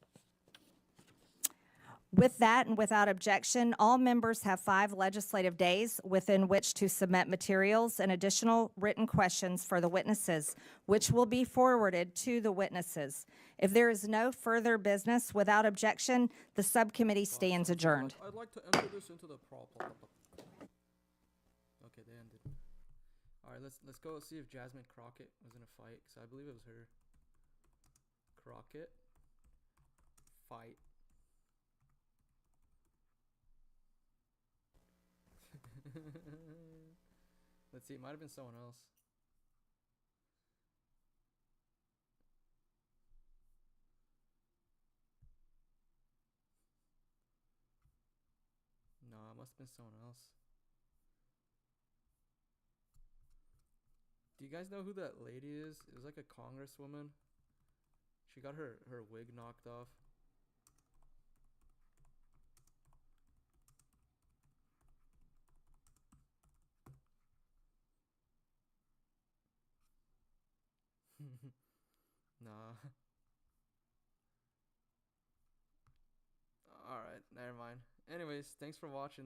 With that and without objection, all members have 5 legislative days within which to submit materials and additional written questions for the witnesses, which will be forwarded to the witnesses. If there is no further business without objection, the subcommittee stands adjourned. I'd like to enter this into the Okay, they ended. All right, let's go see if Jasmine Crockett was in a fight, because I believe it was her. Crockett fight. Let's see, it might have been someone else. No, it must have been someone else. Do you guys know who that lady is? It was like a congresswoman. She got her wig knocked off. Nah. Alright, never mind. Anyways, thanks for watching.